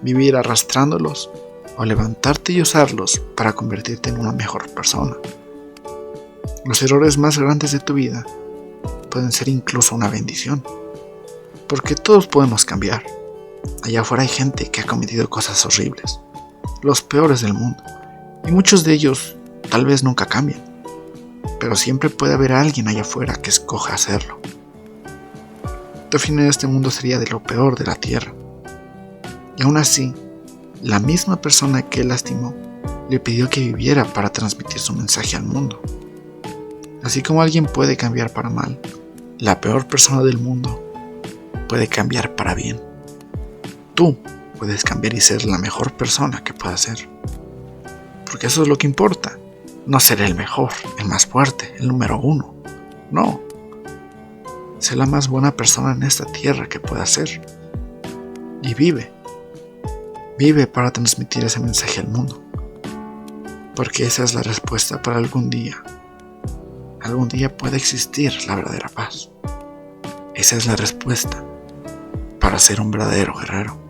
Vivir arrastrándolos o levantarte y usarlos para convertirte en una mejor persona. Los errores más grandes de tu vida pueden ser incluso una bendición. Porque todos podemos cambiar. Allá afuera hay gente que ha cometido cosas horribles, los peores del mundo, y muchos de ellos tal vez nunca cambien, pero siempre puede haber alguien allá afuera que escoja hacerlo. Thorfinn en este mundo sería de lo peor de la tierra, y aún así, la misma persona que él lastimó le pidió que viviera para transmitir su mensaje al mundo. Así como alguien puede cambiar para mal, la peor persona del mundo puede cambiar para bien. Tú puedes cambiar y ser la mejor persona que puedas ser. Porque eso es lo que importa. No ser el mejor, el más fuerte, el número 1. No. Sé la más buena persona en esta tierra que puedas ser. Y vive. Vive para transmitir ese mensaje al mundo. Porque esa es la respuesta para algún día. Algún día puede existir la verdadera paz. Esa es la respuesta para ser un verdadero guerrero.